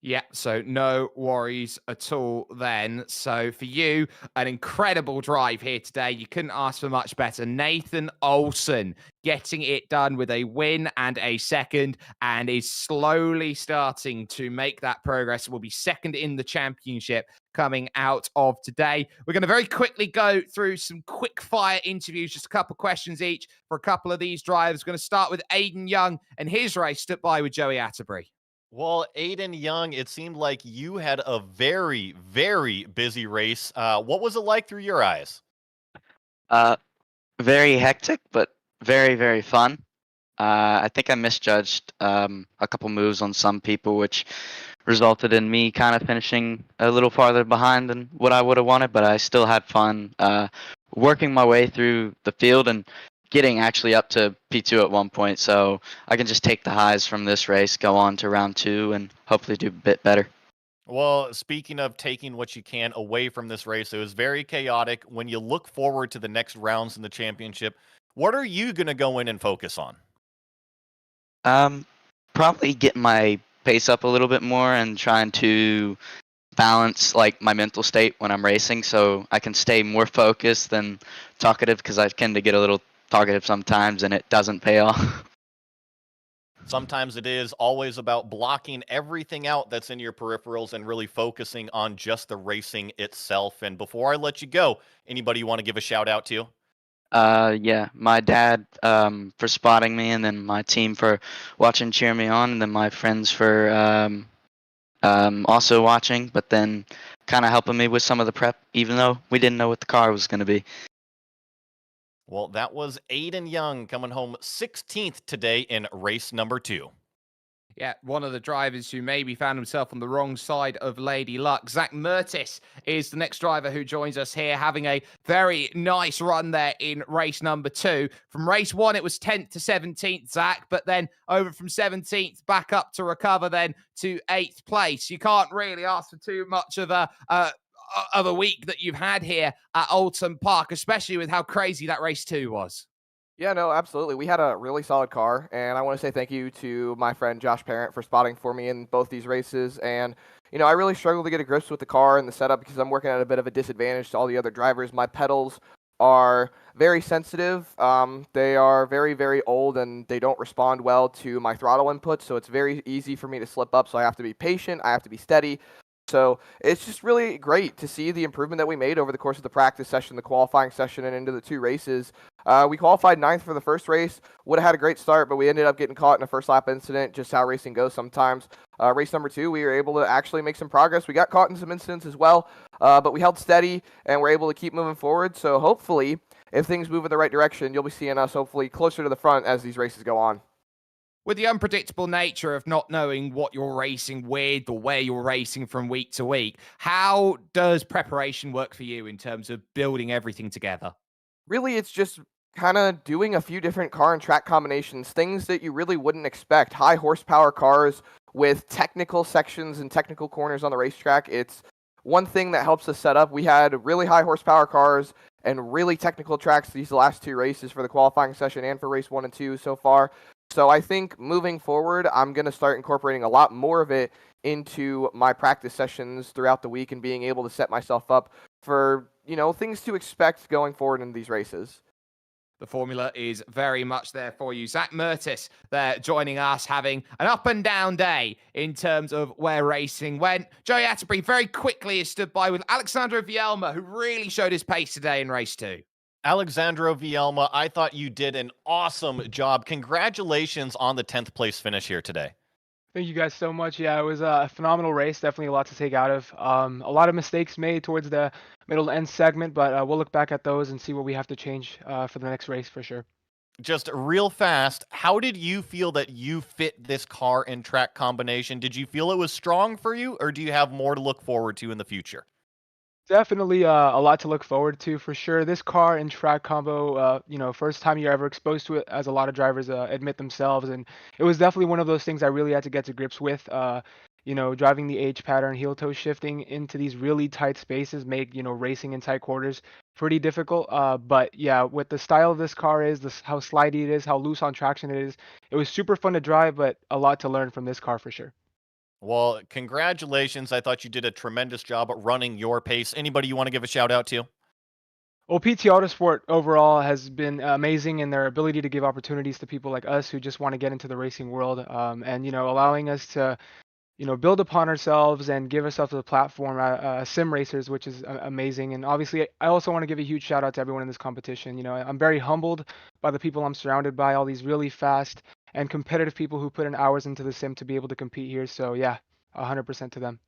Yeah, so no worries at all then. So for you, an incredible drive here today. You couldn't ask for much better. Nathan Oulton getting it done with a win and a second, and is slowly starting to make that progress. Will be second in the championship coming out of today. We're going to very quickly go through some quick fire interviews, just a couple questions each for a couple of these drivers. We're going to start with Aiden Young and his race stood by with Joey Atterbury. Well, Aiden Young, it seemed like you had a very, very busy race. What was it like through your eyes? Very hectic, but very, very fun. I think I misjudged a couple moves on some people, which resulted in me kind of finishing a little farther behind than what I would have wanted, but I still had fun working my way through the field and getting actually up to P2 at one point. So I can just take the highs from this race, go on to round 2, and hopefully do a bit better. Well, speaking of taking what you can away from this race, it was very chaotic. When you look forward to the next rounds in the championship, what are you going to go in and focus on? Probably get my pace up a little bit more and trying to balance like my mental state when I'm racing, so I can stay more focused than talkative, because I tend to get a little talkative sometimes, and it doesn't pay off. Sometimes it is always about blocking everything out that's in your peripherals and really focusing on just the racing itself. And before I let you go, anybody you want to give a shout out to? Yeah, my dad for spotting me, and then my team for watching, cheer me on, and then my friends for also watching, but then kind of helping me with some of the prep, even though we didn't know what the car was going to be. Well, that was Aiden Young coming home 16th today in race number 2. Yeah, one of the drivers who maybe found himself on the wrong side of Lady Luck. Zach Mertis is the next driver who joins us here, having a very nice run there in race number 2. From race 1, it was 10th to 17th, Zach, but then over from 17th back up to recover then to 8th place. You can't really ask for too much of a week that you've had here at Oulton Park, especially with how crazy that race 2 was. Yeah, no, absolutely. We had a really solid car, and I want to say thank you to my friend Josh Parent for spotting for me in both these races. And, I really struggled to get a grip with the car and the setup because I'm working at a bit of a disadvantage to all the other drivers. My pedals are very sensitive. They are very, very old, and they don't respond well to my throttle input, so it's very easy for me to slip up, so I have to be patient. I have to be steady. So it's just really great to see the improvement that we made over the course of the practice session, the qualifying session, and into the 2 races. We qualified 9th for the first race. Would have had a great start, but we ended up getting caught in a first lap incident, just how racing goes sometimes. Race number 2, we were able to actually make some progress. We got caught in some incidents as well, but we held steady and were able to keep moving forward. So hopefully, if things move in the right direction, you'll be seeing us hopefully closer to the front as these races go on. With the unpredictable nature of not knowing what you're racing with or where you're racing from week to week, how does preparation work for you in terms of building everything together? Really, it's just kind of doing a few different car and track combinations, things that you really wouldn't expect. High horsepower cars with technical sections and technical corners on the racetrack. It's one thing that helps us set up. We had really high horsepower cars and really technical tracks these last 2 races for the qualifying session and for race 1 and 2 so far. So I think moving forward, I'm going to start incorporating a lot more of it into my practice sessions throughout the week and being able to set myself up for, things to expect going forward in these races. The formula is very much there for you. Zach Mertis there joining us, having an up and down day in terms of where racing went. Joey Atterbury very quickly has stood by with Alexandro Vielma, who really showed his pace today in race 2. Alexandro Vielma, I thought you did an awesome job. Congratulations on the 10th place finish here today. Thank you guys so much. Yeah, it was a phenomenal race. Definitely a lot to take out of. A lot of mistakes made towards the middle end segment, but we'll look back at those and see what we have to change for the next race for sure. Just real fast, how did you feel that you fit this car and track combination? Did you feel it was strong for you, or do you have more to look forward to in the future? Definitely a lot to look forward to for sure. This car and track combo, first time you're ever exposed to it, as a lot of drivers admit themselves, and it was definitely one of those things I really had to get to grips with. Driving the H pattern, heel toe shifting into these really tight spaces make racing in tight quarters pretty difficult. But yeah, with the style of this car how slidey it is, how loose on traction it is, it was super fun to drive, but a lot to learn from this car for sure. Well, congratulations. I thought you did a tremendous job at running your pace. Anybody you want to give a shout out to? Well, PT Autosport overall has been amazing in their ability to give opportunities to people like us who just want to get into the racing world, and allowing us to build upon ourselves and give ourselves a platform, sim racers, which is amazing. And obviously, I also want to give a huge shout out to everyone in this competition. I'm very humbled by the people I'm surrounded by, all these really fast and competitive people who put in hours into the sim to be able to compete here. So yeah, 100% to them.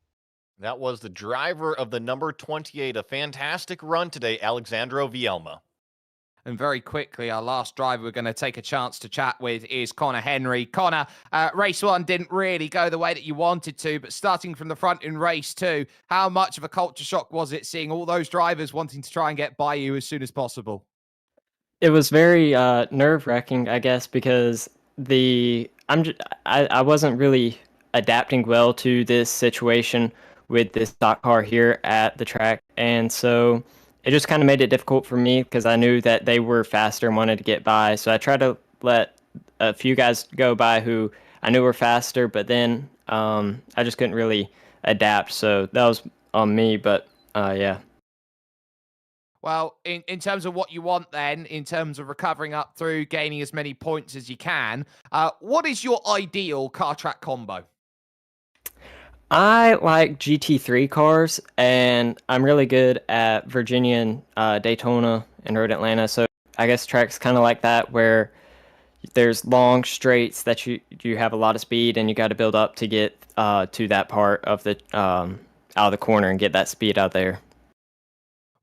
That was the driver of the number 28. A fantastic run today, Alexandro Vielma. And very quickly, our last driver we're going to take a chance to chat with is Connor Henry. Connor, race 1 didn't really go the way that you wanted to, but starting from the front in race 2, how much of a culture shock was it seeing all those drivers wanting to try and get by you as soon as possible? It was very nerve-wracking, I guess, because I wasn't really adapting well to this situation with this stock car here at the track, and so it just kind of made it difficult for me because I knew that they were faster and wanted to get by. So I tried to let a few guys go by who I knew were faster, but then I just couldn't really adapt. So that was on me, but yeah. Well, in terms of what you want then, in terms of recovering up through, gaining as many points as you can, what is your ideal car track combo? I like GT3 cars, and I'm really good at Virginia and Daytona and Road Atlanta. So I guess tracks kind of like that where there's long straights that you have a lot of speed, and you got to build up to get to that part of the out of the corner and get that speed out there.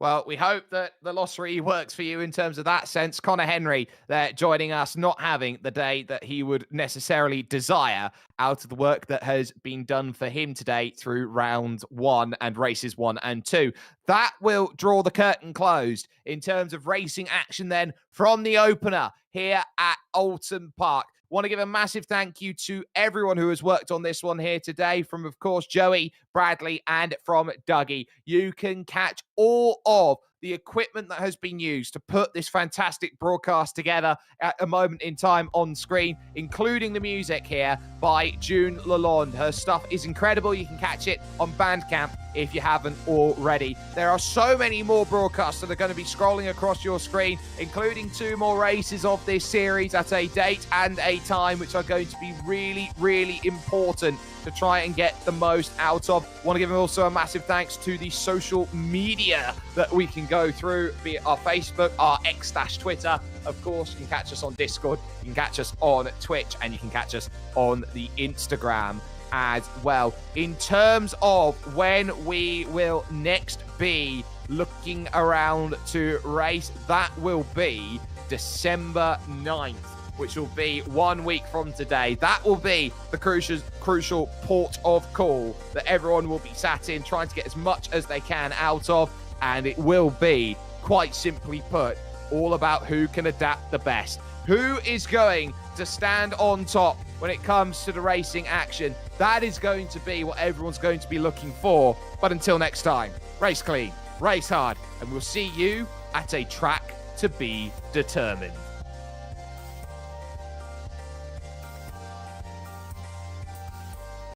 Well, we hope that the lottery works for you in terms of that sense. Connor Henry there joining us, not having the day that he would necessarily desire out of the work that has been done for him today through round 1 and races 1 and 2. That will draw the curtain closed in terms of racing action then from the opener here at Oulton Park. Want to give a massive thank you to everyone who has worked on this one here today, from, of course, Joey, Bradley, and from Dougie. You can catch all of the equipment that has been used to put this fantastic broadcast together at a moment in time on screen, including the music here by June Lalonde. Her stuff is incredible. You can catch it on Bandcamp if you haven't already. There are so many more broadcasts that are going to be scrolling across your screen, including 2 more races of this series at a date and a time, which are going to be really, really important to try and get the most out of. Want to give also a massive thanks to the social media that we can go through, be it our Facebook, our X-Twitter. Of course, you can catch us on Discord, you can catch us on Twitch, and you can catch us on the Instagram as well. In terms of when we will next be looking around to race, that will be December 9th, which will be 1 week from today. That will be the crucial port of call that everyone will be sat in, trying to get as much as they can out of. And it will be, quite simply put, all about who can adapt the best. Who is going to stand on top when it comes to the racing action? That is going to be what everyone's going to be looking for. But until next time, race clean, race hard, and we'll see you at a track to be determined.